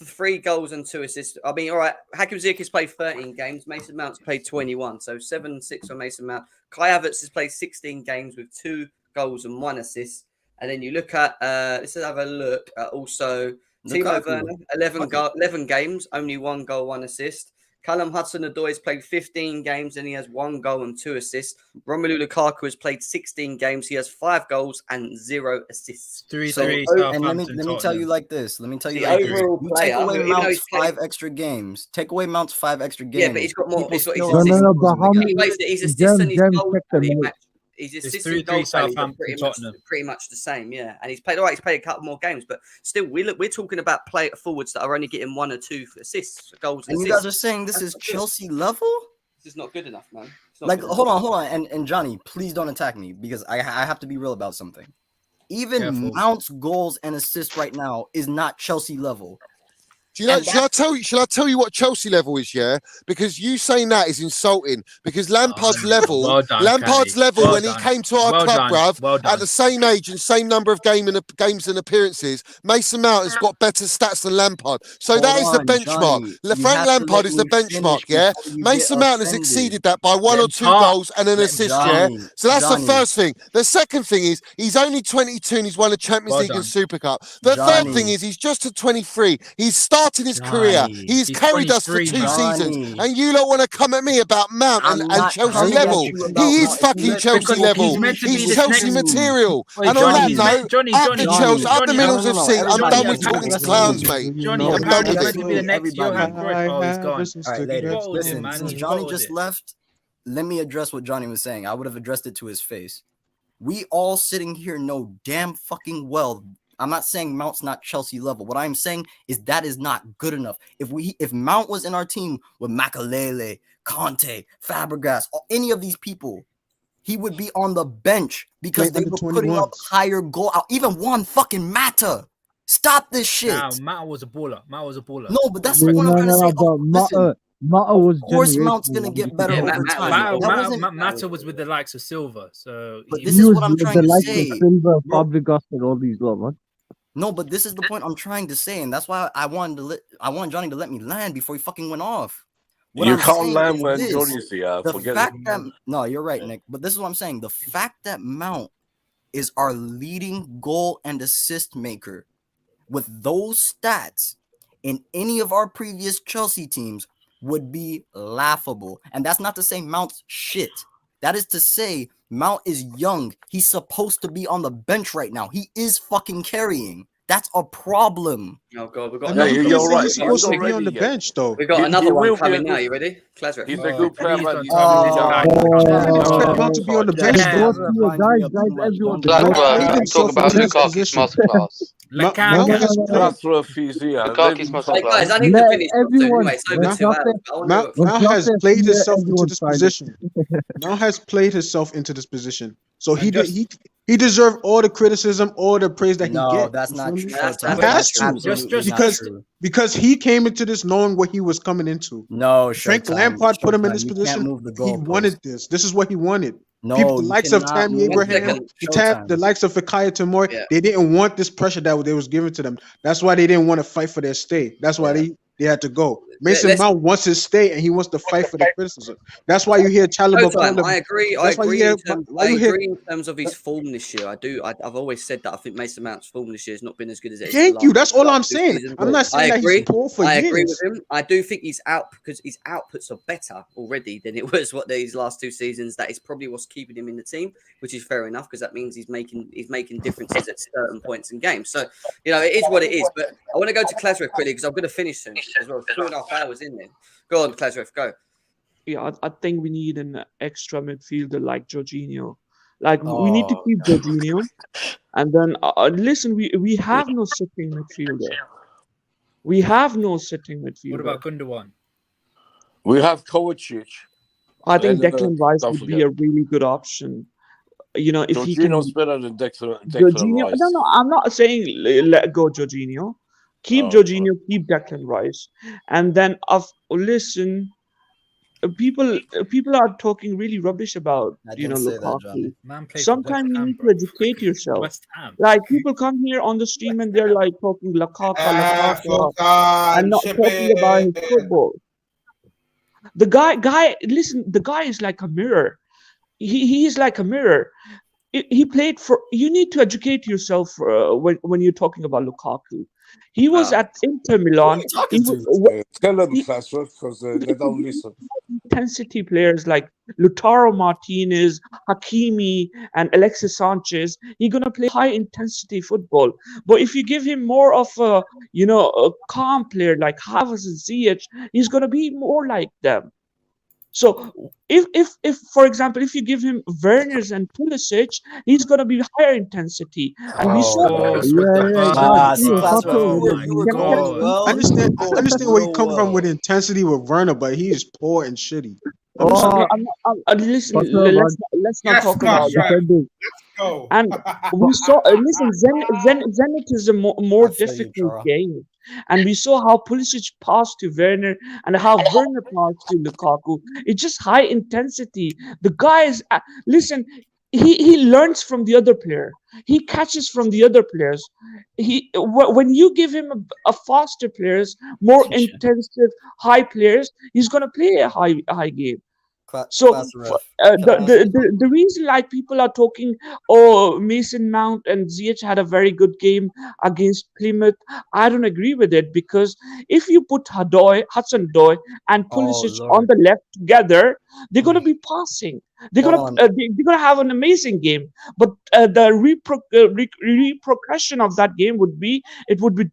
3 goals and 2 assists. I mean, all right, Hakim Ziyech has played 13 games. Mason Mount's played 21. So 7-6 for Mason Mount. Kai Havertz has played 16 games with 2 goals and 1 assist. And then you look at, let's have a look at also Timo Lukaku. Werner, 11 games, only 1 goal, 1 assist. Callum Hudson-Odoi has played 15 games and he has 1 goal and 2 assists. Romelu Lukaku has played 16 games. He has 5 goals and 0 assists. 3-3 And let me tell you like this. Let me tell you The like this. overall You player, take away even though Mount's he's played- 5 extra games. Take away Mount's 5 extra games. Yeah, but he's got more. People He's got still his have No, goals but in how the many- game. his assists and his Gem goals check them tally out. match. His It's assists 3-3 and goal tally are Southampton, Tottenham. pretty much the same, yeah. And he's played a couple more games, but still, we're talking about forwards that are only getting 1 or 2 assists, goals. And you guys are saying this is Chelsea level? This is not good enough, man. Like, hold on, and Johnny, please don't attack me because I have to be real about something. Even Careful. Mount's goals and assists right now is not Chelsea level. Do you know, shall I tell you what Chelsea level is, yeah? Because you saying that is insulting. Because Lampard's level, Well done, Lampard's Caddy. level Well when done. he came to our Well club, done. bruv, Well done. at the same age and same number of games and appearances, Mason Mount has got better stats than Lampard. So Hold that is the on, benchmark. Johnny. You Frank have to Lampard let is the me benchmark, finish yeah? before you Mason get Mount has offended. exceeded that by 1 or 2 Lampard. goals and an assist, Johnny, yeah? So that's Johnny. the first thing. The second thing is he's only 22 and he's won a Champions Well League and done. Super Cup. The Johnny. third thing is he's just at 23. He's started his career. Johnny. He's carried us for 23, 2 man. seasons. Johnny. And you lot want to come at me about Mount I'm and not Chelsea coming at level. you about He is Mount. fucking Because Chelsea he's level. meant to be He's the Chelsea next- material. Wait, And on Johnny, that he's note, meant- Johnny, up Johnny, the Johnny, Chelsea, up the Johnny, middles no, of no, seat. I'm everybody done has with to talking to listen. clowns, mate. Johnny, I'm done he's with meant it. to be the next Johan Everybody. Cruyff. Oh, he's gone. All right, ladies, Bottled him, listen, man. since He's Johnny bottled just it. left, let me address what Johnny was saying. I would have addressed it to his face. We all sitting here know damn fucking well. I'm not saying Mount's not Chelsea level. What I'm saying is that is not good enough. If Mount was in our team with Makalele, Conte, Fabregas, or any of these people, he would be on the bench because they Playing were under putting up 21s. higher goal out. Even one fucking Mata. Stop this shit. Now, Matt was a baller. No, but that's the point I'm trying to say. But Listen, Mata was of course, generational. Mount's gonna get better Yeah, over Matt time. was- Mata was with the likes of Silva. So But he this He is was what I'm with trying the to likes of say. Silva, Bro. Fabregas, and all these lot, man. No, but this is the point I'm trying to say, and that's why I want Johnny to let me land before he fucking went off. What You I'm can't saying land is when this. Johnny's here. The Forget fact it. that no, you're right, Nick. But this is what I'm saying. The fact that Mount is our leading goal and assist maker with those stats in any of our previous Chelsea teams would be laughable. And that's not to say Mount's shit. That is to say Mount is young. He's supposed to be on the bench right now. He is fucking carrying. That's a problem. Oh god, we've got I mean, another you you're can't say right. he's supposed to be already on the here. bench though. we got He another one will be a coming now. good- You ready? Klazaref. He's a good player, Please but don't he's tell me not this really guy. good. You can't expect him Oh, to be on the yeah. bench. Yeah. Guys, everyone. Blackburn, himself talk about into this Lukaku's position. masterclass. Mount Lukaku. has played. Klazaref is here. Let Lukaku's him Hey talk. guys, masterclass. I need to Let finish soon. everyone. Anyway, it's over When 2 hours. Klopp I want to. when Mount Klopp has says played here, himself into everyone's this silent. position. Mount has played himself into this position. So And just- he deserved all the criticism, all the praise that he No, gets. that's You not feel true. me? That's- Showtime. He that's has That's to. absolutely Just- not because- true. Because he came into this knowing what he was coming into. No, Frank Showtime. Lampard put him in Showtime. this You can't position. move the He goalpost. wanted this. This is what he wanted. No, People, the you likes of cannot Tammy move Abraham, the Showtime. the likes of Fikayo Tomori, Yeah. they didn't want this pressure that they was given to them. That's why they didn't want to fight for their stay. That's why they had to go. Mason let's- Mount wants his stay and he wants to fight for the criticism. That's why you hear Chalobah call Showtime, him. I agree. I That's why you agree. hear- In terms, why I you hear- agree in terms of his form this year. I've always said that I think Mason Mount's form this year has not been as good as it is. Thank you. That's all I'm saying. Seasons. I'm not saying I that agree. he's poor for I years. agree with him. I do think he's out because his outputs are better already than it was what these last 2 seasons. That is probably what's keeping him in the team, which is fair enough because that means he's making differences at certain points in games. So it is what it is. But I want to go to Klazaref quickly because I'm going to finish soon as well. 2.5 hours in there. Go on, Klazaref, go. Yeah, I think we need an extra midfielder like Jorginho. Like we need to keep Jorginho, and then listen, we have no sitting midfielder. We have no sitting midfielder. What about Gundogan? We have Kovacic. I think And, Declan Rice don't would be a really good option. If he can. Jorginho's better than Declan Jorginho, Rice. no, I'm not saying let go Jorginho. Keep Jorginho, keep Declan Rice, and then listen. People are talking really rubbish about I didn't say that, Lukaku. Johnny. Man played for Sometimes West you Ham, need to bro. educate yourself. West Ham. Like people come here on the stream and they're like talking Lukaku, and not talking about his football. The guy, listen. The guy is like a mirror. He is like a mirror. He played for. You need to educate yourself when you're talking about Lukaku. He was at Inter Milan. talking to? Tell them, Klazaref, because they don't listen. Intensity players like Lautaro Martinez, Hakimi, and Alexis Sanchez, he's gonna play high intensity football. But if you give him more of a calm player like Havertz and Ziyech, he's gonna be more like them. So if for example, if you give him Werner's and Pulisic, he's gonna be higher intensity. And we saw I understand where you come from with intensity with Werner, but he is poor and shitty. Listen, let's not talk about that. Go. And we saw, listen, Zenit is a more difficult game. And we saw how Pulisic passed to Werner and how Werner passed to Lukaku. It's just high intensity. The guys, listen, he learns from the other player. He catches from the other players. When you give him a faster players, more intensive, high players, he's going to play a high game. So the reason like people are talking, Mason Mount and Ziyech had a very good game against Plymouth, I don't agree with it, because if you put Hudson-Odoi and Pulisic on the left together, they're going to be passing. They're gonna have an amazing game, but the repercussion of that game would be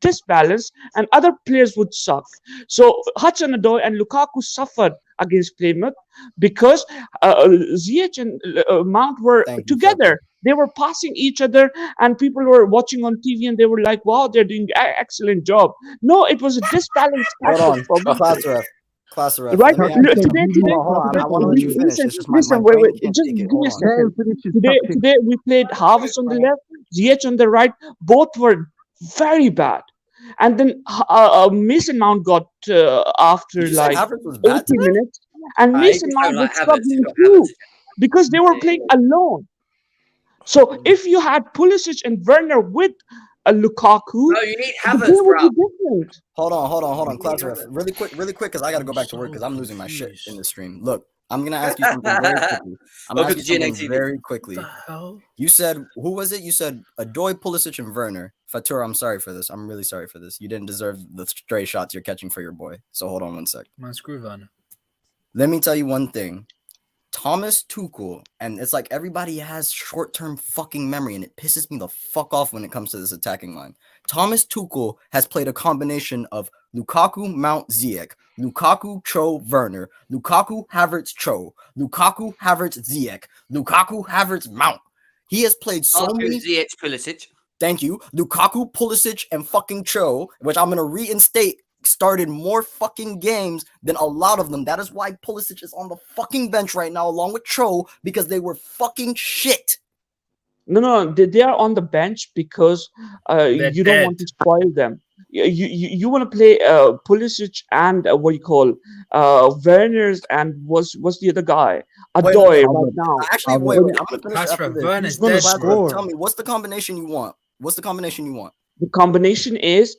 disbalanced and other players would suck. So Hudson-Odoi and Lukaku suffered against Plymouth because Ziyech and Mount were together. They were passing each other, and people were watching on TV, and they were like, "Wow, they're doing an excellent job." No, it was a disbalanced. Klazaref. Right? Today, I want to let you finish. Today we played Havertz on the left, Ziyech on the right. Both were very bad. And then Mason Mount got after like 80 minutes, and Mason Mount was struggling too because they were playing alone. So if you had Pulisic and Werner with a Lukaku, no, you need Havertz, would be different. Hold on, Klazaref. Really quick, because I gotta go back to work because I'm losing my shit in the stream. Look, I'm gonna ask you something very quickly. Very quickly. You said, who was it? You said Odoi, Pulisic, and Werner. Fatura, I'm sorry for this. I'm really sorry for this. You didn't deserve the stray shots you're catching for your boy. So hold on one sec. Man, screw Werner. Let me tell you one thing. Thomas Tuchel, and it's like everybody has short-term fucking memory, and it pisses me the fuck off when it comes to this attacking line. Thomas Tuchel has played a combination of Lukaku, Mount, Ziyech, Lukaku, Cho, Werner, Lukaku, Havertz, Cho, Lukaku, Havertz, Ziyech, Lukaku, Havertz, Mount. He has played so many. Ziyech, Pulisic. Thank you, Lukaku, Pulisic, and fucking Cho, which I'm gonna reinstate. Started more fucking games than a lot of them. That is why Pulisic is on the fucking bench right now, along with Cho, because they were fucking shit. No, they are on the bench because you don't want to spoil them. You want to play Pulisic and what you call Werner's and what's the other guy? Adoy right now. Actually, wait. I'm gonna finish after this. Werner's gonna dead, score. Tell me, what's the combination you want? What's the combination you want? The combination is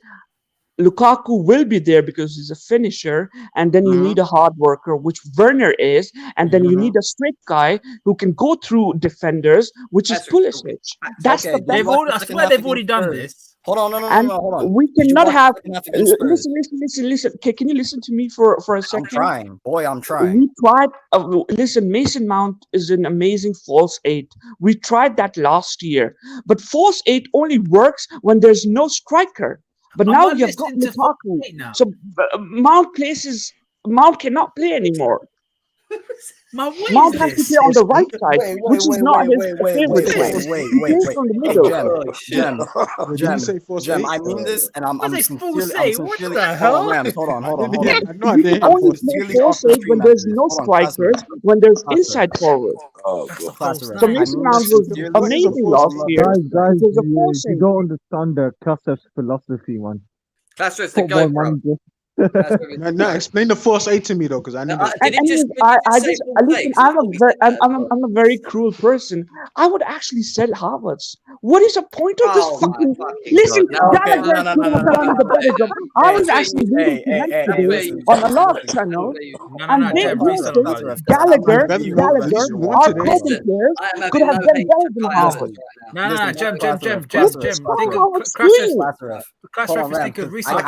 Lukaku will be there because he's a finisher, and then you need a hard worker, which Werner is, and then you need a straight guy who can go through defenders, which is Pulisic. That's the best. I swear they've already done this. Hold on, And hold on. we cannot have. Listen. Listen. Can you listen to me for a second? I'm trying. We tried. Listen, Mason Mount is an amazing false eight. We tried that last year, but false eight only works when there's no striker. But now you've got Lukaku. So Mount cannot play anymore. Mount has to play on the right side, which is not his favorite way. He plays from the middle. Jem, I mean this, and I'm sincerely. What the hell? Rams, hold on. We only play false eight when there's no strikers, when there's inside forward. So Mason Mount was amazing last year. Guys, you don't understand the Klasser's philosophy, man. Klasser's the guy, bro. No, explain the force 8 to me though, because I need I'm a very cruel person. I would actually sell Havertz. What is the point of this fucking? Listen, I was actually reading today on a lot of channels, and they said Gallagher, our present players could have done better than Havertz. No, Jem. Think of research.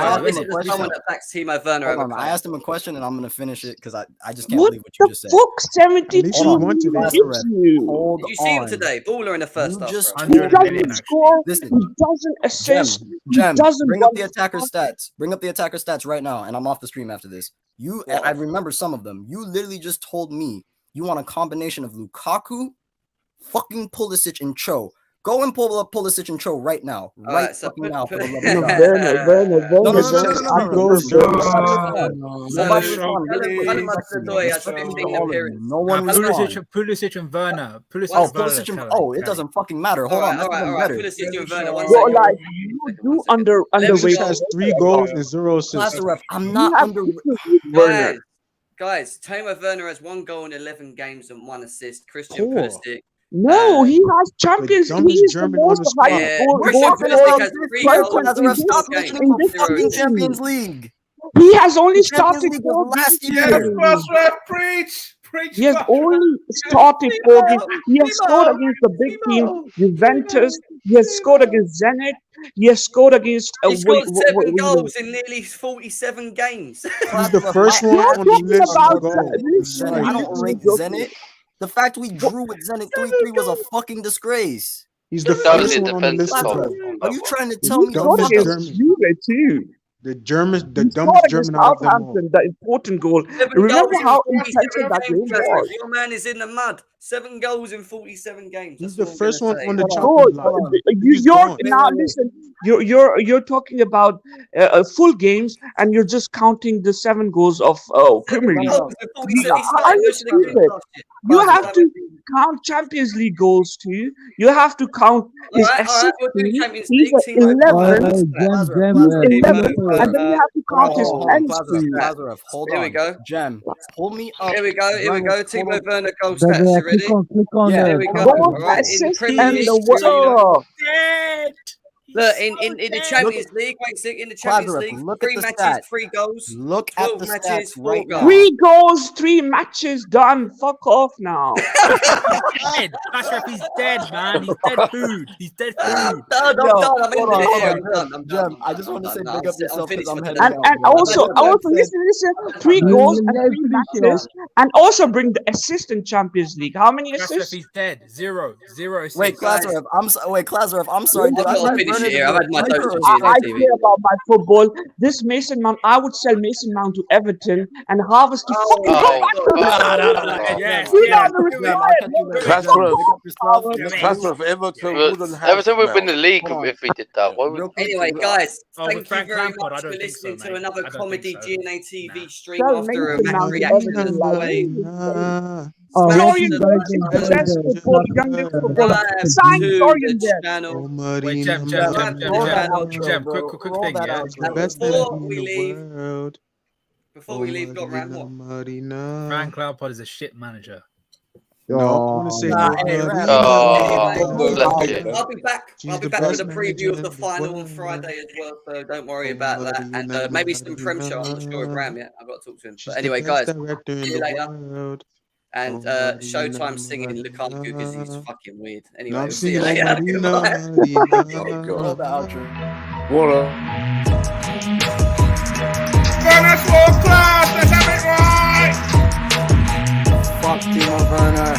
Timo Werner. I asked him a question, and I'm gonna finish it because I just can't believe what you just said. What the fuck? 72. Hold Did you see him today? Baller in the first half. He doesn't score. He doesn't assist. Jem, bring up the attacker stats. Bring up the attacker stats right now, and I'm off the stream after this. I remember some of them. You literally just told me you want a combination of Lukaku, fucking Pulisic, and Cho. Go and pull up Pulisic and Cho right now. Right fucking now. For the Pulisic and Werner. It doesn't fucking matter. Hold on. Pulisic and Werner. You underrate. Has 3 goals and 0 assists. I'm not under. Guys, Timo Werner has 1 goal in 11 games and 1 assist. Christian Pulisic. No, he has Champions League. He's the most high in this fucking Champions League. He has only started last year. Preach. He has only started 4 games. He has scored against the big team, Juventus. He has scored against Zenit. He has scored against. He's got 7 goals in nearly 47 games. He's the first one on the list. I don't rate Zenit. The fact we drew with Zenit 3-3 was a fucking disgrace. He's the first one on the list. Are you trying to tell me the dumbest German out of them all. The important goal. Remember how intensive that game was. Your man is in the mud. 7 goals in 47 games. He's the first one on the Champions League. Now listen, you're talking about full games, and you're just counting the 7 goals of Premier League. You have to count Champions League goals too. You have to count his assists. He's at 11. And then you have to count his penalties. Here we go. Jem, pull me up. Here we go. Timo Werner goal stats. Click on here we go. Assist and the world. Look, so in the dead. Champions League, in the Champions Lazarus, League, look at 3 the matches, stats. 3 goals. Look at 12 the matches, stats 4 right now. goals. 3 goals, 3 matches done. Fuck off now. Dead. Ashraf, he's dead, man. He's dead food. He's dead food. I'm done. I'm hold ending it on, here. hold on, I'm Jem, done. I just want to say big up yourself because I'm heading And out. and bro. also listen, 3 goals and 3 matches, and also bring the assist in Champions League. How many Ashraf, assists? he's dead. Zero assists. Wait, Klazarov, I'm sorry. Did I've I got to let finish Vernon it here. I've had my sniper dose or of what? I TV. care about my football. This Mason Mount, I would sell Mason Mount to Everton and Harvest to fucking come back to the Yes, We're yes. not retired. Kasparov, Everton wouldn't have. Everton would win the league Hold on. if we did that. Why would Real quick, Anyway, guys, Oh, with thank you Frank very Lampard, I much don't for think so, listening to mate. another I don't comedy think so. GNA TV Nah. stream Sell after a Mason match Mount to reaction Everton, as like, always. Oh, Smash Dorian the Dortz is the best football, youngest footballer. subscribe Sign to Dorian the there. channel. Wait, Jem, Subscribe to Roll the that channel. outro, bro. quick Roll thing, that yeah. outro. And before we leave, go on, Ram. What? Frank Lampard is a shit manager. No, I want to say Nah, hey, Ram, bless you. I'll be back. I'll be the back with best a preview of manager the in the final on world. Friday as well. So don't worry about that. And maybe some Prem show. I'm not sure with Ram yet. I've got to talk to him. She's But anyway, the best guys, director in see you the later. world. And Showtime singing Lukaku because he's fucking weird. Anyway, No, I'm we'll see you singing later. Marina, Goodbye. Roll the Marina. outro. Water. Let's walk class. Let's have it right. Fuck Timo Werner.